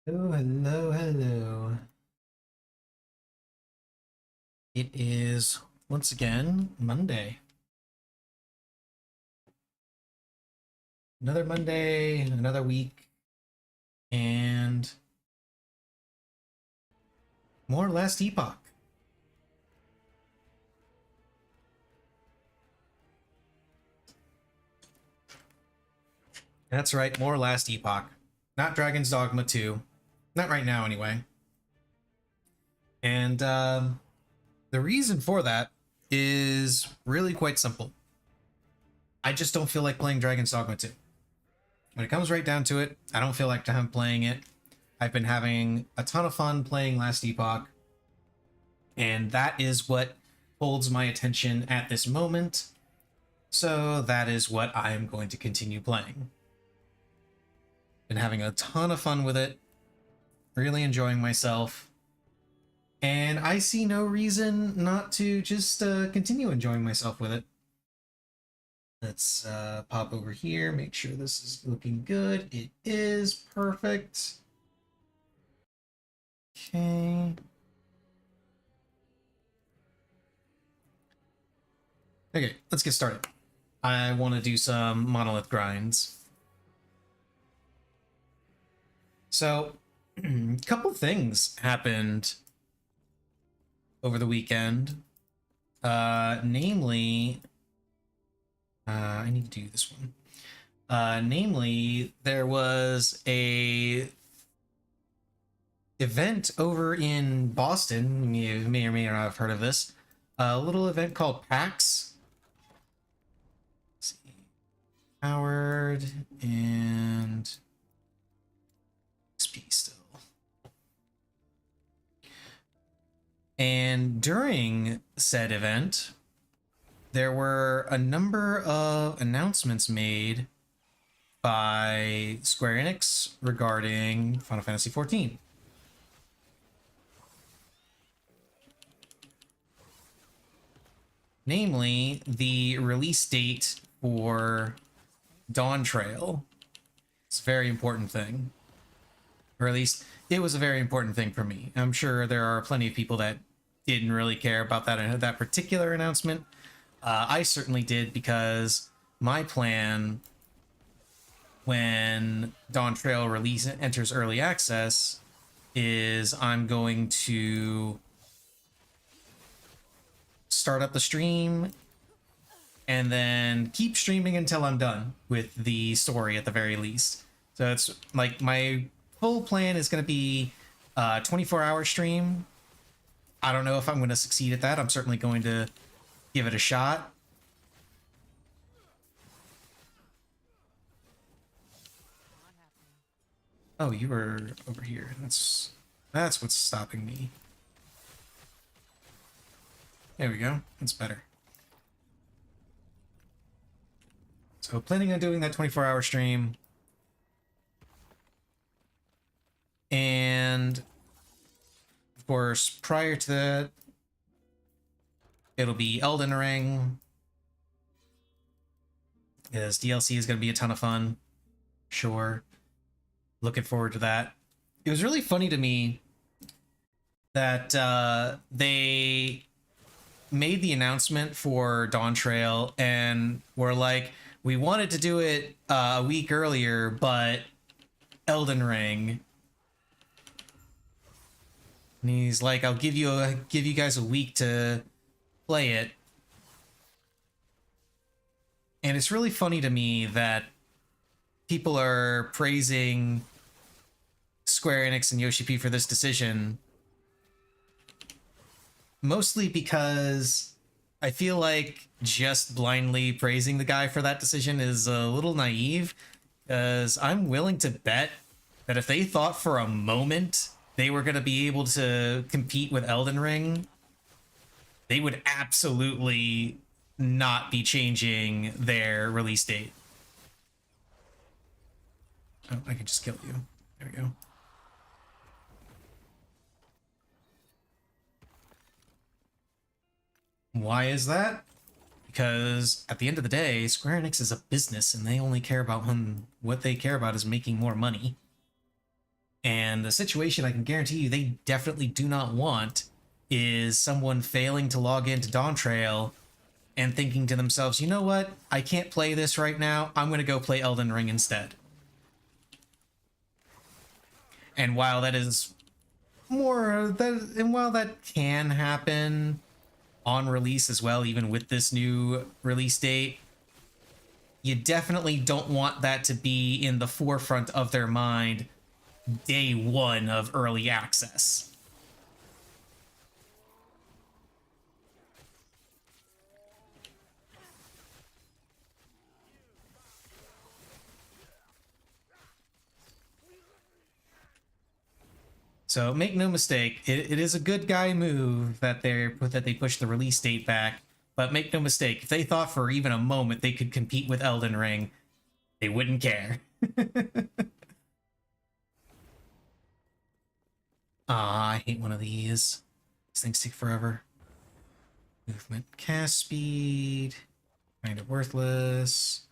Oh, hello, hello. It is once again Monday. Another Monday, another week, and more Last Epoch. That's right, more Last Epoch. Not Dragon's Dogma 2. Not right now, anyway. And the reason for that is really quite simple. I just don't feel like playing Dragon's Dogma 2. When it comes right down to it, I don't feel like I'm playing it. I've been having a ton of fun playing Last Epoch, and that is what holds my attention at this moment. So that is what I am going to continue playing. Been having a ton of fun with it, really enjoying myself, and I see no reason not to just continue enjoying myself with it. Let's pop over here, make sure this is looking good. It is perfect. Okay. Okay, let's get started. I want to do some Monolith grinds. So, a couple things happened over the weekend. Namely, I need to do this one. Namely, there was a event over in Boston. You may or may not have heard of this. A little event called PAX. Let's see. Howard and XP still. And during said event, there were a number of announcements made by Square Enix regarding Final Fantasy XIV. Namely, the release date for Dawn Trail. It's a very important thing. Or at least, it was a very important thing for me. I'm sure there are plenty of people that didn't really care about that particular announcement. I certainly did, because my plan when Dawn Trail enters early access is I'm going to start up the stream and then keep streaming until I'm done with the story at the very least. So it's like my full plan is going to be a 24-hour stream. I don't know if I'm going to succeed at that. I'm certainly going to give it a shot. Oh, you were over here. That's what's stopping me. There we go. That's better. So planning on doing that 24-hour stream. And of course, prior to that, it'll be Elden Ring. Because DLC is going to be a ton of fun. Sure. Looking forward to that. It was really funny to me that they made the announcement for Dawn Trail and were like, we wanted to do it a week earlier, but Elden Ring. And he's like, I'll give you guys a week to play it. And it's really funny to me that people are praising Square Enix and Yoshi P for this decision, mostly because I feel like just blindly praising the guy for that decision is a little naive, because I'm willing to bet that if they thought for a moment they were going to be able to compete with Elden Ring, they would absolutely not be changing their release date. Oh, I can just kill you. There we go. Why is that? Because at the end of the day, Square Enix is a business and they only care about what they care about is making more money. And the situation I can guarantee you they definitely do not want is someone failing to log into Dawn Trail and thinking to themselves, you know what? I can't play this right now. I'm going to go play Elden Ring instead. And while that is while that can happen on release as well, even with this new release date, you definitely don't want that to be in the forefront of their mind day one of early access. So make no mistake, it is a good guy move that they push the release date back. But make no mistake, if they thought for even a moment they could compete with Elden Ring, they wouldn't care. Ah, I hate one of these. These things take forever. Movement, cast speed, kind of worthless.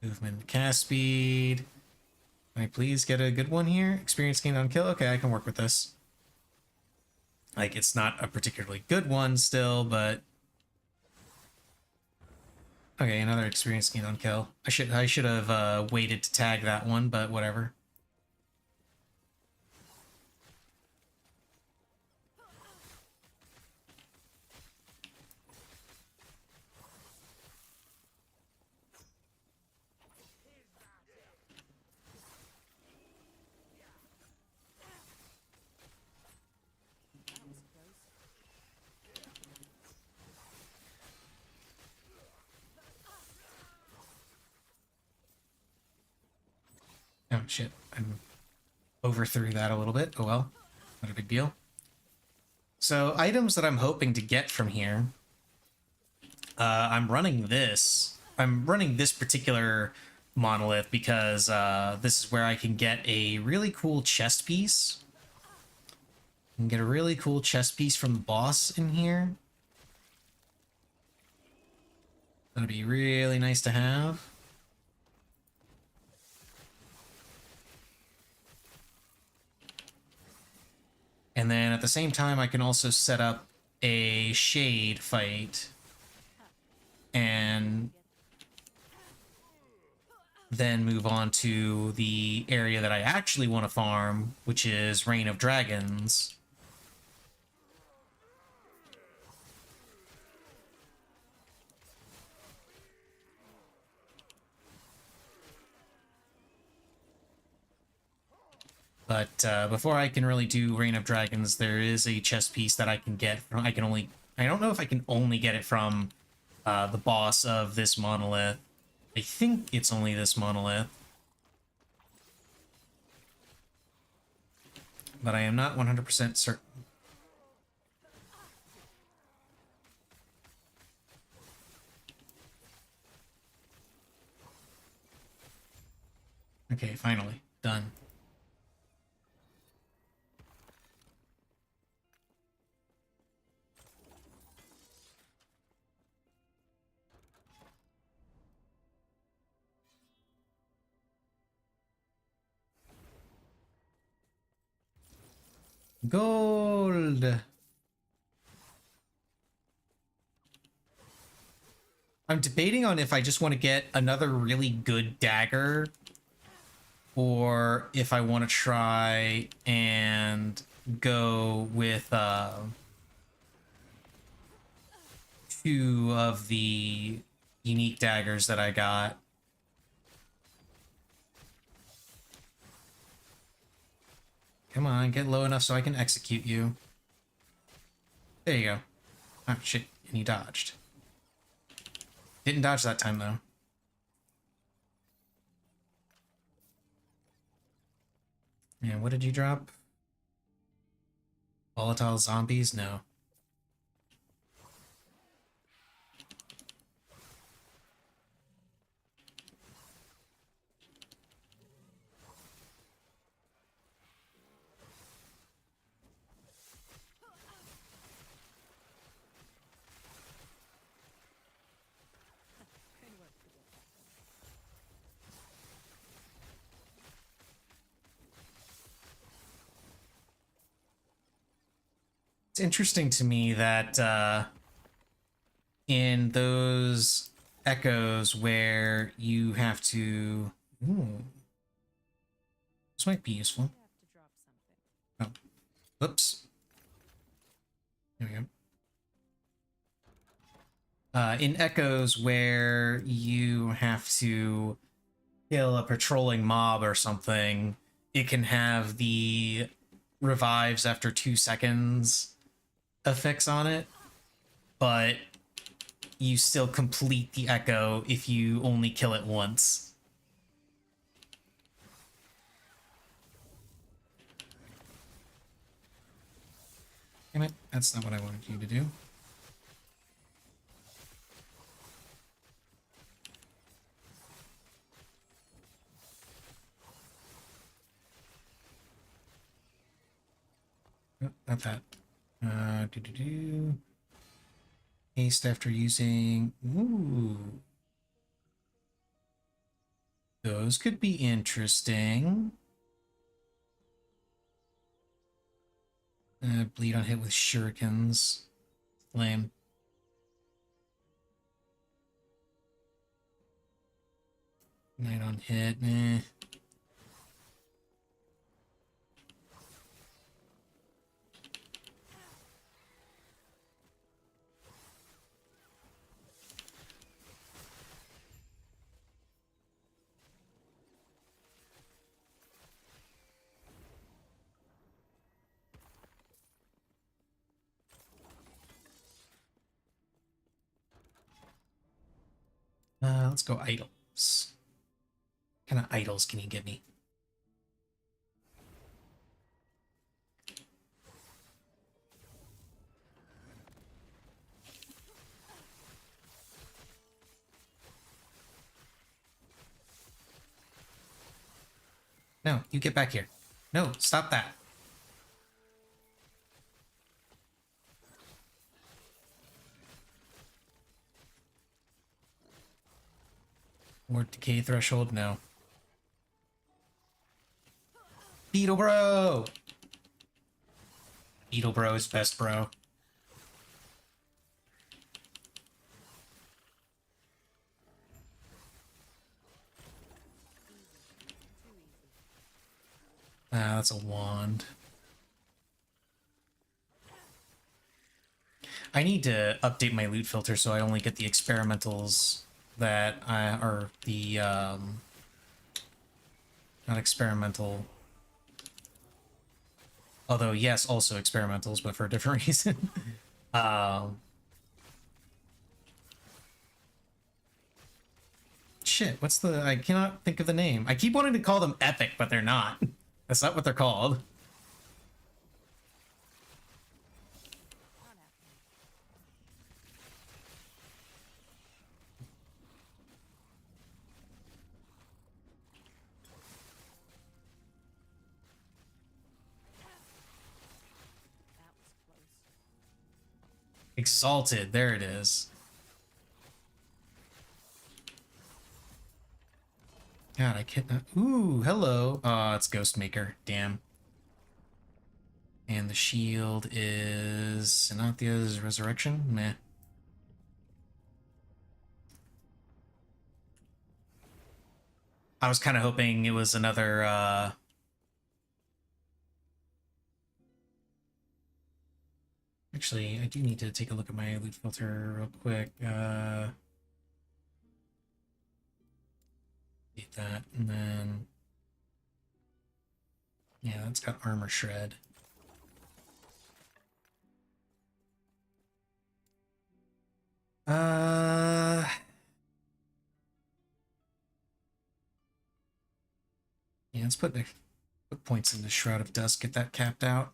Movement, cast speed. Can I please get a good one here? Experience gained on kill? Okay, I can work with this. Like, it's not a particularly good one still, but... Okay, another experience gained on kill. I should have waited to tag that one, but whatever. Oh shit, I overthrew that a little bit. Oh well, not a big deal. So items that I'm hoping to get from here. I'm running this. I'm running this particular monolith because this is where I can get a really cool chest piece. I can get a really cool chest piece from the boss in here. That'd be really nice to have. And then at the same time, I can also set up a shade fight and then move on to the area that I actually want to farm, which is Reign of Dragons. But before I can really do Reign of Dragons, there is a chest piece that I can get from. I don't know if I can only get it from the boss of this monolith. I think it's only this monolith. But I am not 100% certain. Okay, finally. Done. Gold! I'm debating on if I just want to get another really good dagger or if I want to try and go with two of the unique daggers that I got. Come on, get low enough so I can execute you. There you go. Oh, shit, and he dodged. Didn't dodge that time, though. And what did you drop? Volatile zombies? No. It's interesting to me that in those echoes where you have to... Ooh, this might be useful. Oh, whoops. There we go. In echoes where you have to kill a patrolling mob or something, it can have the revives after 2 seconds effects on it, but you still complete the echo if you only kill it once. Damn it, that's not what I wanted you to do. Oh, not that. Do. Haste after using... Ooh. Those could be interesting. Bleed on hit with shurikens. Lame. Night on hit, eh. Let's go idols. What kind of idols can you give me? No, you get back here. No, stop that. Or decay threshold, no. Beetle bro! Beetle bro is best bro. Ah, that's a wand. I need to update my loot filter so I only get the experimentals that are the, not experimental. Although, yes, also experimentals, but for a different reason. Shit, what's the... I cannot think of the name. I keep wanting to call them Epic, but they're not. That's not what they're called. Exalted, there it is. God, I can't... Ooh, hello. It's Ghostmaker. Damn. And the shield is... Synathia's Resurrection? Meh. I was kind of hoping it was another, Actually, I do need to take a look at my loot filter real quick. Get that, and then... Yeah, that's got armor shred. Yeah, let's put points in the Shroud of Dusk, get that capped out.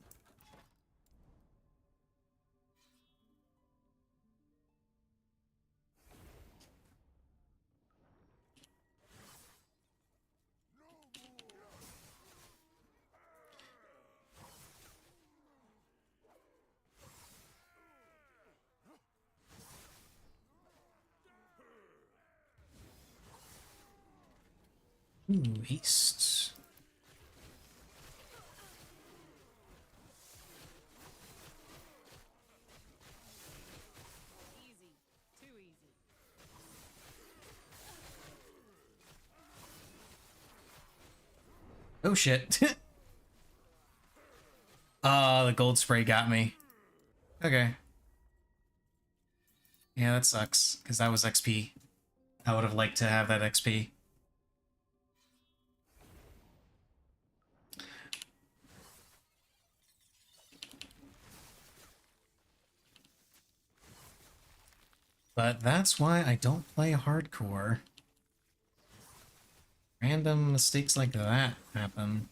Ooh, haste. Oh shit. Oh, the gold spray got me. Okay. Yeah, that sucks, because that was XP. I would have liked to have that XP. But that's why I don't play hardcore. Random mistakes like that happen.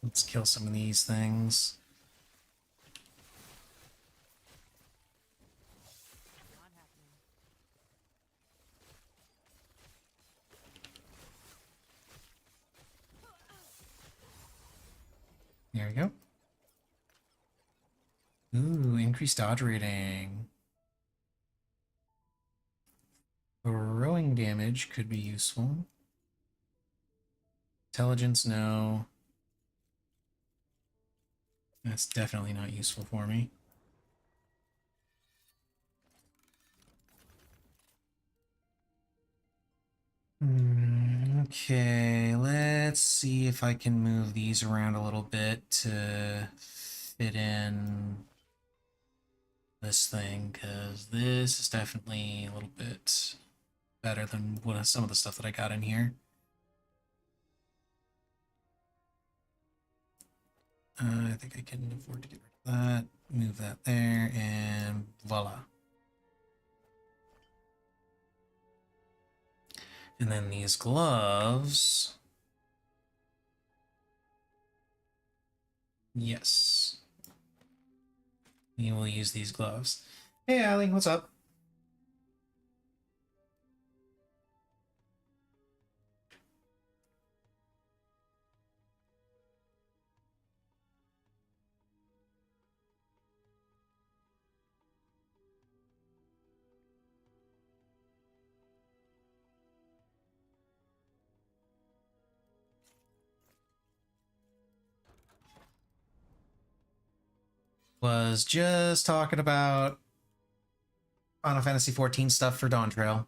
Let's kill some of these things. There we go. Ooh, increased dodge rating. Throwing damage could be useful. Intelligence, no. That's definitely not useful for me. Okay, let's see if I can move these around a little bit to fit in this thing, because this is definitely a little bit better than what some of the stuff that I got in here. I think I can afford to get rid of that, move that there, and voila. And then these gloves. Yes. We will use these gloves. Hey, Allie, what's up? Was just talking about Final Fantasy XIV stuff for Dawn Trail.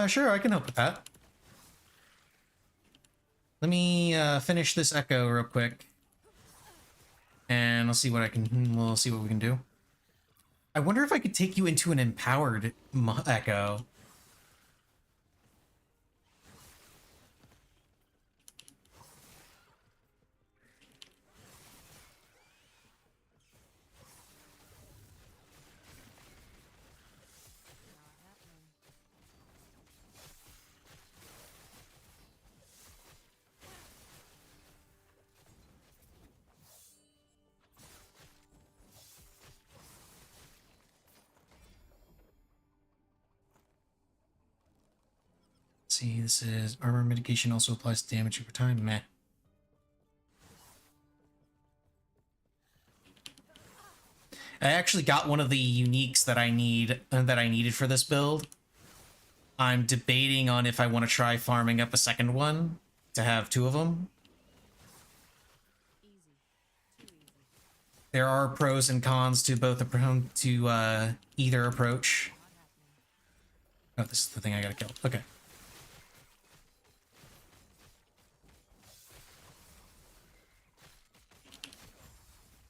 Sure, I can help with that. Let me finish this echo real quick, and we'll see what we'll see what we can do. I wonder if I could take you into an empowered echo. See, this is armor mitigation also applies to damage over time. Meh. I actually got one of the uniques that I needed for this build. I'm debating on if I want to try farming up a second one to have two of them. There are pros and cons to both either approach. Oh, this is the thing I gotta kill. Okay.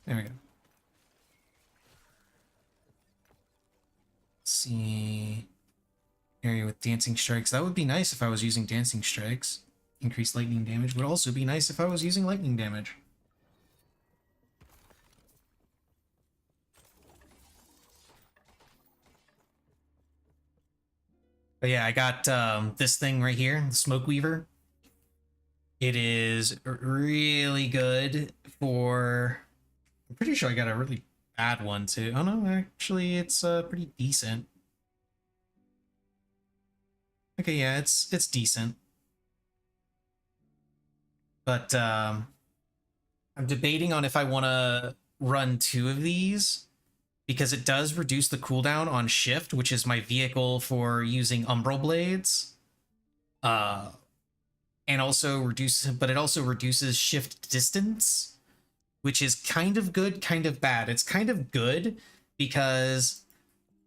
There we go. Let's see. Area with dancing strikes. That would be nice if I was using dancing strikes. Increased lightning damage would also be nice if I was using lightning damage. But yeah, I got this thing right here, the Smoke Weaver. It is really good for... I'm pretty sure I got a really bad one too. Oh no, actually it's pretty decent. Okay, yeah, it's decent. But I'm debating on if I want to run two of these because it does reduce the cooldown on shift, which is my vehicle for using umbral blades. Uh and also reduces, but it also reduces shift distance, which is kind of good, kind of bad. It's kind of good because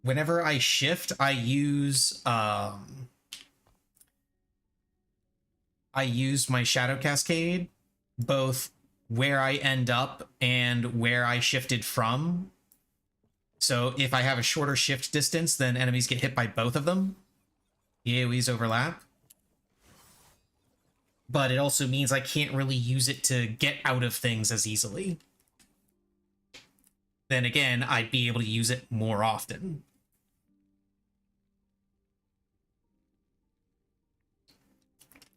whenever I shift, I use my shadow cascade both where I end up and where I shifted from. So if I have a shorter shift distance, then enemies get hit by both of them. The AoEs overlap. But it also means I can't really use it to get out of things as easily. Then again, I'd be able to use it more often.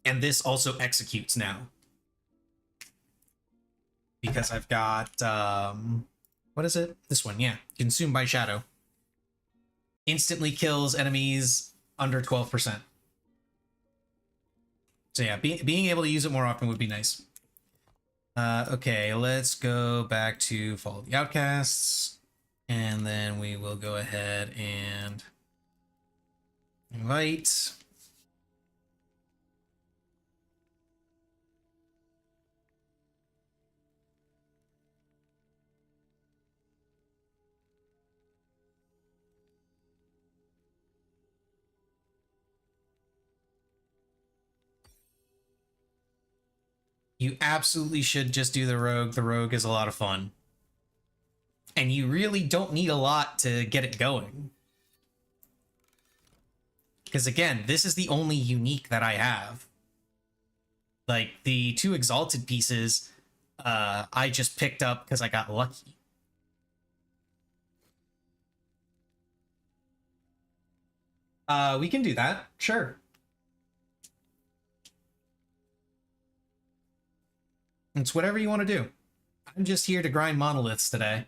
And this also executes now. Because I've got, what is it? This one, yeah. Consumed by Shadow. Instantly kills enemies under 12%. So yeah, being able to use it more often would be nice. Okay, let's go back to Follow the Outcasts. And then we will go ahead and invite. You absolutely should just do the Rogue. The Rogue is a lot of fun. And you really don't need a lot to get it going. Because again, this is the only unique that I have. Like, the two Exalted pieces, I just picked up because I got lucky. We can do that, sure. It's whatever you want to do. I'm just here to grind monoliths today.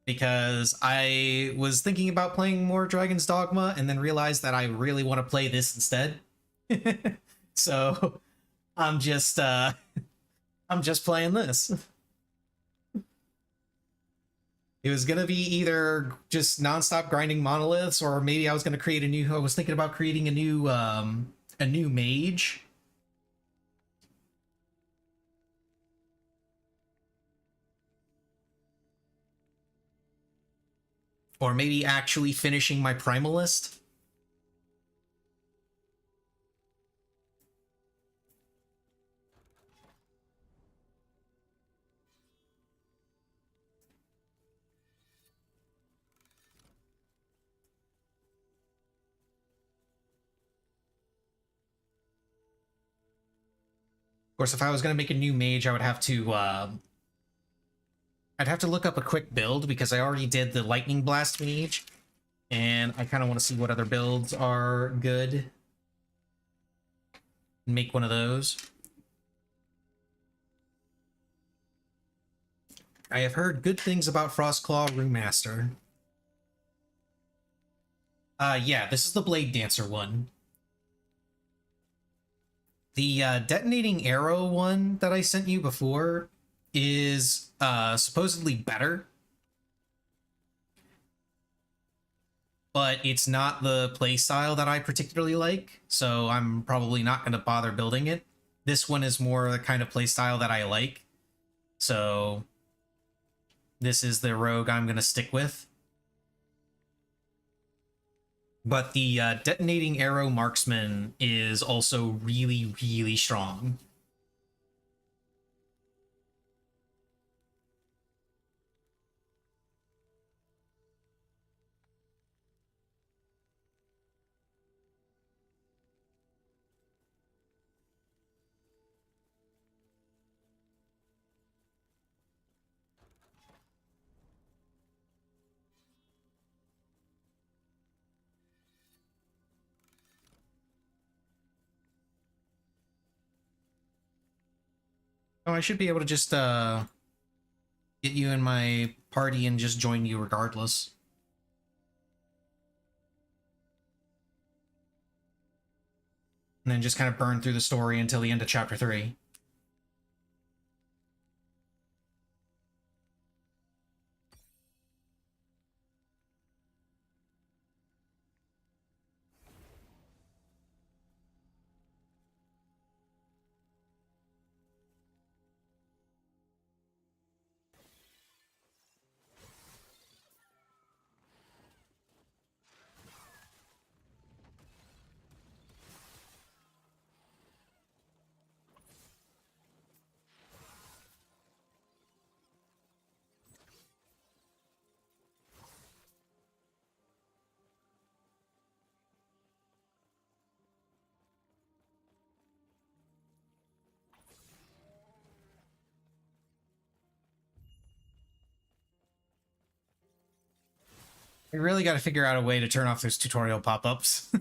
Because I was thinking about playing more Dragon's Dogma and then realized that I really want to play this instead. So I'm just playing this. It was gonna be either just nonstop grinding monoliths, or maybe I was gonna create a new. I was thinking about creating a new mage. Or maybe actually finishing my primalist. Of course, if I was gonna make a new mage, I would have to I'd have to look up a quick build because I already did the Lightning Blast mage, and I kind of want to see what other builds are good. Make one of those. I have heard good things about Frostclaw Remaster. Yeah, this is the Blade Dancer one. The detonating arrow one that I sent you before is supposedly better, but it's not the playstyle that I particularly like, so I'm probably not going to bother building it. This one is more the kind of playstyle that I like, so this is the rogue I'm going to stick with. But the detonating arrow marksman is also really, really strong. Oh, I should be able to just get you in my party and just join you regardless. And then just kind of burn through the story until the end of chapter 3. I really got to figure out a way to turn off those tutorial pop-ups.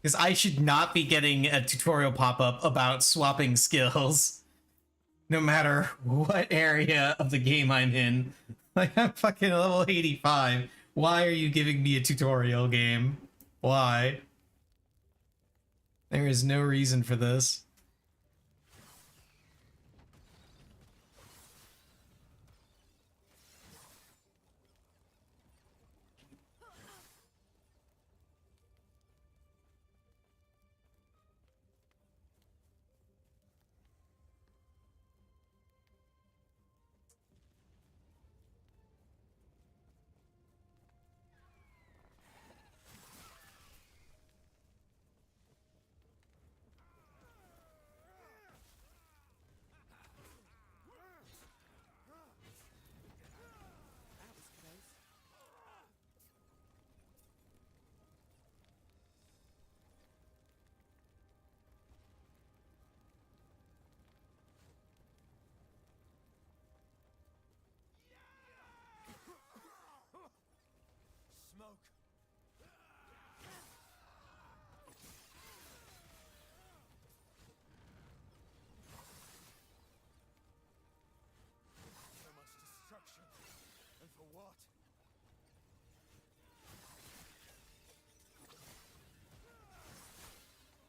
Because I should not be getting a tutorial pop-up about swapping skills. No matter what area of the game I'm in. Like, I'm fucking level 85. Why are you giving me a tutorial game? Why? There is no reason for this.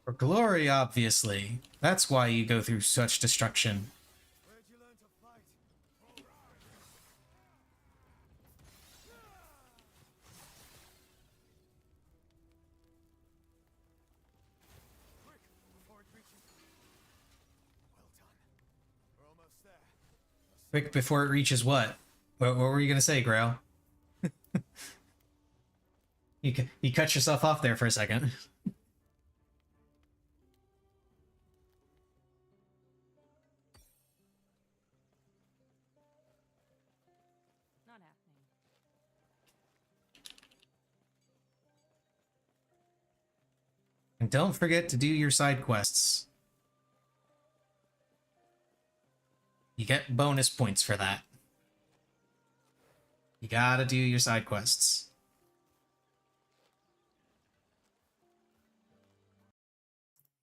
For glory, obviously. That's why you go through such destruction. Quick before it reaches what? What were you gonna say, Grail? You cut yourself off there for a second. Not happening. And don't forget to do your side quests. You get bonus points for that. You gotta do your side quests.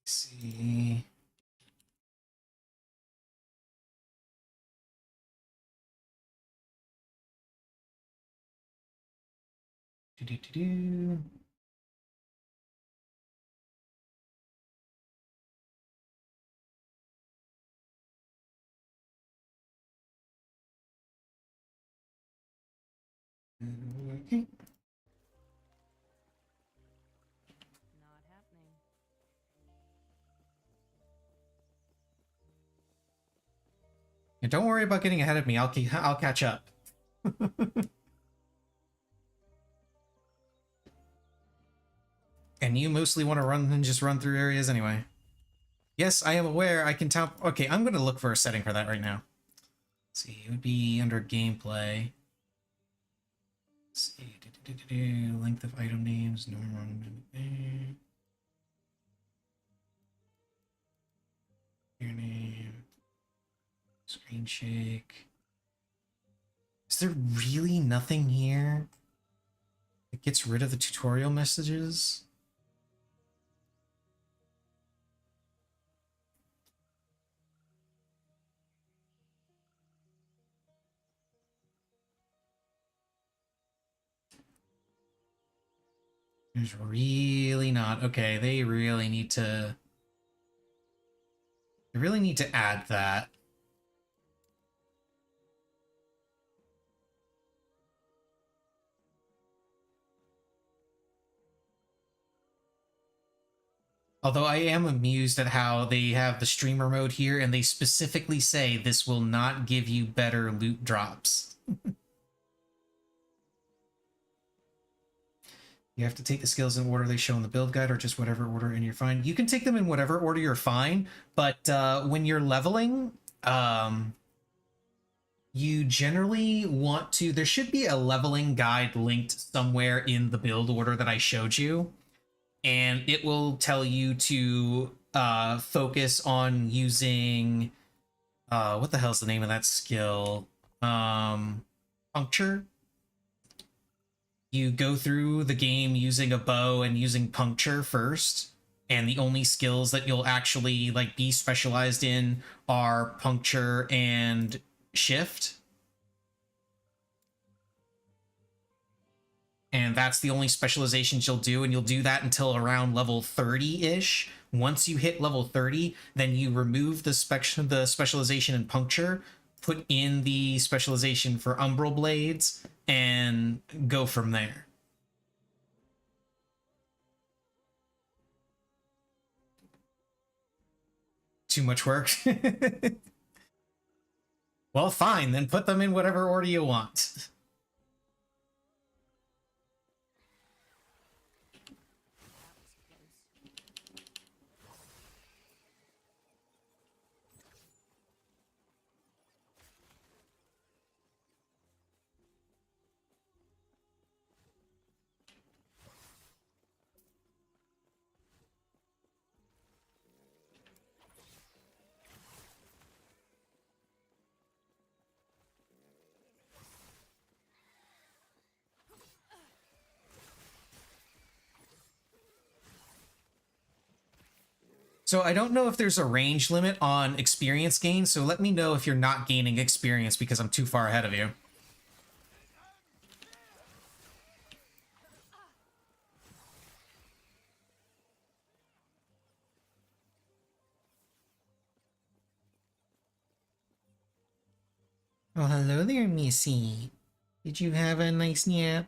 Let's see. Do. Okay. Not happening. And don't worry about getting ahead of me. I'll catch up. And you mostly want to run and just run through areas anyway. Yes, I am aware. I can tap. Okay, I'm gonna look for a setting for that right now. Let's see, it would be under gameplay. Let's see, length of item names, normal. Your name. Screen shake. Is there really nothing here that gets rid of the tutorial messages? There's really not. Okay, they really need to... They really need to add that. Although I am amused at how they have the streamer mode here and they specifically say this will not give you better loot drops. You have to take the skills in order they show in the build guide or just whatever order and you're fine. You can take them in whatever order you're fine, but when you're leveling, you generally want to... There should be a leveling guide linked somewhere in the build order that I showed you, and it will tell you to focus on using... what the hell's the name of that skill? Puncture? You go through the game using a bow and using puncture first, and the only skills that you'll actually like be specialized in are puncture and shift. And that's the only specializations you'll do, and you'll do that until around level 30-ish. Once you hit level 30, then you remove the specialization in puncture, put in the specialization for umbral blades, and go from there. Too much work? Well, fine, then put them in whatever order you want. So I don't know if there's a range limit on experience gain, so let me know if you're not gaining experience because I'm too far ahead of you. Oh, hello there, Missy. Did you have a nice nap?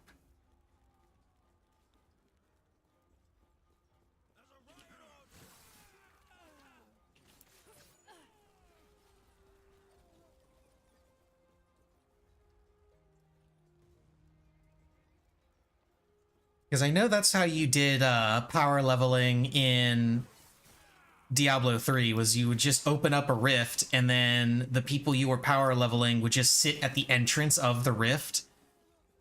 Because I know that's how you did power leveling in Diablo 3, was you would just open up a rift, and then the people you were power leveling would just sit at the entrance of the rift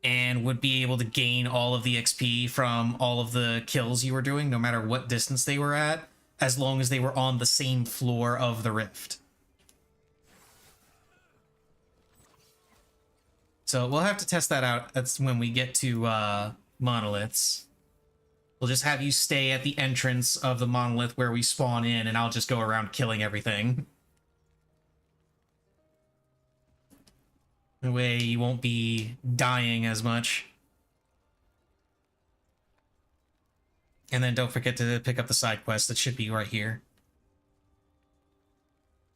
and would be able to gain all of the XP from all of the kills you were doing, no matter what distance they were at, as long as they were on the same floor of the rift. So we'll have to test that out. That's when we get to monoliths. We'll just have you stay at the entrance of the monolith where we spawn in, and I'll just go around killing everything. That way you won't be dying as much. And then don't forget to pick up the side quest that should be right here.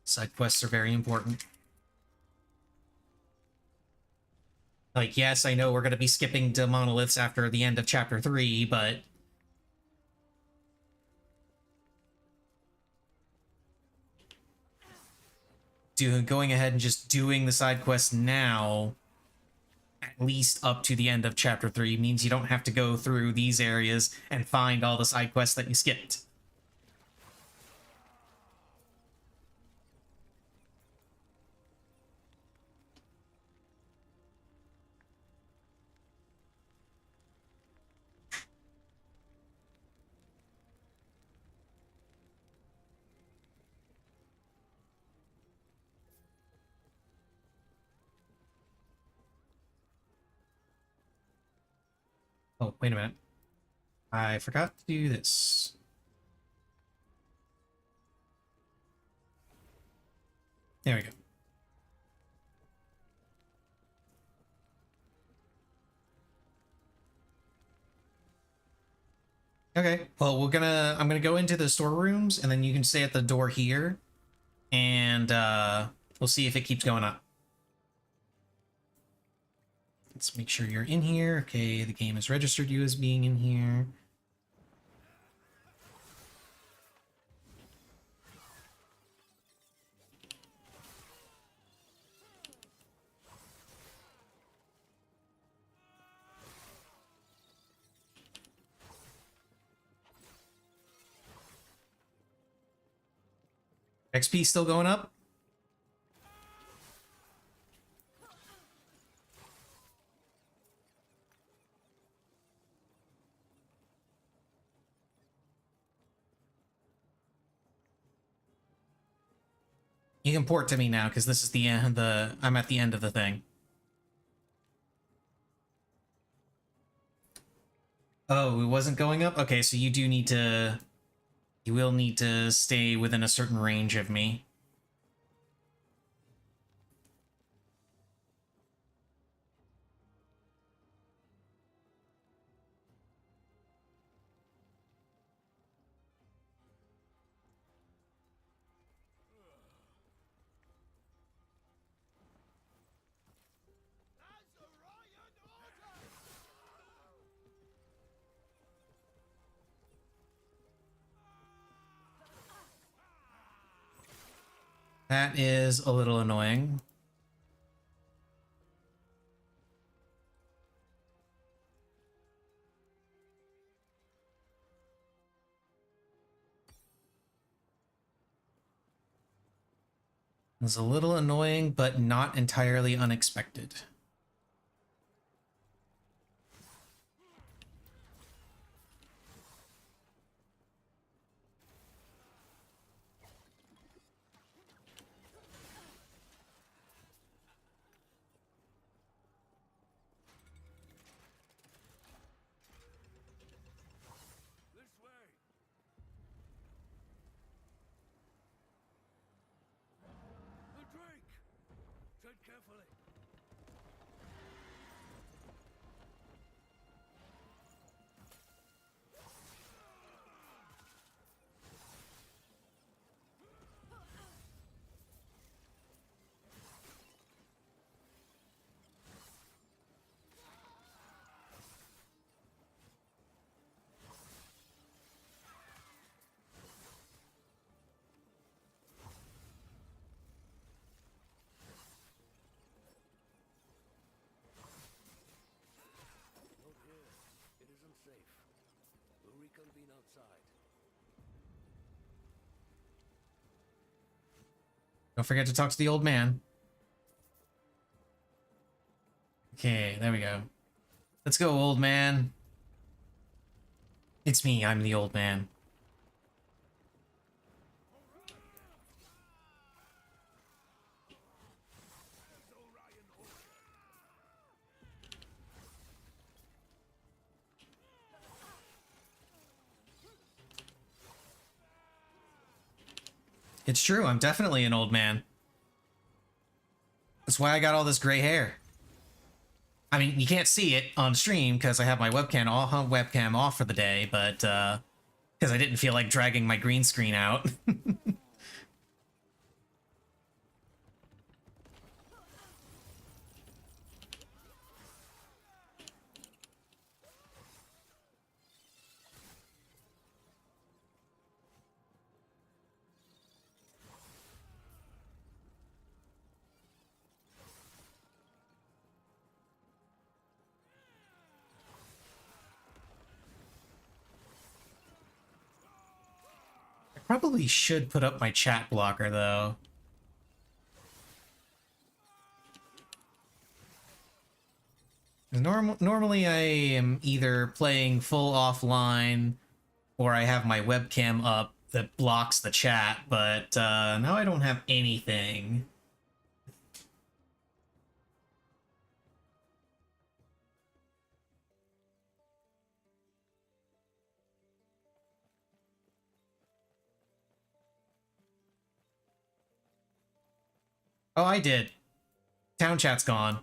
Side quests are very important. Like, yes, I know we're going to be skipping to monoliths after the end of chapter 3, but... going ahead and just doing the side quests now, at least up to the end of chapter 3, means you don't have to go through these areas and find all the side quests that you skipped. Oh, wait a minute. I forgot to do this. There we go. Okay. Well, I'm gonna go into the storerooms, and then you can stay at the door here, and we'll see if it keeps going up. Let's make sure you're in here. Okay, the game has registered you as being in here. XP still going up? You can port to me now because this is the end. I'm at the end of the thing. Oh, it wasn't going up? Okay, so you do need to... You will need to stay within a certain range of me. That is a little annoying. It's a little annoying, but not entirely unexpected. This way. The drink. Tread carefully. Not here. It isn't safe. We'll reconvene outside. Don't forget to talk to the old man. Okay, there we go. Let's go, old man. It's me, I'm the old man. It's true, I'm definitely an old man. That's why I got all this gray hair. I mean, you can't see it on stream because I have my webcam off for the day, but because I didn't feel like dragging my green screen out. Probably should put up my chat blocker, though. Normally I am either playing full offline or I have my webcam up that blocks the chat, but now I don't have anything. Oh, I did. Town chat's gone.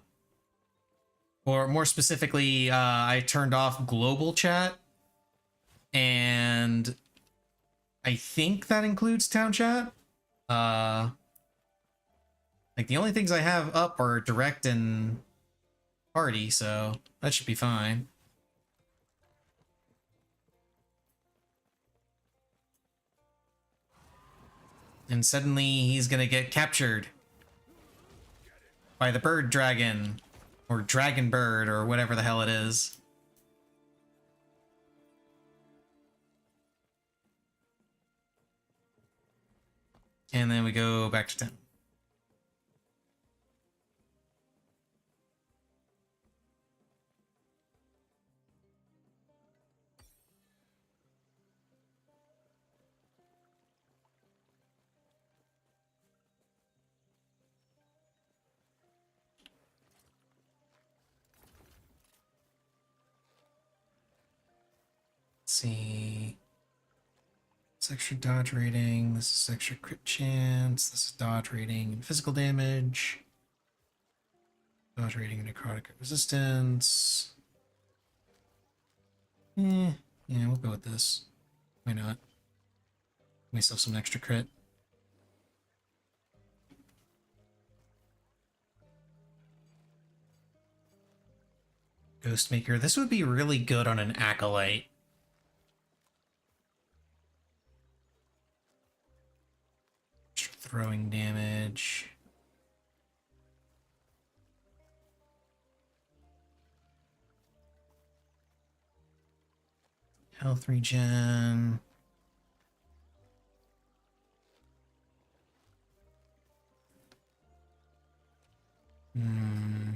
Or more specifically, I turned off global chat. And I think that includes town chat. Like the only things I have up are direct and party, so that should be fine. And suddenly he's gonna get captured by the bird dragon, or dragon bird, or whatever the hell it is. And then we go back to town. Let's see. This extra dodge rating. This is extra crit chance. This is dodge rating and physical damage. Dodge rating and necrotic resistance. Yeah, we'll go with this. Why not? Give myself some extra crit. Ghostmaker. This would be really good on an Acolyte. Extra throwing damage. Health regen. Hmm.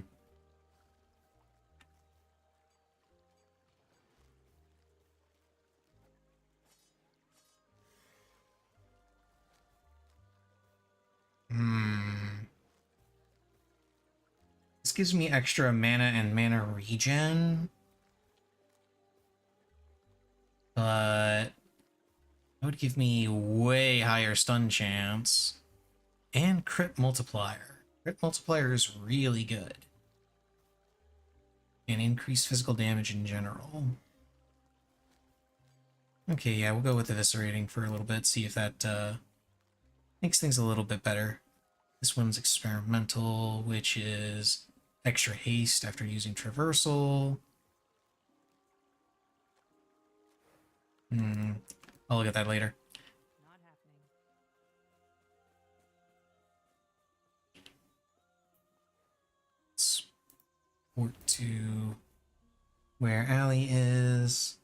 This gives me extra mana and mana regen. But it would give me way higher stun chance. And crit multiplier. Crit multiplier is really good. And increased physical damage in general. Okay, yeah, we'll go with eviscerating for a little bit, see if that makes things a little bit better. This one's experimental, which is extra haste after using traversal. I'll look at that later. Not happening. Sport to where Allie is.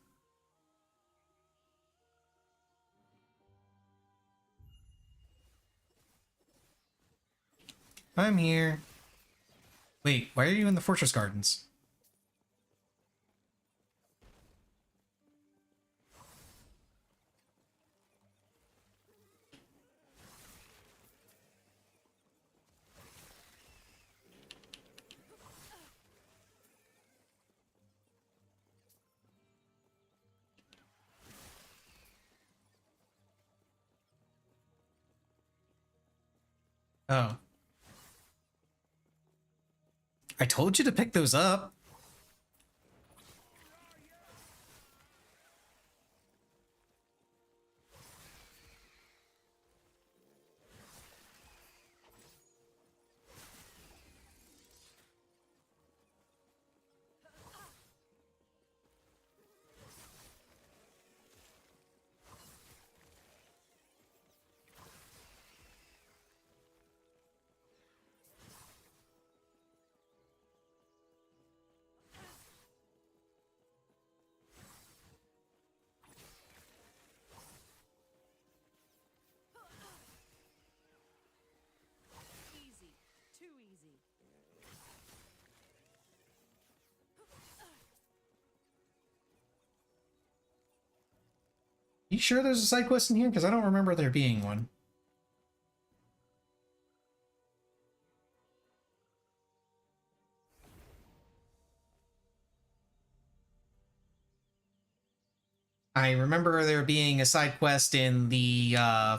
I'm here. Wait, why are you in the Fortress Gardens? Oh. I told you to pick those up. Easy. Too easy. You sure there's a side quest in here? Because I don't remember there being one. I remember there being a side quest in the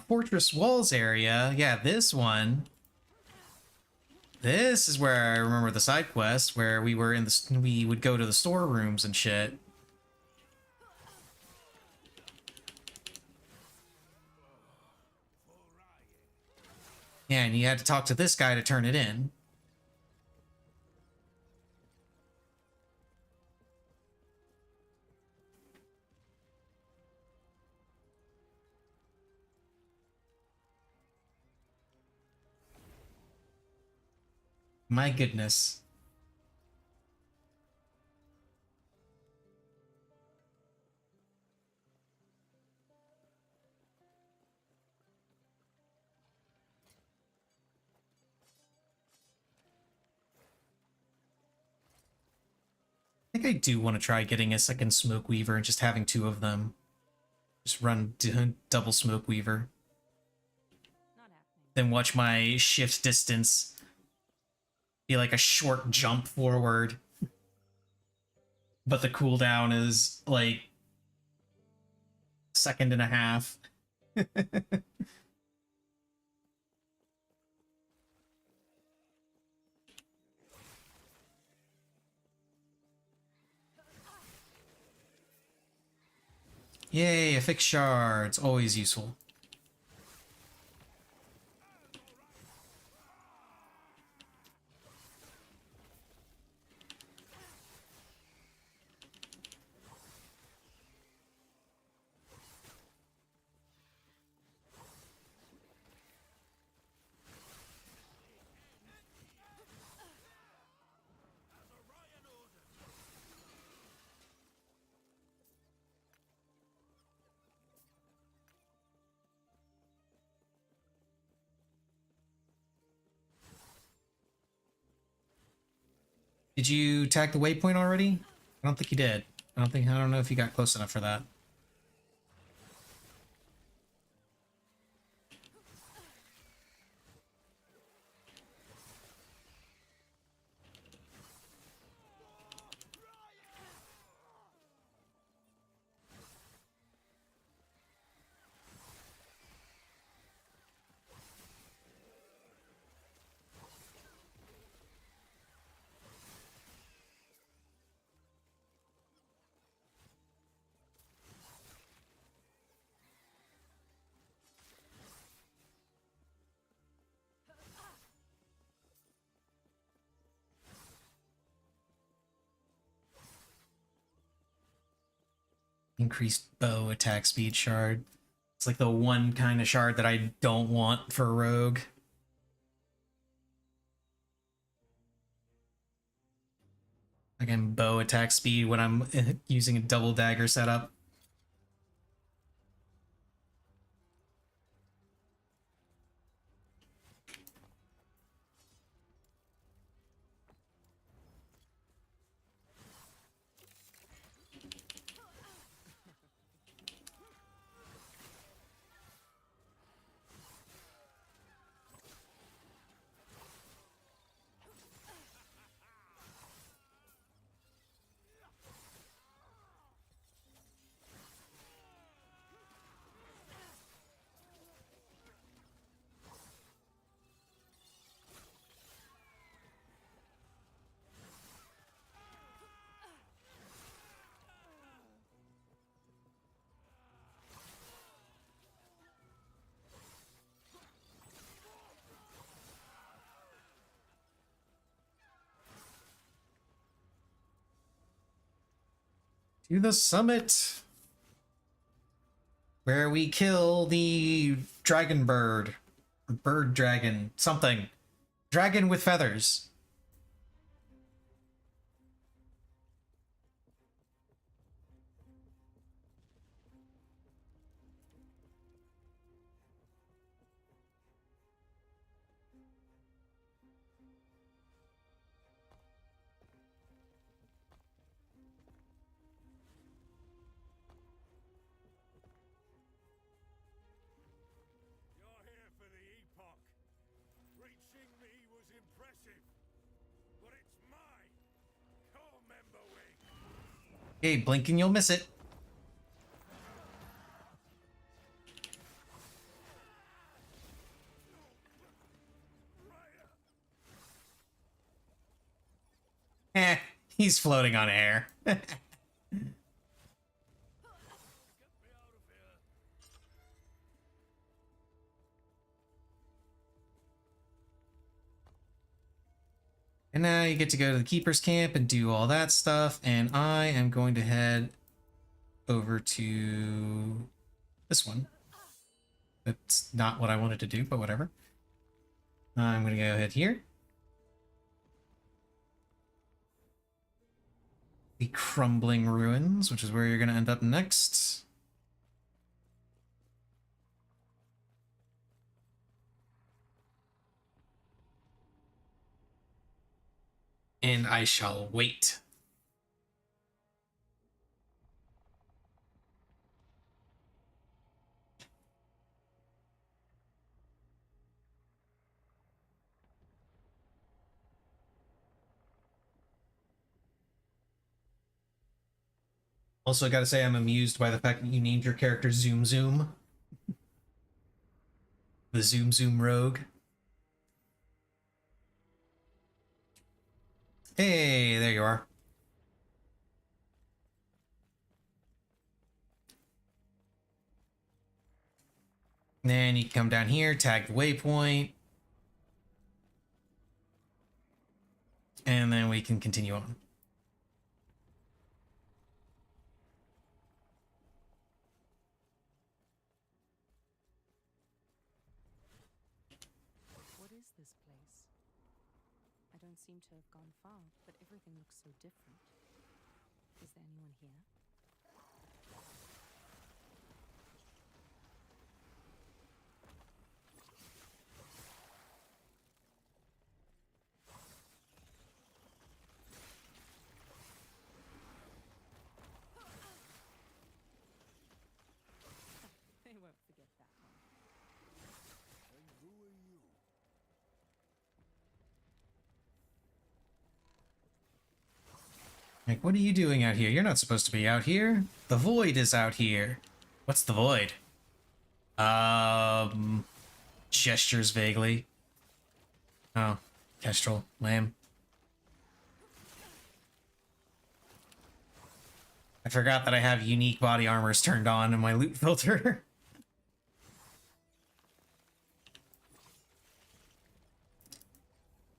Fortress Walls area. Yeah, this one. This is where I remember the side quest, where we were in the we would go to the storerooms and shit. Yeah, and you had to talk to this guy to turn it in. My goodness. I think I do want to try getting a second Smoke Weaver and just having two of them. Just run double Smoke Weaver. Not happening. Then watch my shift distance be like a short jump forward. But the cooldown is like second and a half. Yay, a fixed shards, always useful. Did you tag the waypoint already? I don't think you did. I don't know if you got close enough for that. Increased bow attack speed shard. It's like the one kind of shard that I don't want for rogue. Again, bow attack speed when I'm using a double dagger setup. To the summit, where we kill the dragon bird. Or bird dragon. Something. Dragon with feathers. You're here for the Epoch. Reaching me was impressive, but it's mine. Core member wing. Hey, blink and you'll miss it. Eh, he's floating on air. Get me out of here. And now you get to go to the Keeper's Camp and do all that stuff, and I am going to head over to this one. That's not what I wanted to do, but whatever. I'm going to go ahead here. The Crumbling Ruins, which is where you're going to end up next. And I shall wait. Also, gotta say, I'm amused by the fact that you named your character Zoom Zoom. The Zoom Zoom Rogue. Hey, there you are. Then you can come down here, tag the waypoint. And then we can continue on. What is this place? I don't seem to have gone far, but everything looks so different. Is there anyone here? They won't forget that one. And who are you? Like, what are you doing out here? You're not supposed to be out here. The Void is out here. What's the Void? Gestures vaguely. Oh, Kestrel, lame. I forgot that I have unique body armors turned on in my loot filter.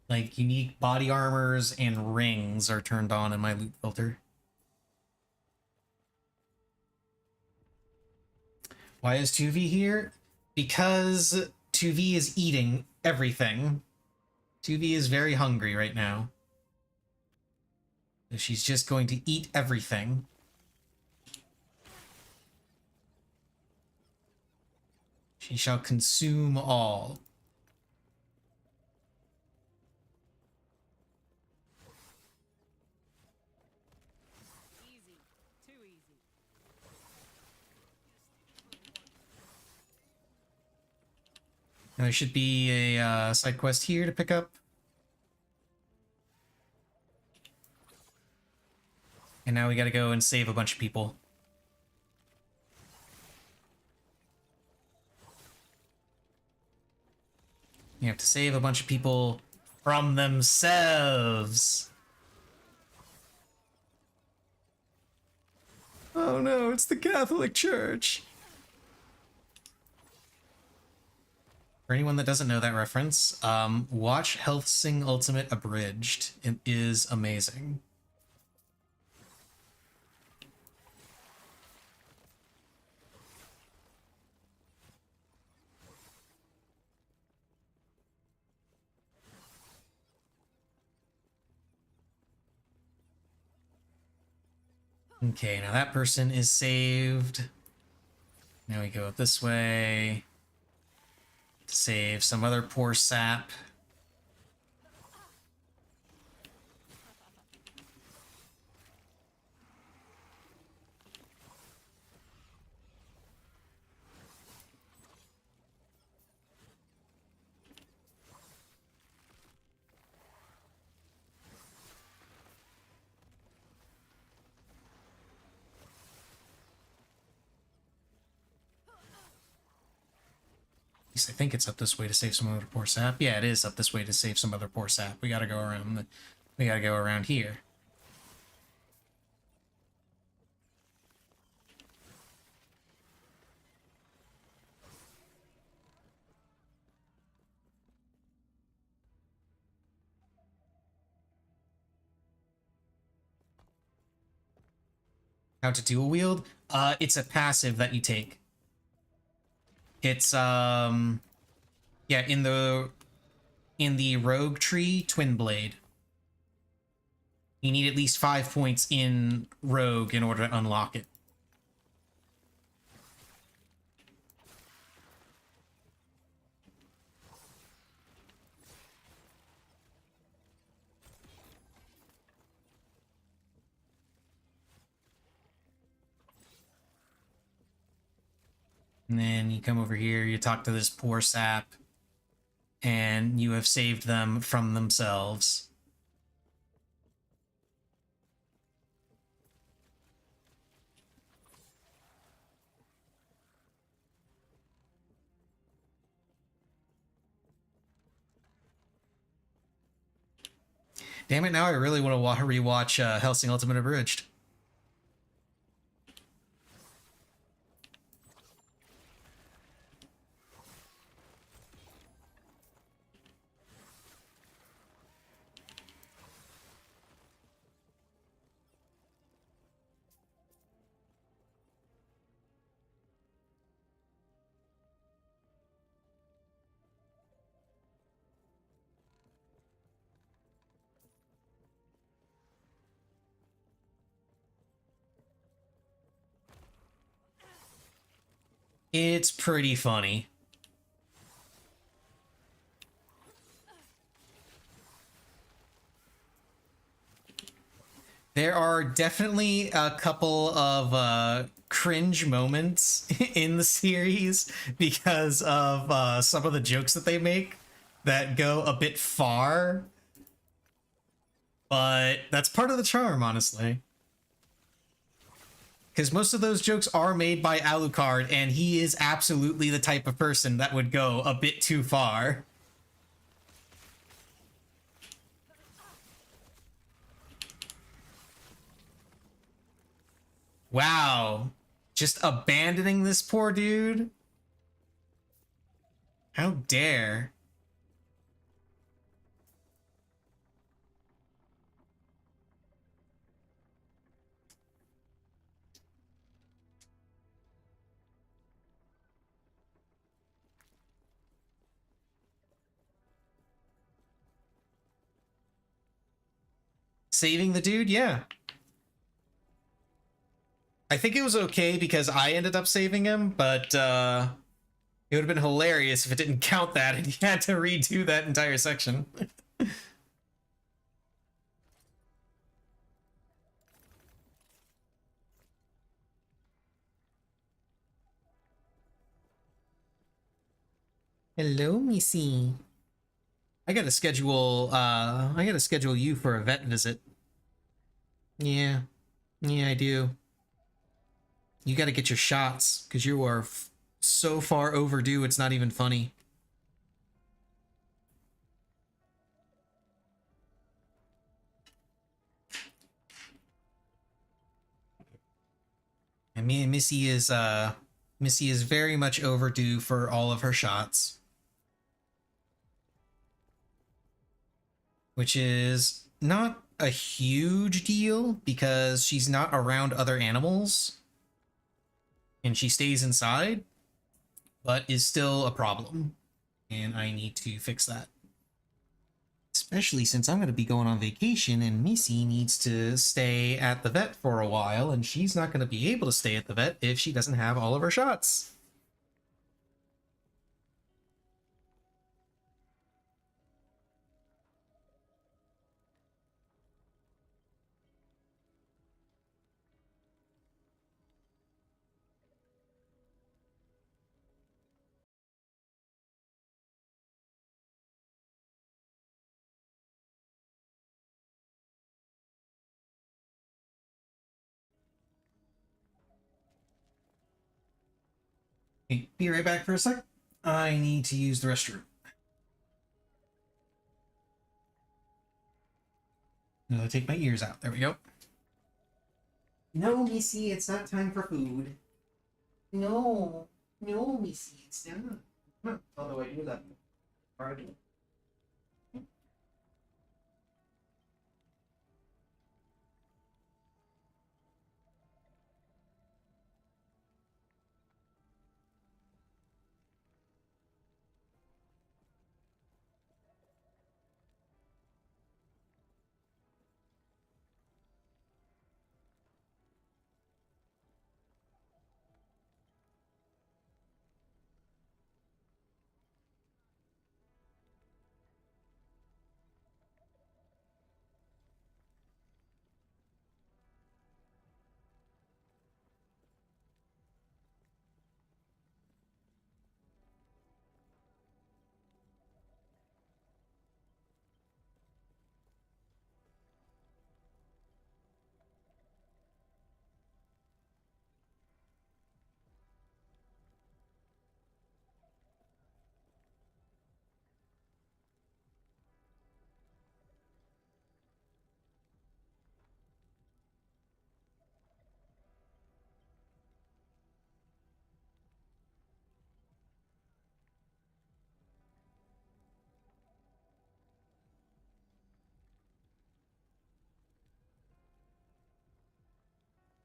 Like, unique body armors and rings are turned on in my loot filter. Why is 2V here? Because 2V is eating everything. 2V is very hungry right now. So she's just going to eat everything. She shall consume all. Easy. Too easy. And there should be a side quest here to pick up. And now we gotta go and save a bunch of people. You have to save a bunch of people from themselves. Oh no, it's the Catholic Church. For anyone that doesn't know that reference, watch Hellsing Ultimate Abridged. It is amazing. Okay, now that person is saved. Now we go this way. Save some other poor sap. At least I think it's up this way to save some other poor sap. Yeah, it is up this way to save some other poor sap. We gotta go around. We gotta go around here. How to dual wield? It's a passive that you take. It's yeah, in the rogue tree, twin blade. You need at least 5 points in rogue in order to unlock it. And then you come over here, you talk to this poor sap, and you have saved them from themselves. Damn it, now I really want to rewatch Hellsing Ultimate Abridged. It's pretty funny. There are definitely a couple of cringe moments in the series because of some of the jokes that they make that go a bit far. But that's part of the charm, honestly. Because most of those jokes are made by Alucard, and he is absolutely the type of person that would go a bit too far. Wow. Just abandoning this poor dude? How dare. Saving the dude? Yeah. I think it was okay because I ended up saving him, but it would have been hilarious if it didn't count that and you had to redo that entire section. Hello, Missy. I gotta schedule you for a vet visit. Yeah. Yeah, I do. You gotta get your shots, because you are so far overdue, it's not even funny. And me and Missy is very much overdue for all of her shots. Which is not a huge deal because she's not around other animals and she stays inside, but is still a problem. And I need to fix that. Especially since I'm going to be going on vacation and Missy needs to stay at the vet for a while, and she's not going to be able to stay at the vet if she doesn't have all of her shots. Okay, be right back for a sec. I need to use the restroom. No, take my ears out. There we go. No, Missy, it's not time for food. No, no, Missy, it's not. Come on. Oh, no, wait, do that. All right.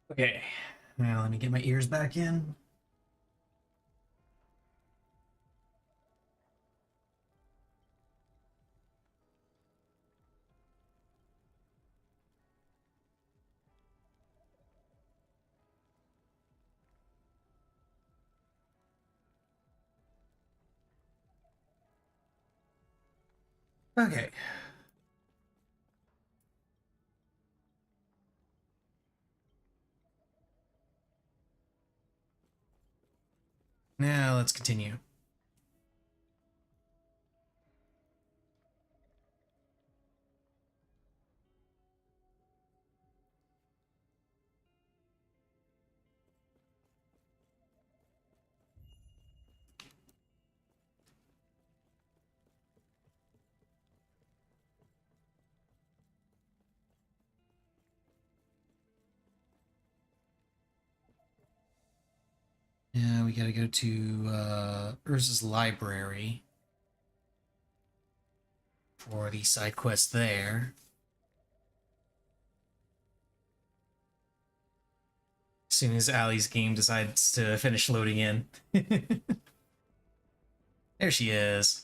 Okay, now let me get my ears back in. Okay. Now let's continue. Yeah, we gotta go to Urza's library for the side quest there. As soon as Allie's game decides to finish loading in. There she is.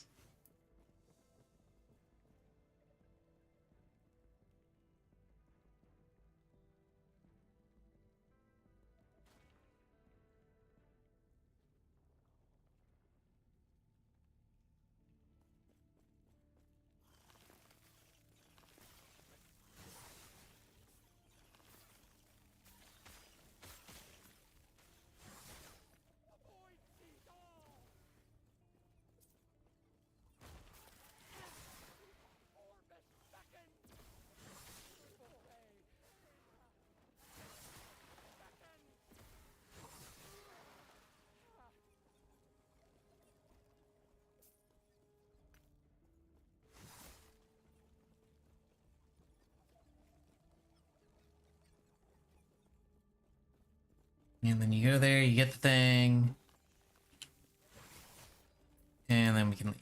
And then you go there, you get the thing. And then we can leave.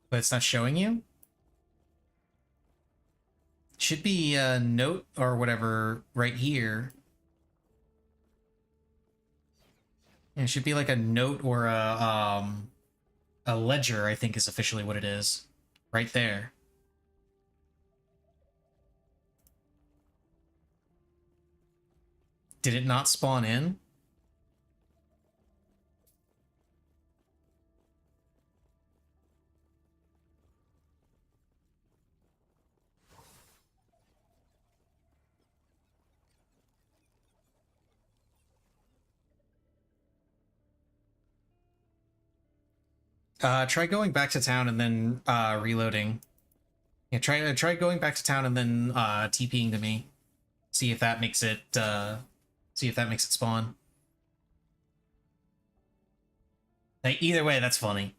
But it's not showing you? Should be a note or whatever right here. Yeah, it should be like a note or a ledger, I think is officially what it is. Right there. Did it not spawn in? Try going back to town and then reloading. Yeah, try going back to town and then TPing to me. See if that makes it spawn. Like, either way, that's funny.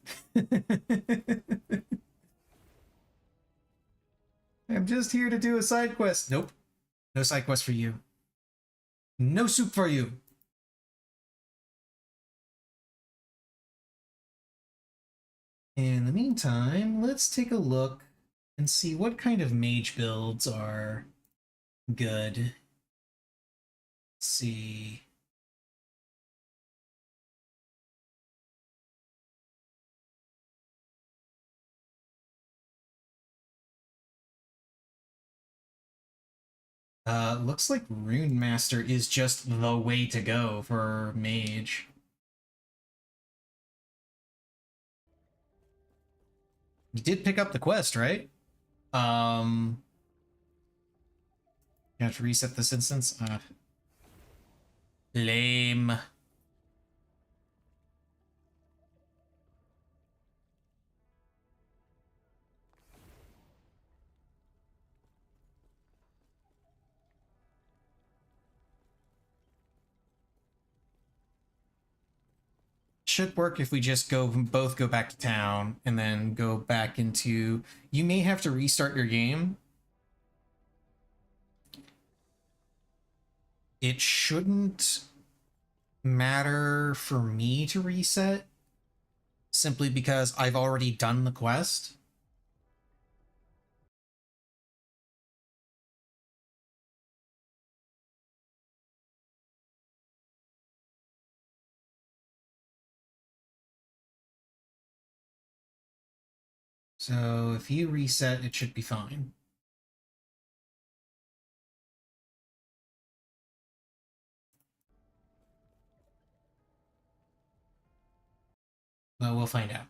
I'm just here to do a side quest. Nope. No side quest for you. No soup for you. In the meantime, let's take a look and see what kind of mage builds are good. Let's see. Looks like Rune Master is just the way to go for mage. You did pick up the quest, right? You have to reset this instance. Lame. Should work if we just both go back to town and then go back into. You may have to restart your game. It shouldn't matter for me to reset simply because I've already done the quest. So if you reset, it should be fine. But we'll find out.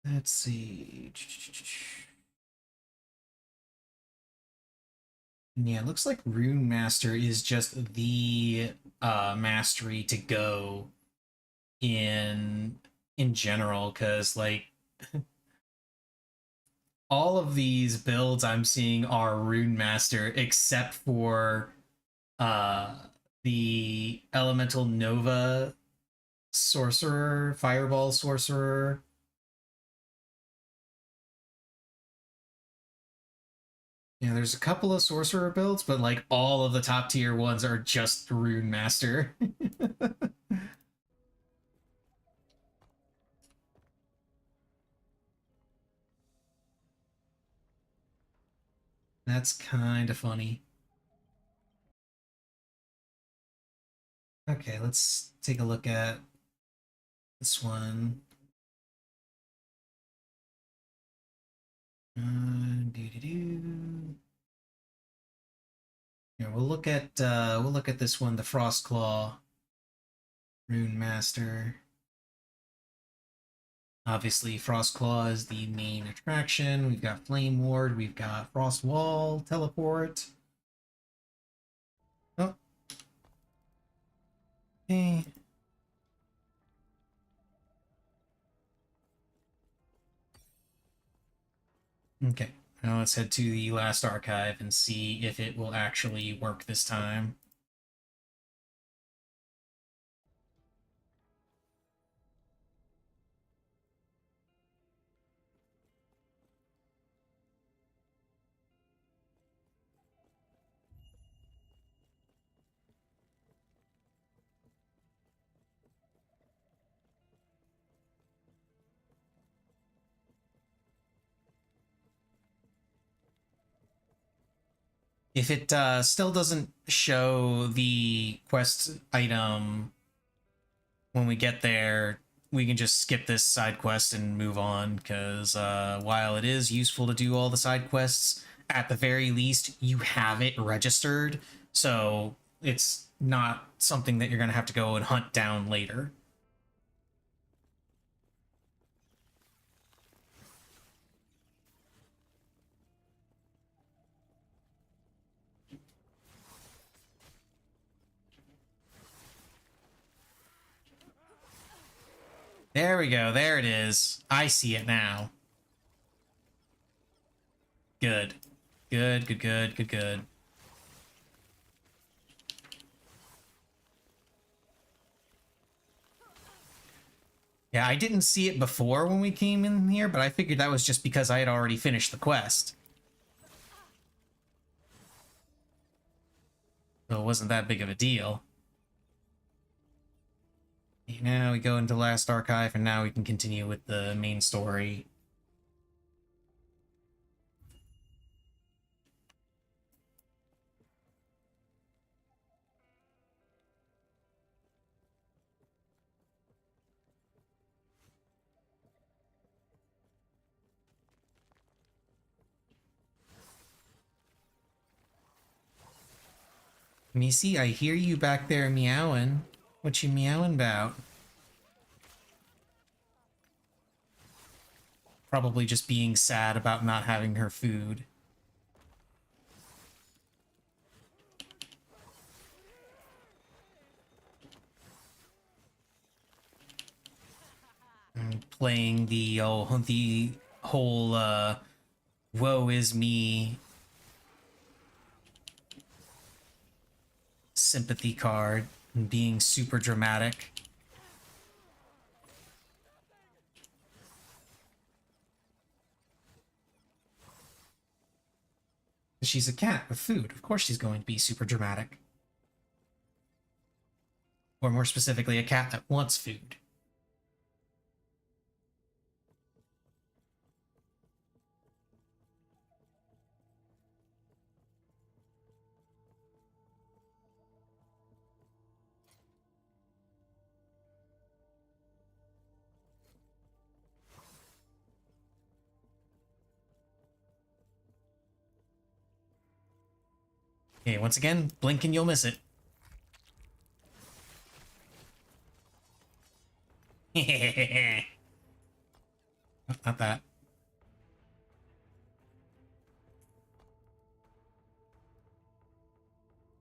Let's see. Yeah, it looks like Rune Master is just the mastery to go in general, because like all of these builds I'm seeing are Rune Master except for uh the Elemental Nova Sorcerer, Fireball Sorcerer. Yeah, there's a couple of sorcerer builds, but like all of the top tier ones are just Rune Master. That's kind of funny. Okay, let's take a look at this one. Doo-doo-doo. Yeah, we'll look at this one, the Frostclaw Rune Master. Obviously, Frostclaw is the main attraction. We've got Flame Ward, we've got Frost Wall, Teleport. Oh, okay. Okay, now let's head to the last archive and see if it will actually work this time. If it still doesn't show the quest item when we get there, we can just skip this side quest and move on, because while it is useful to do all the side quests, at the very least, you have it registered, so it's not something that you're going to have to go and hunt down later. There we go. There it is. I see it now. Good. Good, good, good, good, good. Yeah, I didn't see it before when we came in here, but I figured that was just because I had already finished the quest. So it wasn't that big of a deal. Now we go into Last Archive, and now we can continue with the main story. Missy, I hear you back there meowing. What you meowing about? Probably just being sad about not having her food. And playing the whole woe is me sympathy card and being super dramatic. She's a cat with food. Of course she's going to be super dramatic. Or more specifically, a cat that wants food. Okay, once again, blink and you'll miss it. Oh, not that.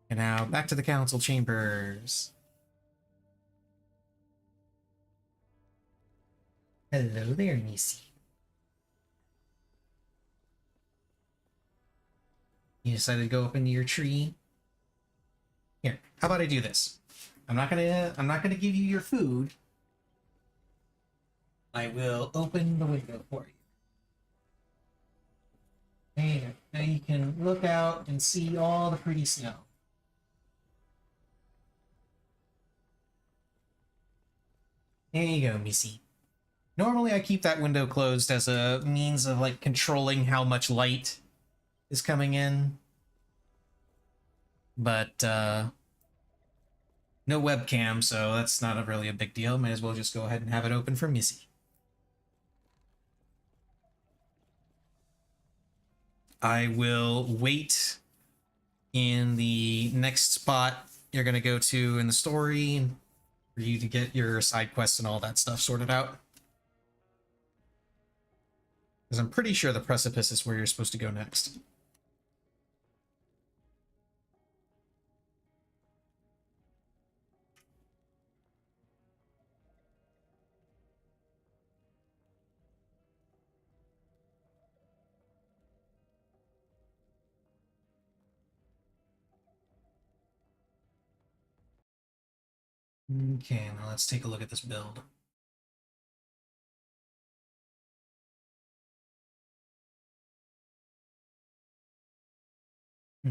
And now back to the council chambers. Hello there, Nisi. You decided to go up into your tree. Here, how about I do this? I'm not gonna give you your food. I will open the window for you. There. Now you can look out and see all the pretty snow. There you go, Missy. Normally I keep that window closed as a means of like controlling how much light is coming in. But no webcam, so that's not really a big deal. Might as well just go ahead and have it open for Missy. I will wait in the next spot you're going to go to in the story for you to get your side quests and all that stuff sorted out. Because I'm pretty sure the precipice is where you're supposed to go next. Okay, now let's take a look at this build.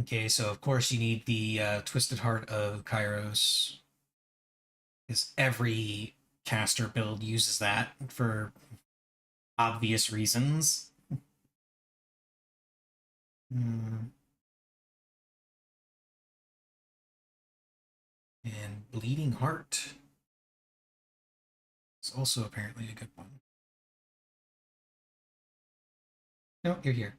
Okay, so of course you need the Twisted Heart of Kairos. Because every caster build uses that for obvious reasons. And Bleeding Heart is also apparently a good one. No, you're here.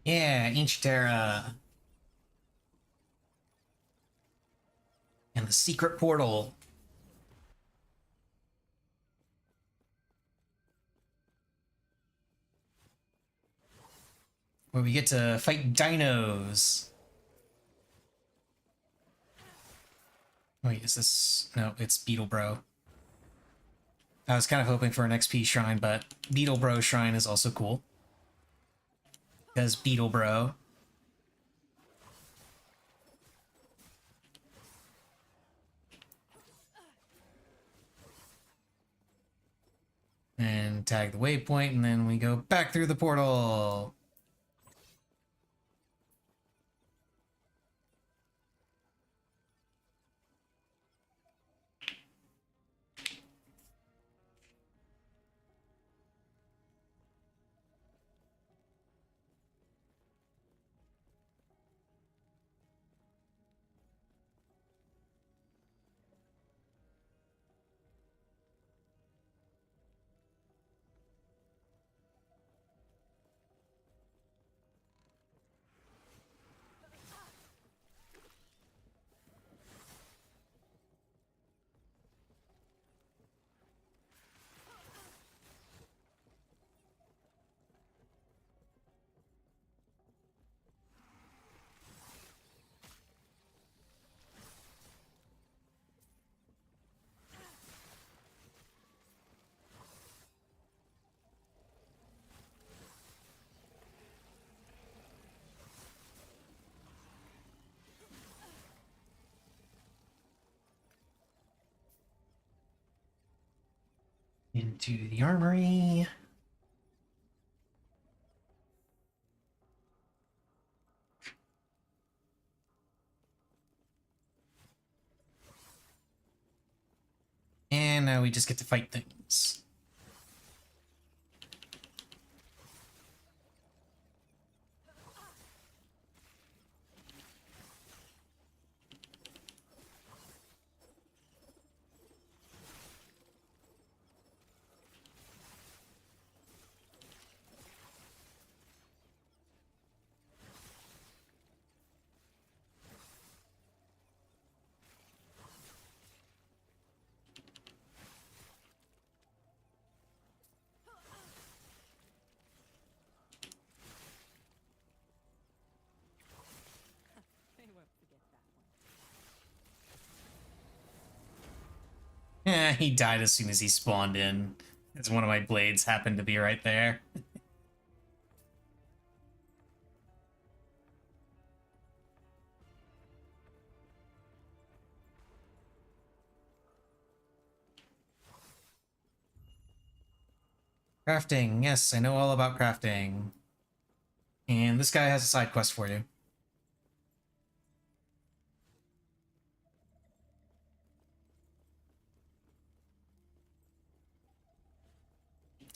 Yeah, Ancient Terra. And the secret portal. Where we get to fight dinos. Wait, is this... No, it's Beetle Bro. I was kind of hoping for an XP shrine, but Beetle Bro shrine is also cool. Because Beetle Bro. And tag the waypoint, and then we go back through the portal. Into the armory. And now we just get to fight things. They won't forget that one. Yeah, he died as soon as he spawned in. As one of my blades happened to be right there. Crafting. Yes, I know all about crafting. And this guy has a side quest for you.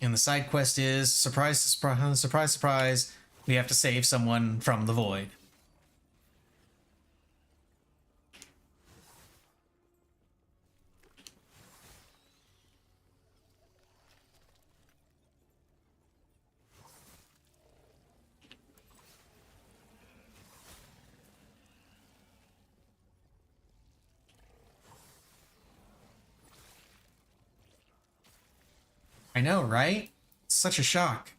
And the side quest is, surprise, surprise, surprise, surprise, we have to save someone from the void. I know, right? It's such a shock.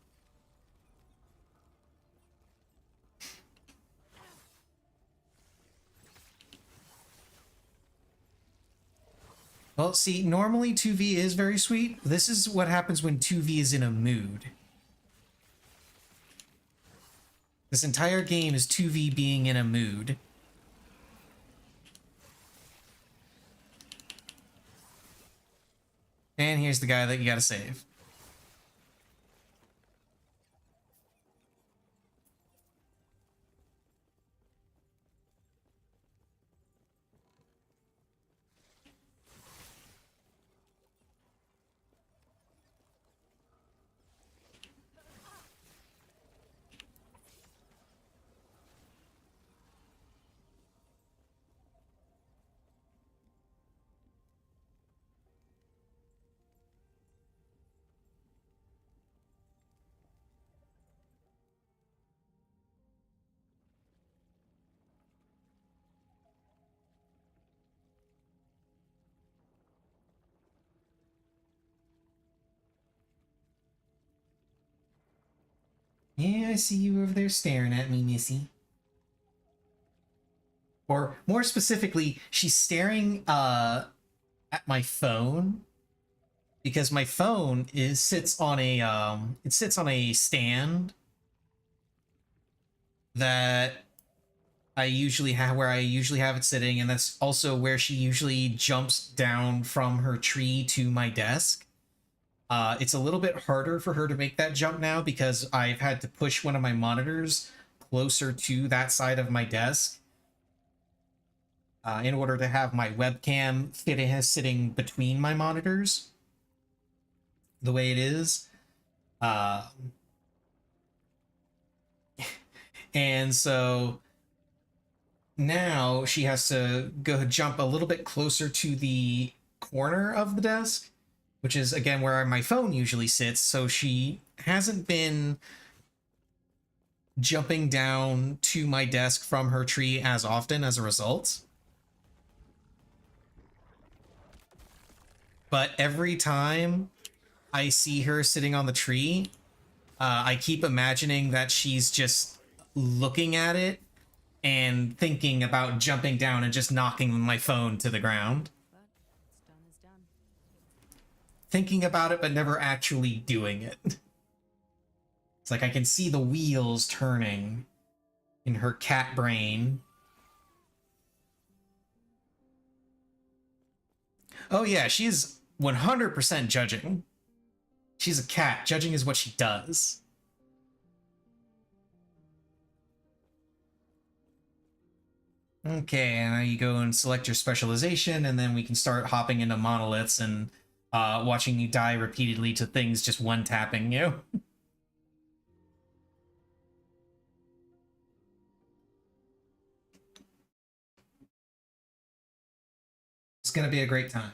Well, see, normally 2v is very sweet. This is what happens when 2v is in a mood. This entire game is 2v being in a mood. And here's the guy that you gotta save. Yeah, I see you over there staring at me, Missy. Or more specifically, she's staring at my phone because my phone sits on a stand that I usually have it sitting, and that's also where she usually jumps down from her tree to my desk. It's a little bit harder for her to make that jump now because I've had to push one of my monitors closer to that side of my desk in order to have my webcam sitting between my monitors the way it is. And so now she has to go jump a little bit closer to the corner of the desk, which is again where my phone usually sits. So she hasn't been jumping down to my desk from her tree as often as a result. But every time I see her sitting on the tree, I keep imagining that she's just looking at it and thinking about jumping down and just knocking my phone to the ground. But what's done is done. Thinking about it, but never actually doing it. It's like I can see the wheels turning in her cat brain. Oh yeah, she's 100% judging. She's a cat. Judging is what she does. Okay, now you go and select your specialization, and then we can start hopping into monoliths and watching you die repeatedly to things just one-tapping you. It's gonna be a great time.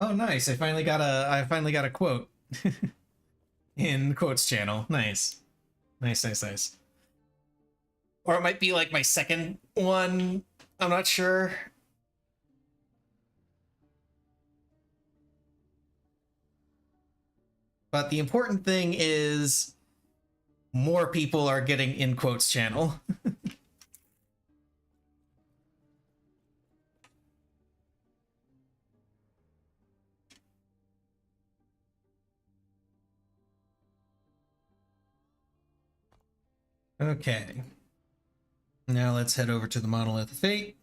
Oh, nice! I finally got a quote in quotes channel. Nice, nice, nice, nice. Or it might be like my second one. I'm not sure. But the important thing is more people are getting in quotes channel. Okay. Now let's head over to the Monolith of Fate.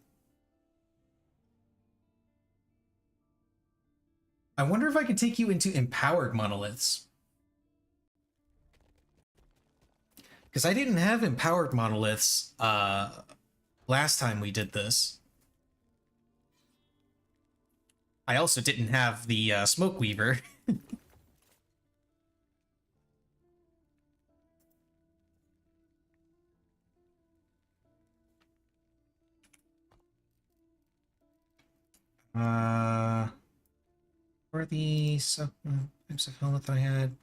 I wonder if I could take you into empowered monoliths. Because I didn't have empowered monoliths last time we did this. I also didn't have the Smoke Weaver. For the types of helmet that I had,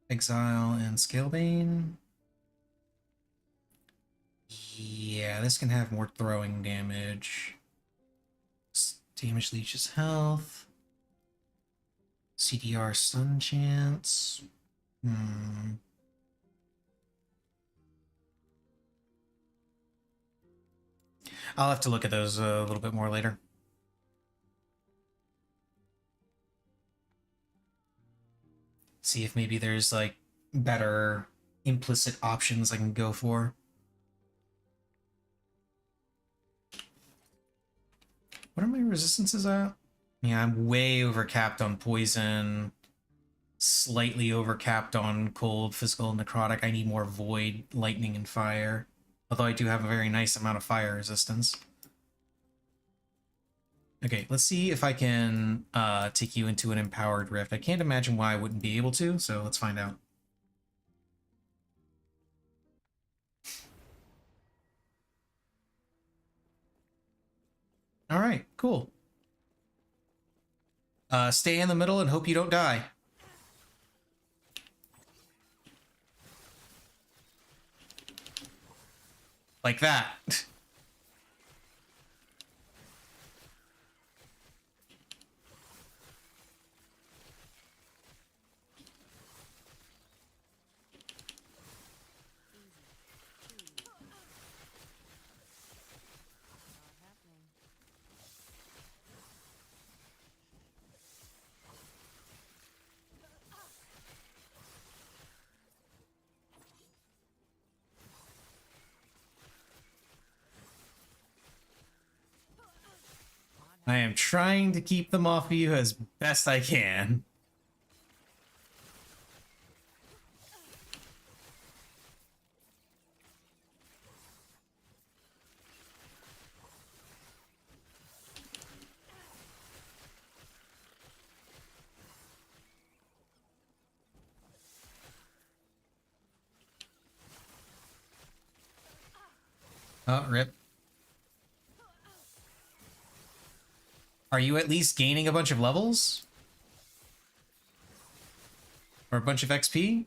Exile and Scalebane. Yeah, this can have more throwing damage. Damage leeches health. CDR stun chance. I'll have to look at those a little bit more later. See if maybe there's like better implicit options I can go for. What are my resistances at? Yeah, I'm way overcapped on poison. Slightly overcapped on cold, physical, necrotic. I need more void, lightning, and fire. Although I do have a very nice amount of fire resistance. Okay, let's see if I can take you into an empowered rift. I can't imagine why I wouldn't be able to, so let's find out. All right, cool. Stay in the middle and hope you don't die. Like that. I am trying to keep them off of you as best I can. Oh, rip. Are you at least gaining a bunch of levels? Or a bunch of XP?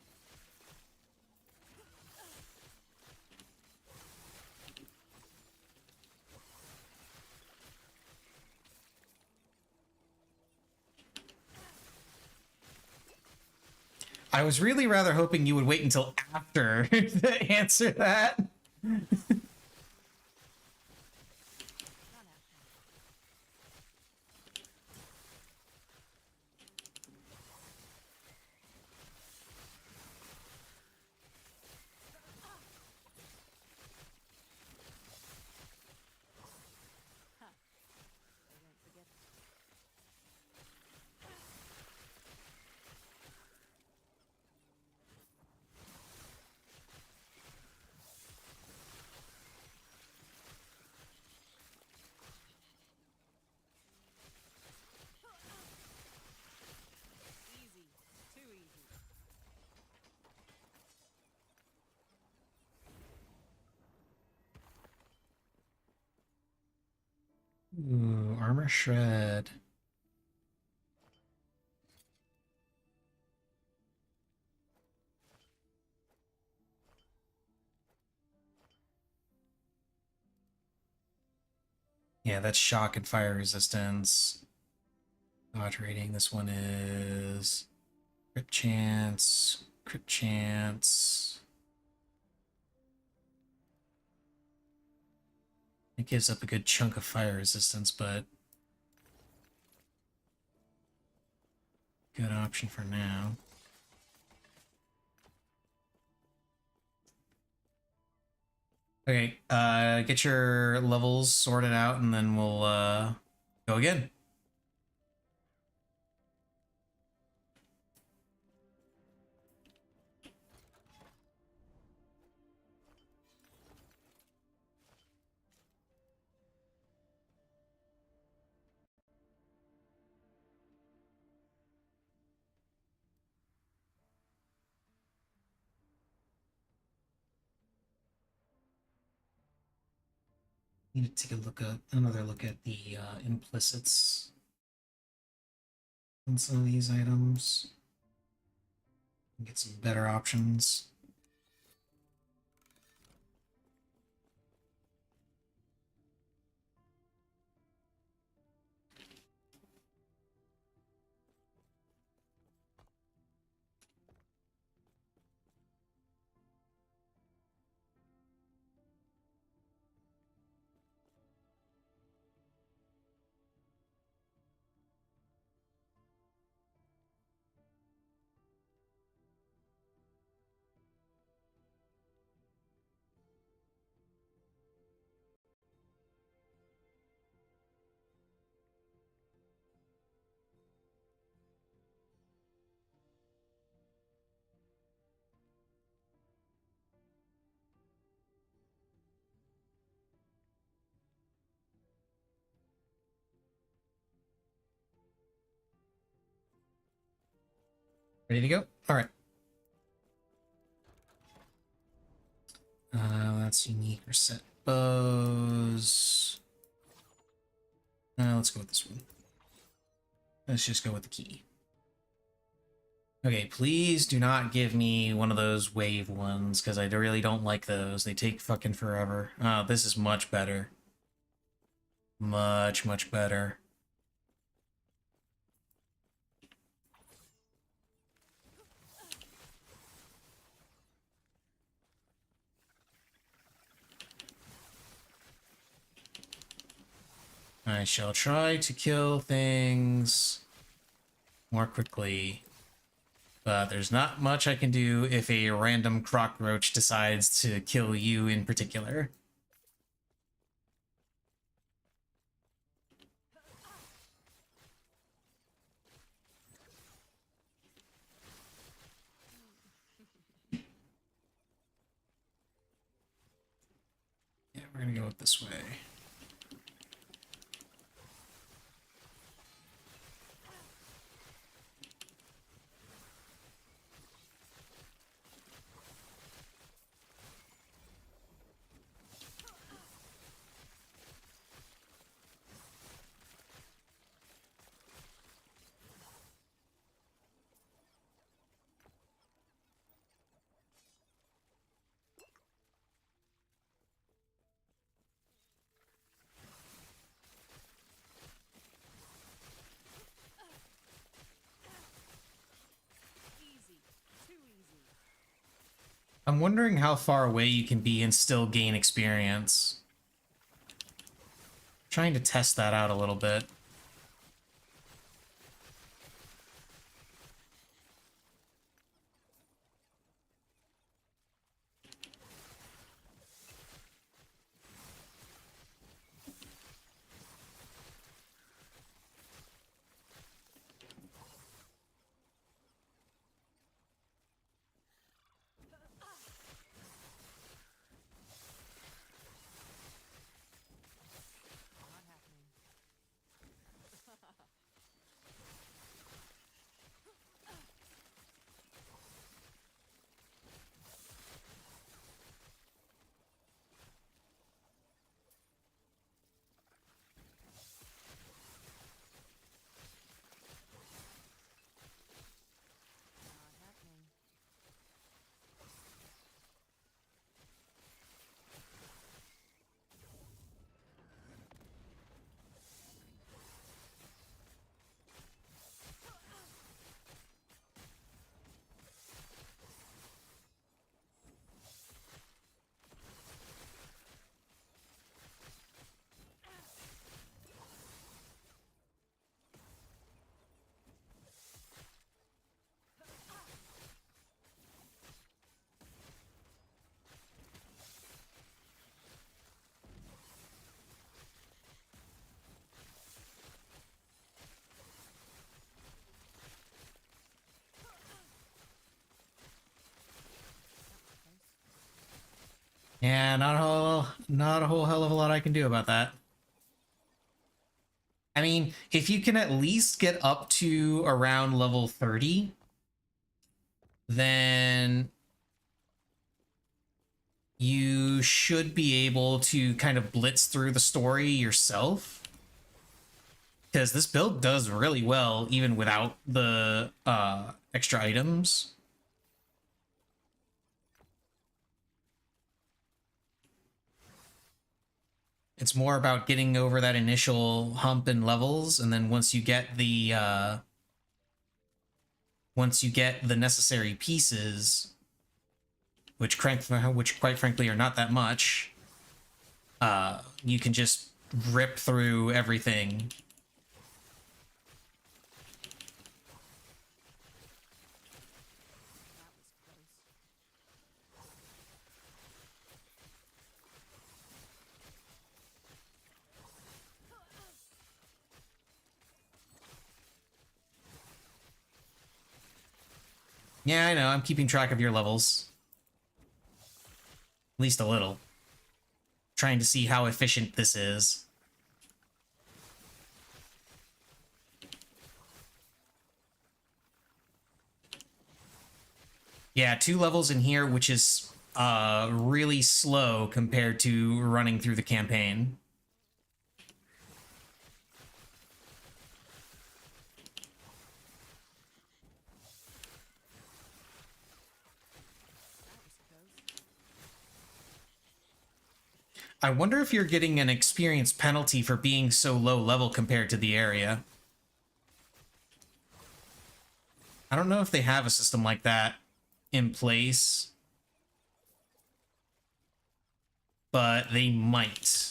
I was really rather hoping you would wait until after to answer that. a shred. Yeah, that's shock and fire resistance. Dodge rating. This one is crit chance. Crit chance. It gives up a good chunk of fire resistance, but good option for now. Okay, get your levels sorted out and then we'll go again. Need to take another look at the implicits on some of these items. Get some better options. Ready to go? All right. That's unique or set bows. Let's go with this one. Let's just go with the key. Okay, please do not give me one of those wave ones, because I really don't like those. They take fucking forever. Oh, this is much better. Much, much better. I shall try to kill things more quickly. But there's not much I can do if a random cockroach decides to kill you in particular. Yeah, we're gonna go this way. Easy. Too easy. I'm wondering how far away you can be and still gain experience. Trying to test that out a little bit. Not happening. Yeah, not a whole hell of a lot I can do about that. I mean, if you can at least get up to around level 30, then you should be able to kind of blitz through the story yourself. Because this build does really well even without the extra items. It's more about getting over that initial hump in levels, and then once you get the necessary pieces, which quite frankly are not that much, you can just rip through everything. Yeah, I know, I'm keeping track of your levels. At least a little. Trying to see how efficient this is. Yeah, 2 levels in here, which is really slow compared to running through the campaign. I wonder if you're getting an experience penalty for being so low level compared to the area. I don't know if they have a system like that in place, but they might.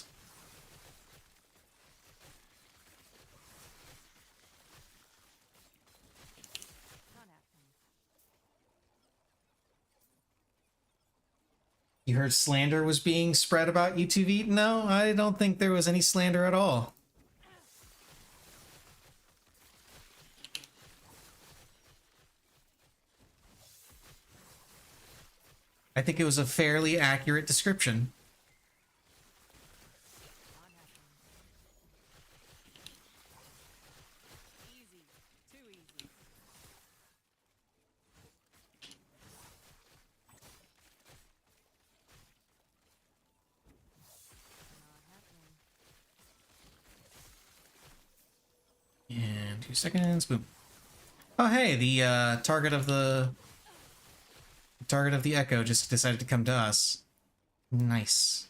You heard slander was being spread about you 2V? No, I don't think there was any slander at all. I think it was a fairly accurate description. Easy. Too easy. Not happening. And 2 seconds, boom. Oh hey, the target of the Echo just decided to come to us. Nice.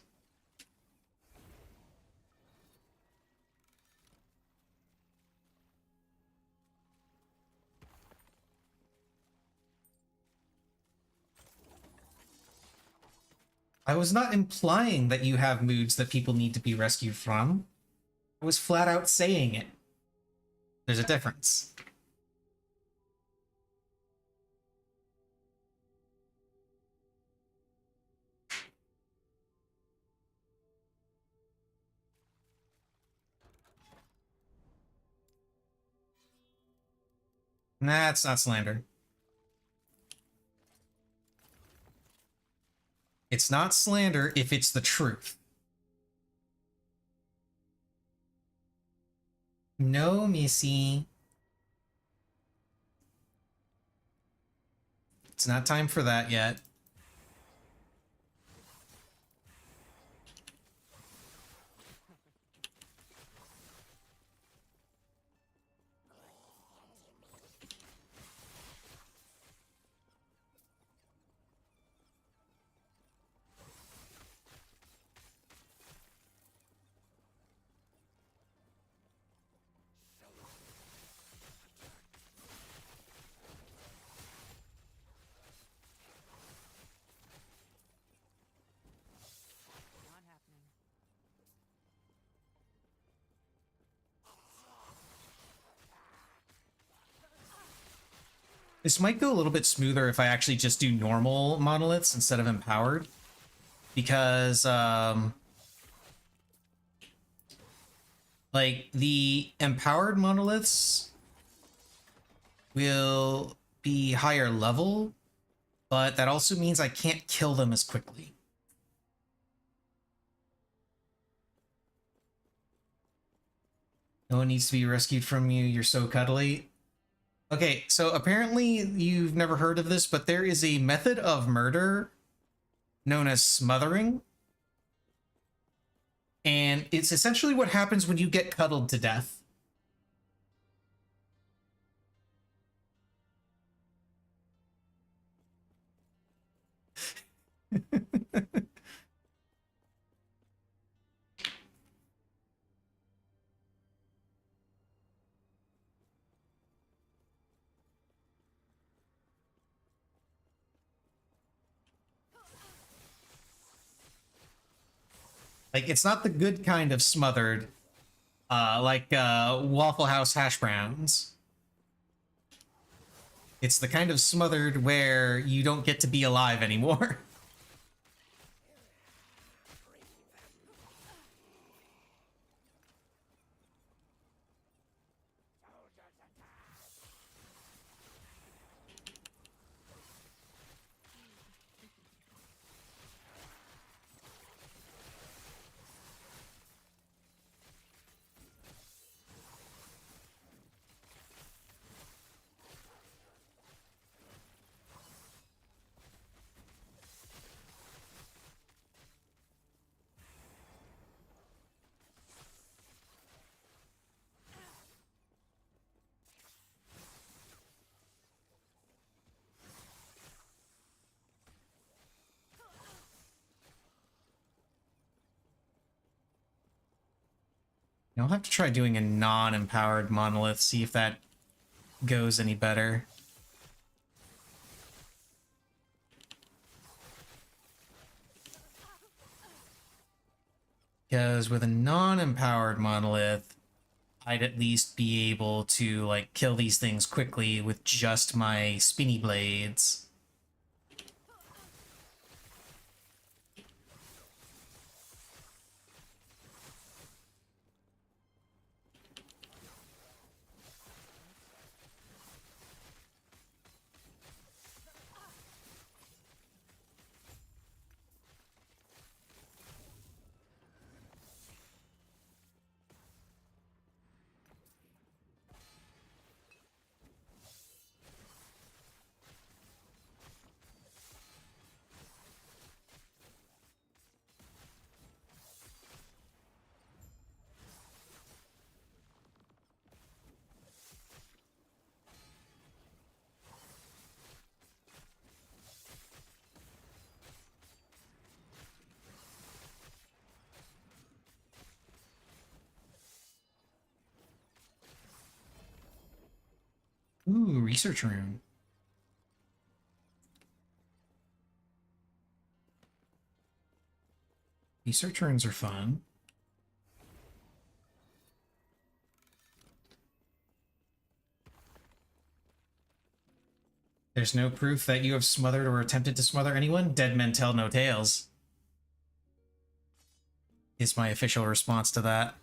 I was not implying that you have moods that people need to be rescued from. I was flat out saying it. There's a difference. Nah, it's not slander. It's not slander if it's the truth. No, Missy. It's not time for that yet. Not happening. This might go a little bit smoother if I actually just do normal monoliths instead of empowered. Because, like, the empowered monoliths will be higher level, but that also means I can't kill them as quickly. No one needs to be rescued from you. You're so cuddly. Okay, so apparently you've never heard of this, but there is a method of murder known as smothering. And it's essentially what happens when you get cuddled to death. Like, it's not the good kind of smothered, like Waffle House hash browns. It's the kind of smothered where you don't get to be alive anymore. I'll have to try doing a non-empowered monolith, see if that goes any better. Because with a non-empowered monolith, I'd at least be able to, like, kill these things quickly with just my spinny blades. Ooh, research room. Research rooms are fun. There's no proof that you have smothered or attempted to smother anyone? Dead men tell no tales. Is my official response to that.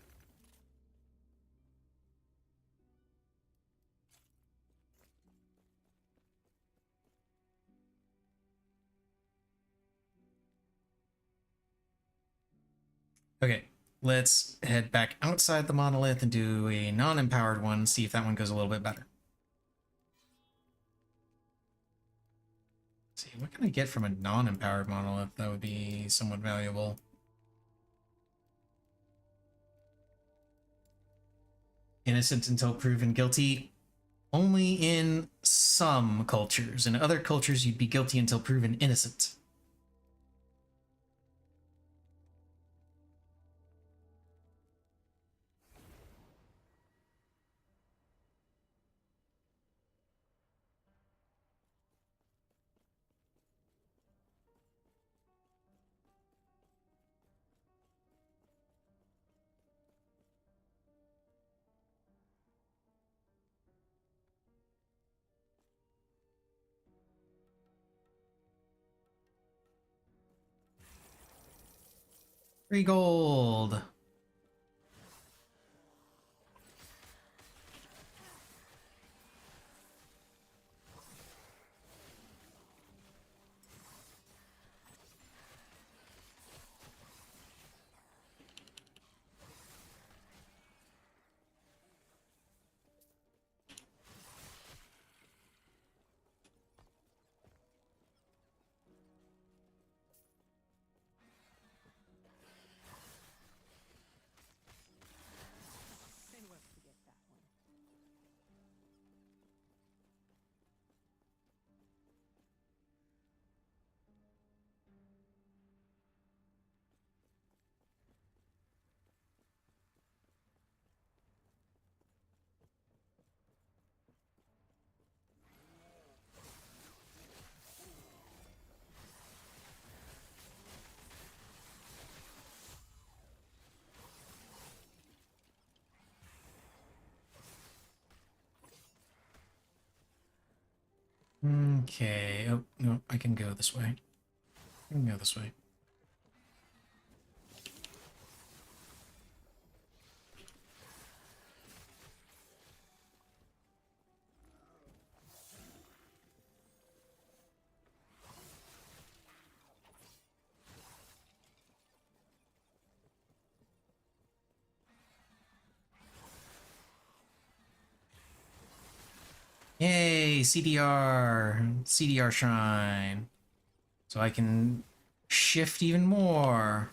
Okay, let's head back outside the monolith and do a non-empowered one, see if that one goes a little bit better. Let's see, what can I get from a non-empowered monolith that would be somewhat valuable? Innocent until proven guilty. Only in some cultures. In other cultures, you'd be guilty until proven innocent. Free gold. Okay. Oh, no, I can go this way. I can go this way. Yay, CDR shrine. So I can shift even more.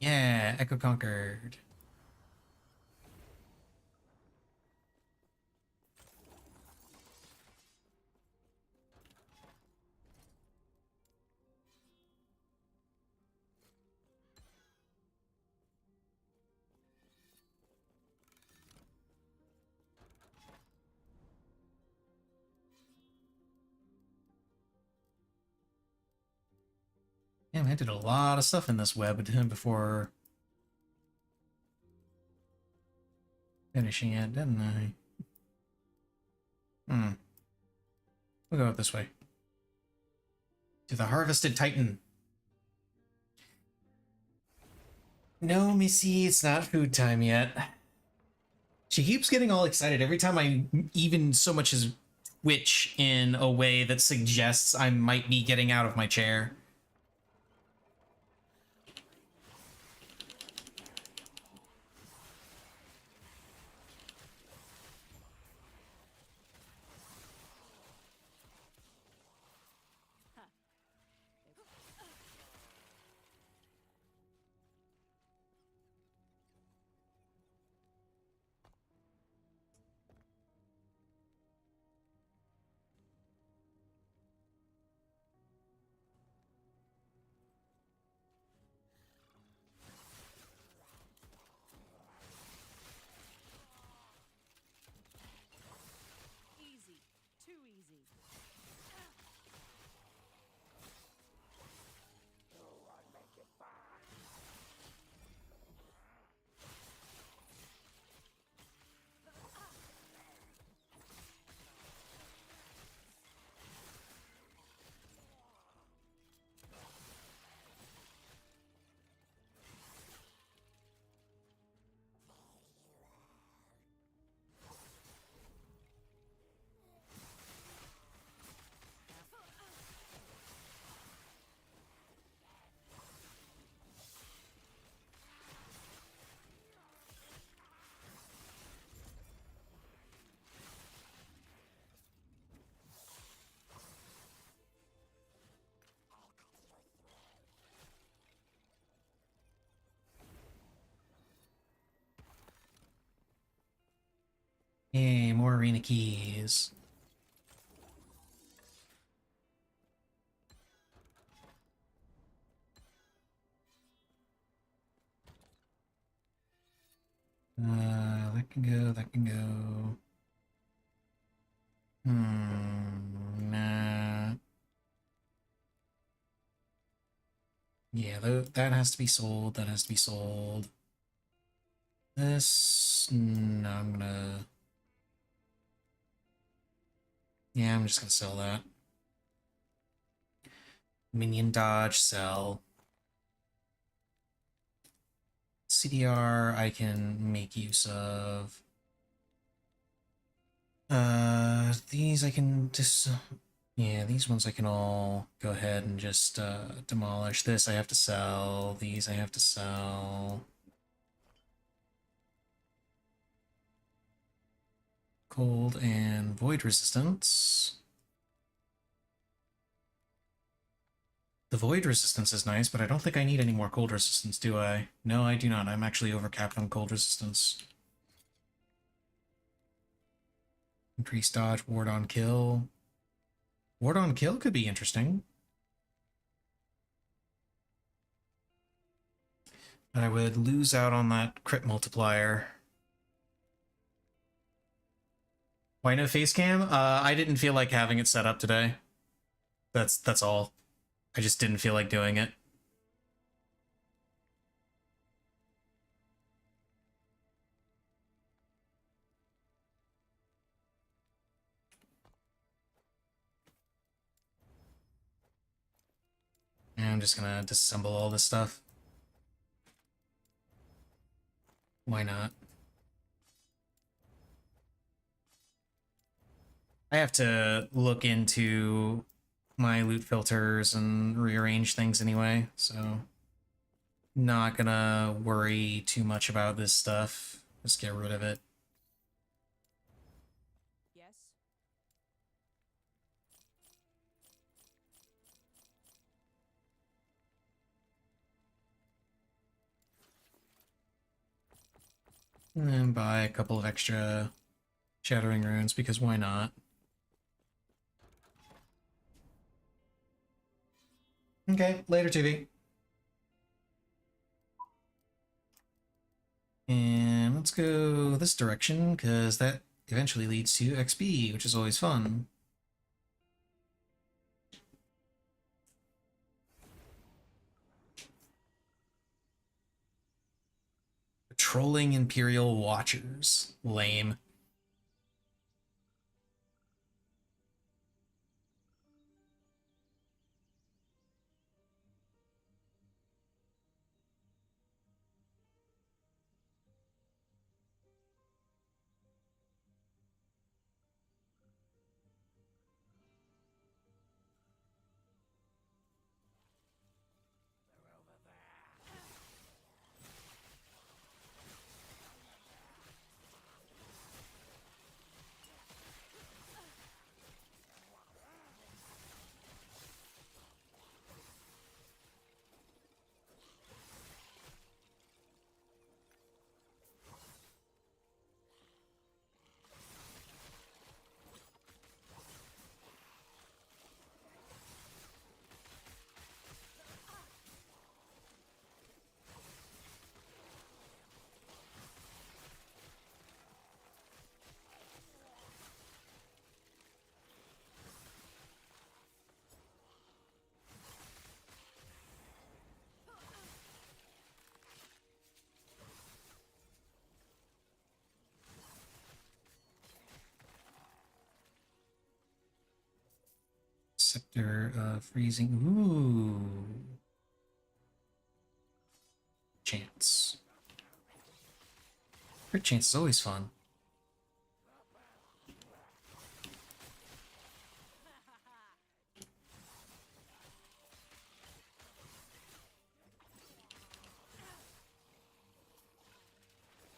Yeah, Echo conquered. Damn, I did a lot of stuff in this web before finishing it, didn't I? We'll go this way. To the Harvested Titan. No, Missy, it's not food time yet. She keeps getting all excited every time I even so much as twitch in a way that suggests I might be getting out of my chair. Easy. Too easy. Yay, more arena keys. That can go, that can go. Nah. Yeah, that has to be sold, that has to be sold. This, no, I'm gonna... Yeah, I'm just gonna sell that. Minion dodge, sell. CDR I can make use of. These I can just... Yeah, these ones I can all go ahead and just demolish. This I have to sell. These I have to sell. Cold and void resistance. The void resistance is nice, but I don't think I need any more cold resistance, do I? No, I do not. I'm actually overcapped on cold resistance. Increase dodge, ward on kill. Ward on kill could be interesting. I would lose out on that crit multiplier. Why no face cam? I didn't feel like having it set up today. That's all. I just didn't feel like doing it. And I'm just gonna disassemble all this stuff. Why not? I have to look into my loot filters and rearrange things anyway, so not gonna worry too much about this stuff. Just get rid of it. Yes? And then buy a couple of extra Shattering Runes, because why not? Okay, later, TV. And let's go this direction, because that eventually leads to XP, which is always fun. Patrolling Imperial Watchers. Lame. Scepter of Freezing. Ooh. Chance. Crit chance is always fun.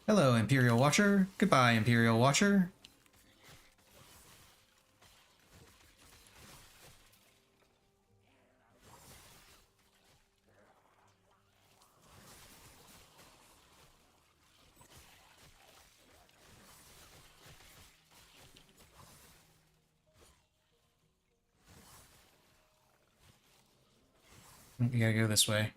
Hello, Imperial Watcher. Goodbye, Imperial Watcher. We gotta go this way.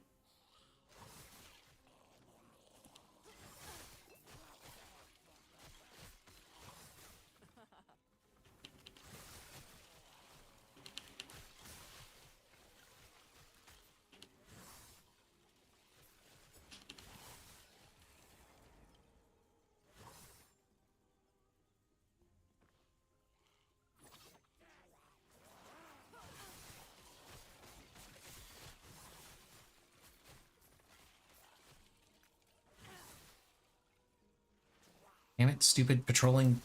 Damn it, stupid patrolling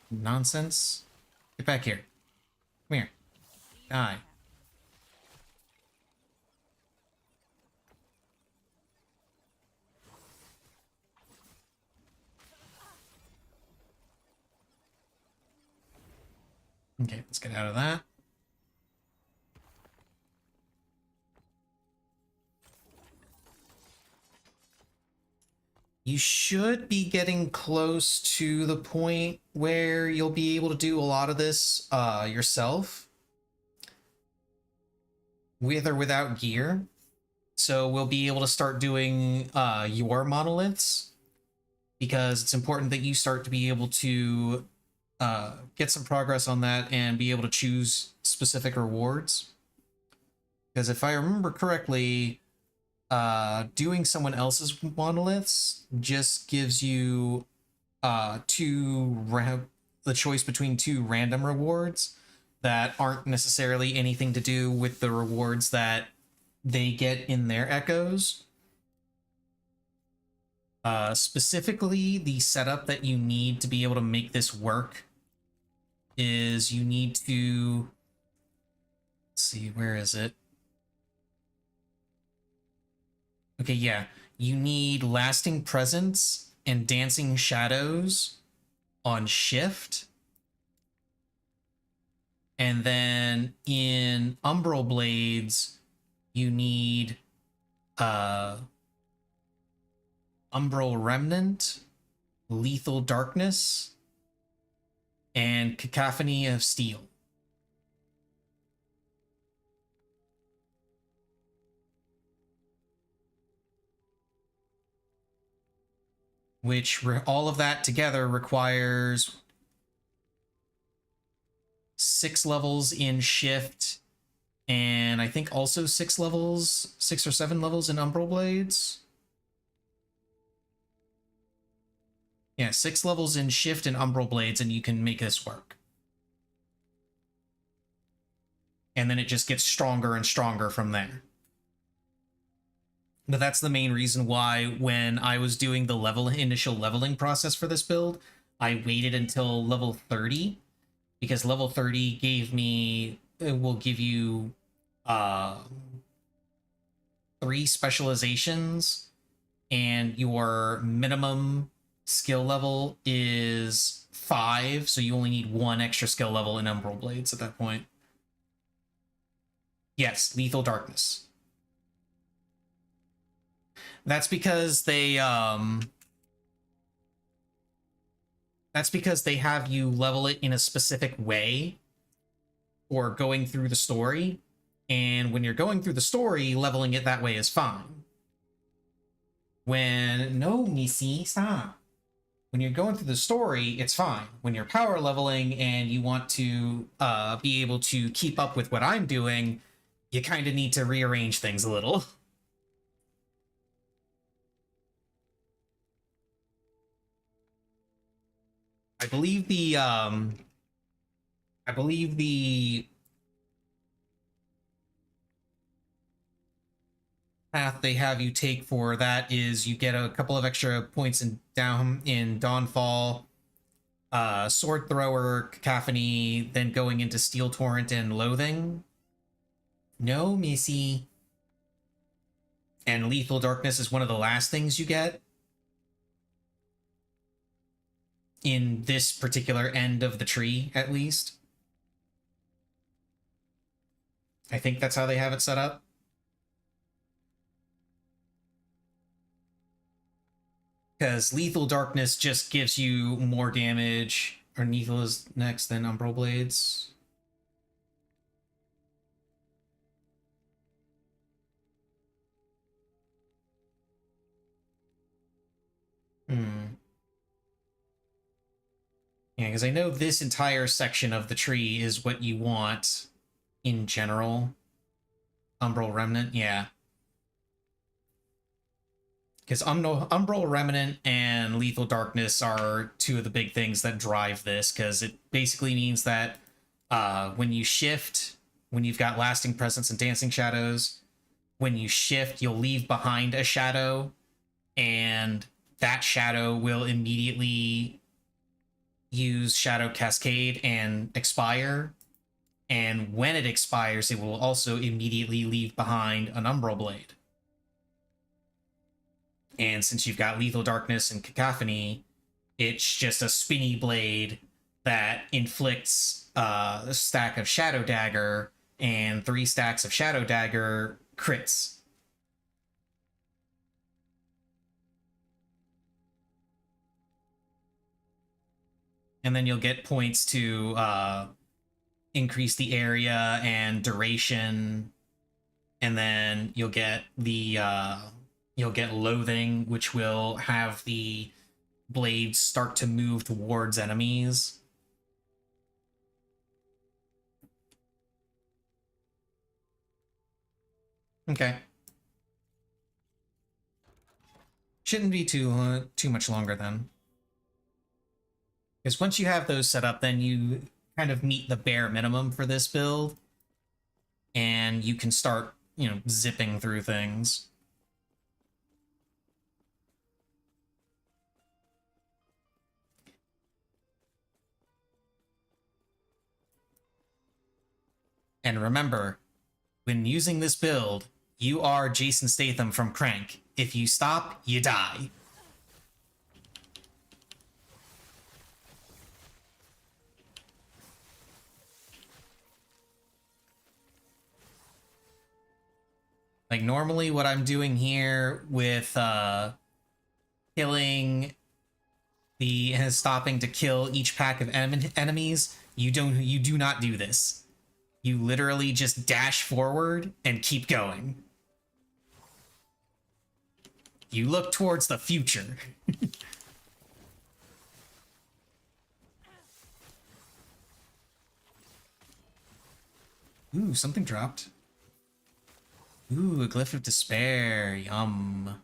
nonsense. Get back here. Come here. Die. Okay, let's get out of that. You should be getting close to the point where you'll be able to do a lot of this yourself, with or without gear. So we'll be able to start doing your monoliths, because it's important that you start to be able to get some progress on that and be able to choose specific rewards. Because if I remember correctly, doing someone else's monoliths just gives you the choice between two random rewards that aren't necessarily anything to do with the rewards that they get in their echoes. Specifically, the setup that you need to be able to make this work is you need to, let's see, where is it? Okay, yeah. You need Lasting Presence and Dancing Shadows on shift. And then in Umbral Blades, you need Umbral Remnant, Lethal Darkness, and Cacophony of Steel. Which all of that together requires 6 levels in shift, and I think also 6 or 7 levels in Umbral Blades. Yeah, 6 levels in shift and Umbral Blades, and you can make this work. And then it just gets stronger and stronger from there. But that's the main reason why when I was doing the initial leveling process for this build, I waited until level 30, because level 30 will give you 3 specializations, and your minimum skill level is 5, so you only need 1 extra skill level in Umbral Blades at that point. Yes, Lethal Darkness. That's because they have you level it in a specific way or going through the story. And when you're going through the story, leveling it that way is fine. No, Missy, stop. When you're going through the story, it's fine. When you're power leveling and you want to be able to keep up with what I'm doing, you kind of need to rearrange things a little. I believe the path they have you take for that is you get a couple of extra points in Dawnfall, Sword Thrower, Cacophony, then going into Steel Torrent and Loathing. No, Missy. And Lethal Darkness is one of the last things you get in this particular end of the tree, at least. I think that's how they have it set up. Because Lethal Darkness just gives you more damage, or Lethal is next, then Umbral Blades. Yeah, because I know this entire section of the tree is what you want in general. Umbral Remnant, yeah. Because Umbral Remnant and Lethal Darkness are 2 of the big things that drive this, because it basically means that when you shift, when you've got Lasting Presence and Dancing Shadows, when you shift, you'll leave behind a shadow, and that shadow will immediately use Shadow Cascade and expire. And when it expires, it will also immediately leave behind an Umbral Blade. And since you've got Lethal Darkness and Cacophony, it's just a spinny blade that inflicts a stack of Shadow Dagger and 3 stacks of Shadow Dagger crits. And then you'll get points to increase the area and duration. And then you'll get you'll get Loathing, which will have the blades start to move towards enemies. Okay. Shouldn't be too much longer then. Because once you have those set up, then you kind of meet the bare minimum for this build. And you can start, zipping through things. And remember, when using this build, you are Jason Statham from Crank. If you stop, you die. Like, normally what I'm doing here with killing stopping to kill each pack of enemies, you do not do this. You literally just dash forward and keep going. You look towards the future. Ooh, something dropped. Ooh, a Glyph of Despair. Yum.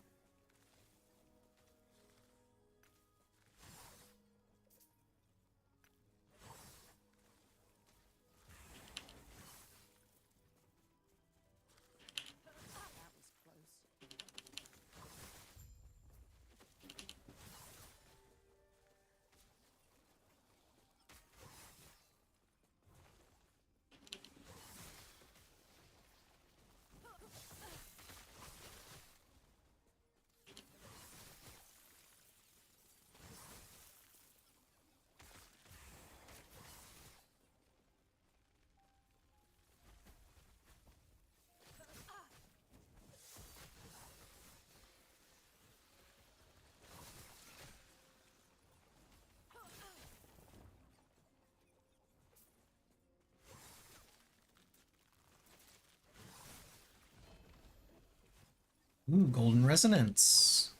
Ooh, Golden Resonance.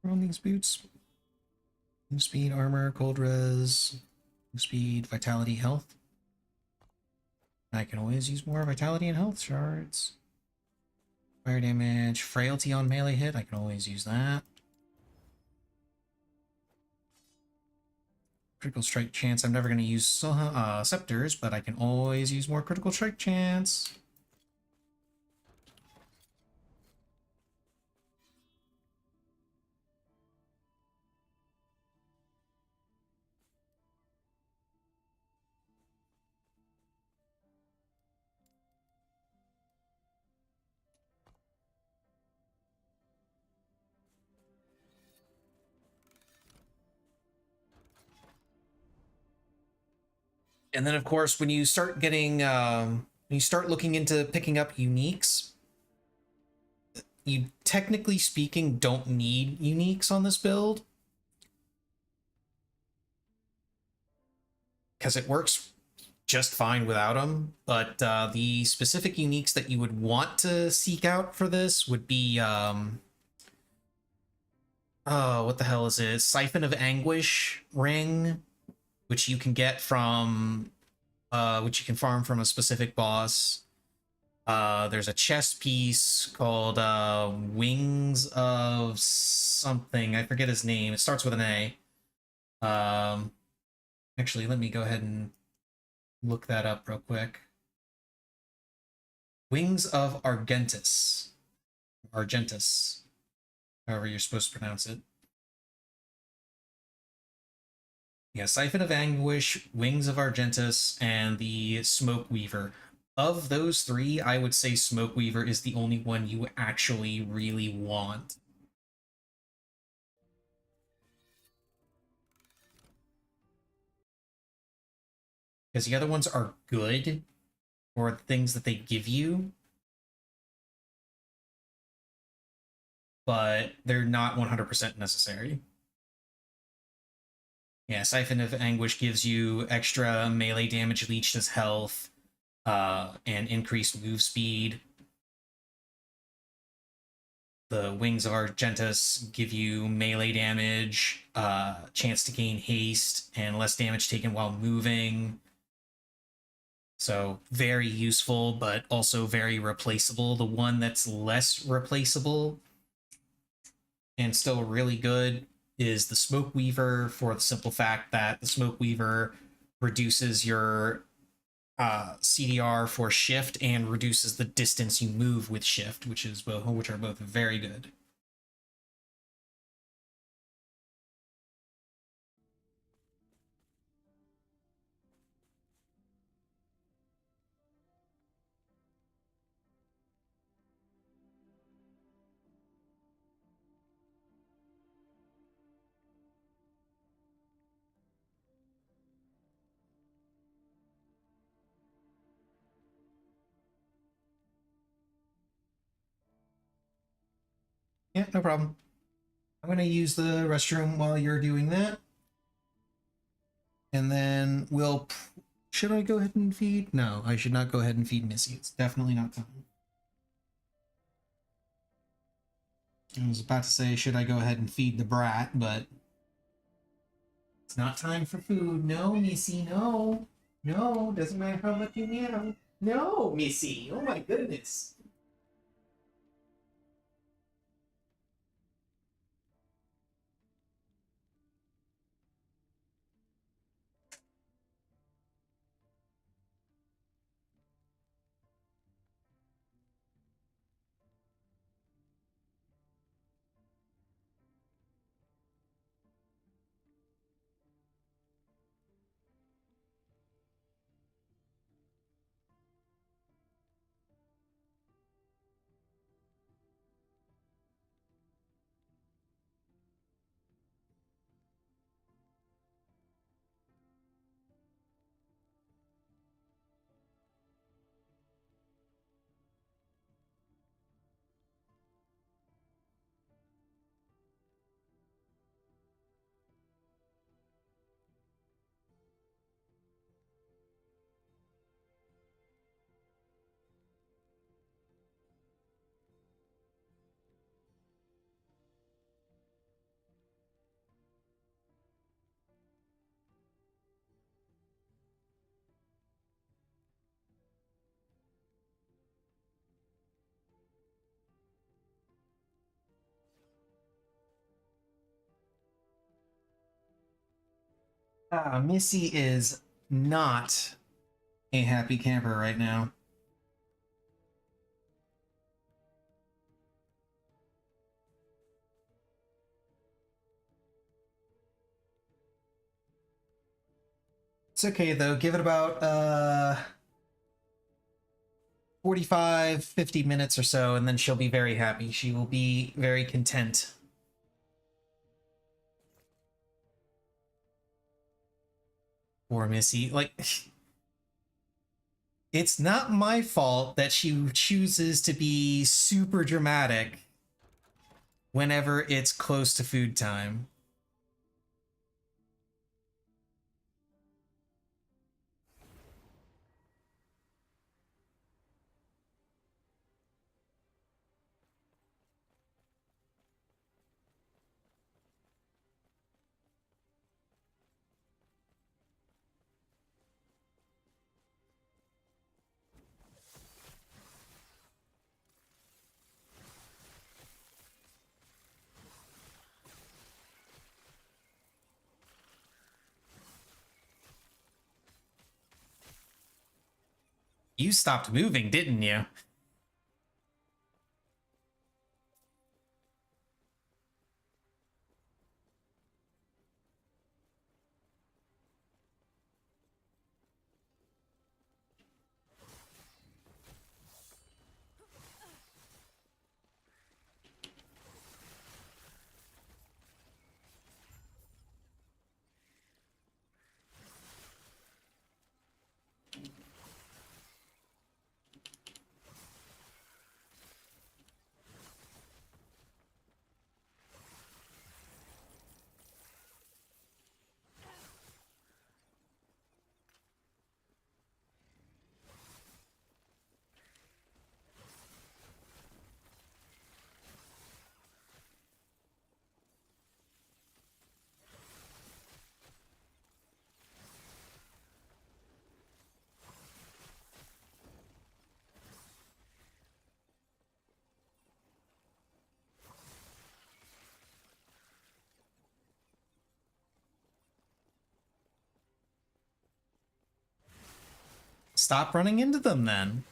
On these boots. Move speed, armor, cold res, move speed, vitality, health. I can always use more vitality and health shards. Fire damage, frailty on melee hit. I can always use that. Critical strike chance. I'm never going to use scepters, but I can always use more critical strike chance. And then, of course, when you start getting when you start looking into picking up uniques, you technically speaking don't need uniques on this build because it works just fine without them. But the specific uniques that you would want to seek out for this would be oh, what the hell is it? Siphon of Anguish ring, which you can get from which you can farm from a specific boss. There's a chest piece called Wings of something. I forget his name. It starts with an A. Actually, let me go ahead and look that up real quick. Wings of Argentus. Argentus. However you're supposed to pronounce it. Yeah, Siphon of Anguish, Wings of Argentus, and the Smoke Weaver. Of those three, I would say Smoke Weaver is the only one you actually really want. Because the other ones are good for the things that they give you, but they're not 100% necessary. Yeah, Siphon of Anguish gives you extra melee damage leached as health, and increased move speed. The Wings of Argentus give you melee damage, chance to gain haste, and less damage taken while moving. So very useful, but also very replaceable. The one that's less replaceable and still really good is the Smoke Weaver, for the simple fact that the Smoke Weaver reduces your CDR for shift and reduces the distance you move with shift, which are both very good. Yeah, no problem. I'm going to use the restroom while you're doing that. And then we'll... Should I go ahead and feed? No, I should not go ahead and feed Missy. It's definitely not time. I was about to say, should I go ahead and feed the brat, but... It's not time for food. No, Missy, no. No, doesn't matter how much you meow. No, Missy. Oh my goodness. Missy is not a happy camper right now. It's okay though. Give it about 45, 50 minutes or so, and then she'll be very happy. She will be very content. Poor Missy. Like, It's not my fault that she chooses to be super dramatic whenever it's close to food time. You stopped moving, didn't you? Stop running into them then.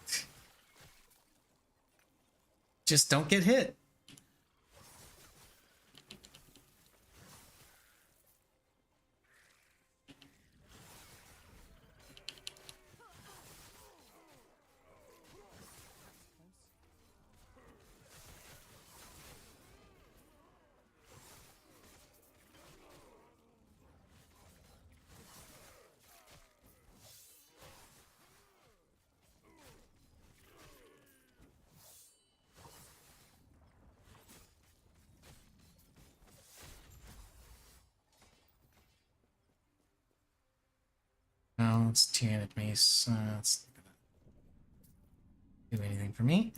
Just don't get hit. No, it's two-handed mace. It's not gonna do anything for me.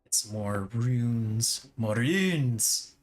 It's more runes. More runes.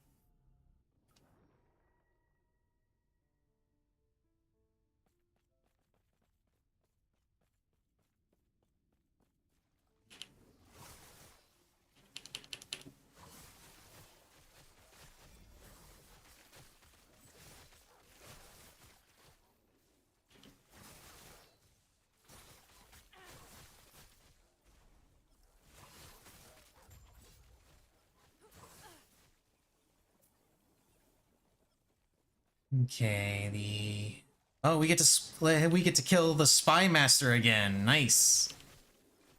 Okay, oh, we get to split. We get to kill the Spy Master again. Nice.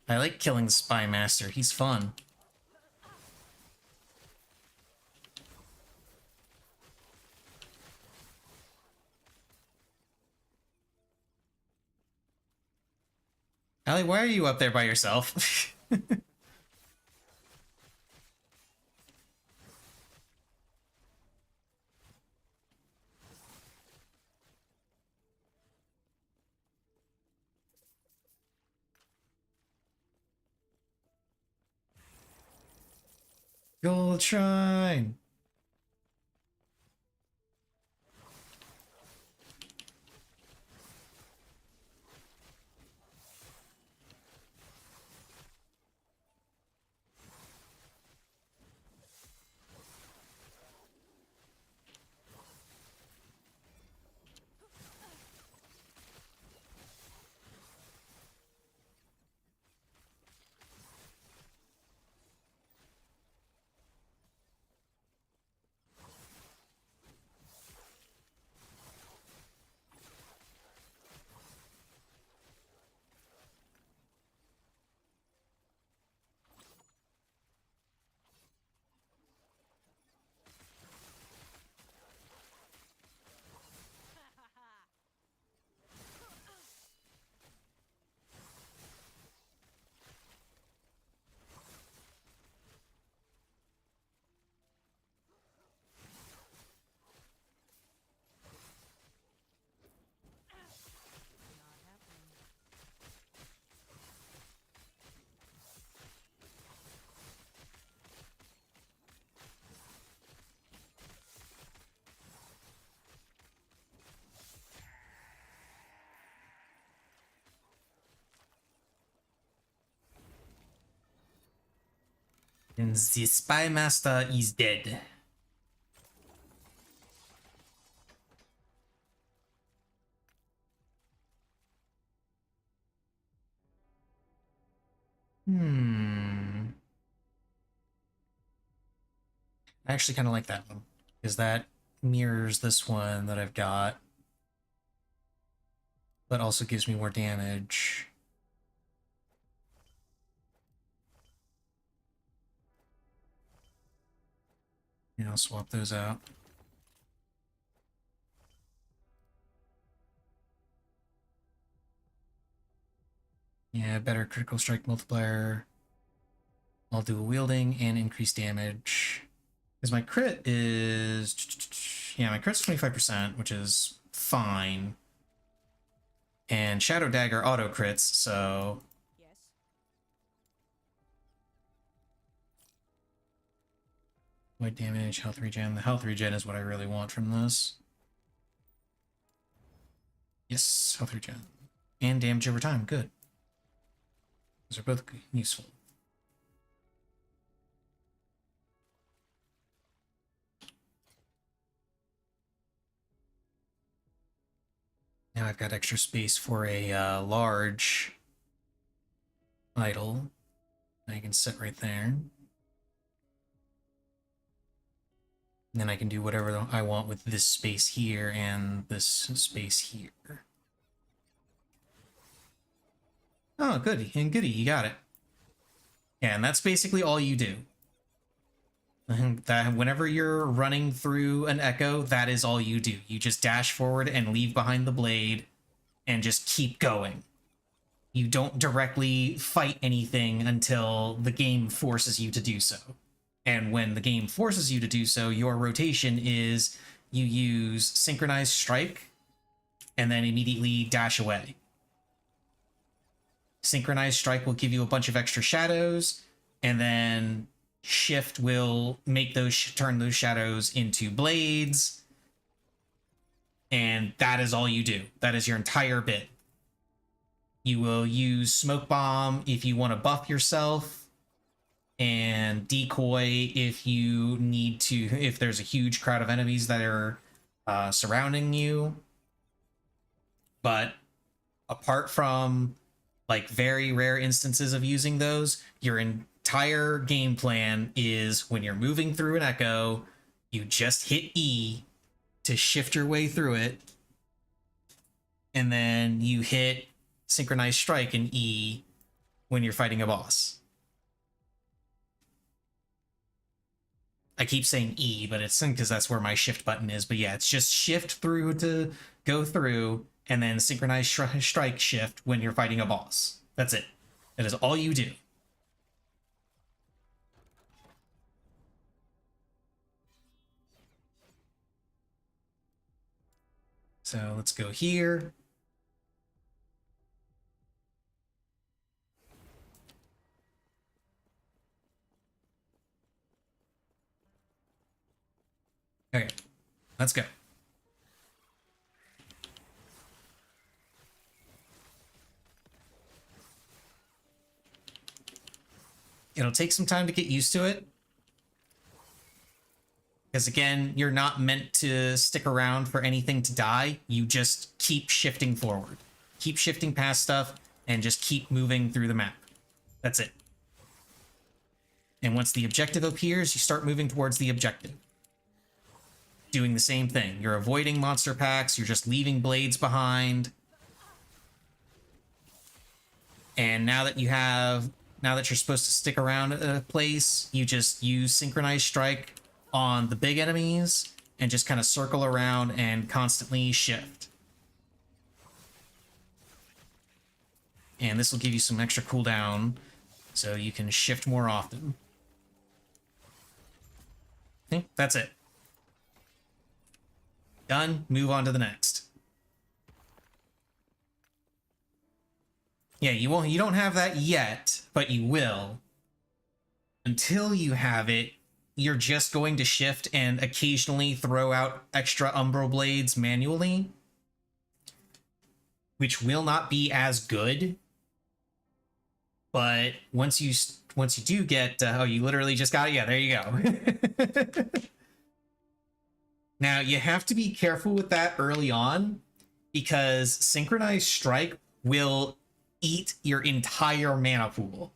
I like killing the Spy Master. He's fun. Allie, why are you up there by yourself? Gold Shrine. And the Spy Master is dead. I actually kind of like that one, because that mirrors this one that I've got, but also gives me more damage. Yeah, I'll swap those out. Yeah, better critical strike multiplier. I'll do a wielding and increase damage. Because my crit is... Yeah, my crit's 25%, which is fine. And Shadow Dagger auto crits, so... Yes. Void damage, health regen. The health regen is what I really want from this. Yes, health regen. And damage over time, good. Those are both useful. Now I've got extra space for a large idol. I can sit right there. And then I can do whatever I want with this space here and this space here. Oh, goody. And goody, you got it. Yeah, and that's basically all you do. That whenever you're running through an echo, that is all you do. You just dash forward and leave behind the blade and just keep going. You don't directly fight anything until the game forces you to do so. And when the game forces you to do so, your rotation is you use synchronized strike and then immediately dash away. Synchronized strike will give you a bunch of extra shadows, and then shift will make those turn those shadows into blades, and that is all you do. That is your entire bit. You will use smoke bomb if you want to buff yourself, and decoy if you need to, if there's a huge crowd of enemies that are surrounding you. But apart from like very rare instances of using those, your entire game plan is when you're moving through an echo, you just hit E to shift your way through it, and then you hit synchronized strike and E when you're fighting a boss. I keep saying E, but it's because that's where my shift button is. But yeah, it's just shift through to go through, and then synchronized strike shift when you're fighting a boss. That's it. That is all you do. So let's go here. Okay, let's go. It'll take some time to get used to it. Because again, you're not meant to stick around for anything to die. You just keep shifting forward. Keep shifting past stuff and just keep moving through the map. That's it. And once the objective appears, you start moving towards the objective. Doing the same thing. You're avoiding monster packs, you're just leaving blades behind. And now that you're supposed to stick around a place, you just use synchronized strike on the big enemies and just kind of circle around and constantly shift. And this will give you some extra cooldown so you can shift more often. Okay, that's it. Done. Move on to the next. Yeah, you don't have that yet, but you will. Until you have it, you're just going to shift and occasionally throw out extra Umbral Blades manually, which will not be as good. But once once you do get, oh, you literally just got it. Yeah, there you go. Now you have to be careful with that early on because synchronized strike will eat your entire mana pool.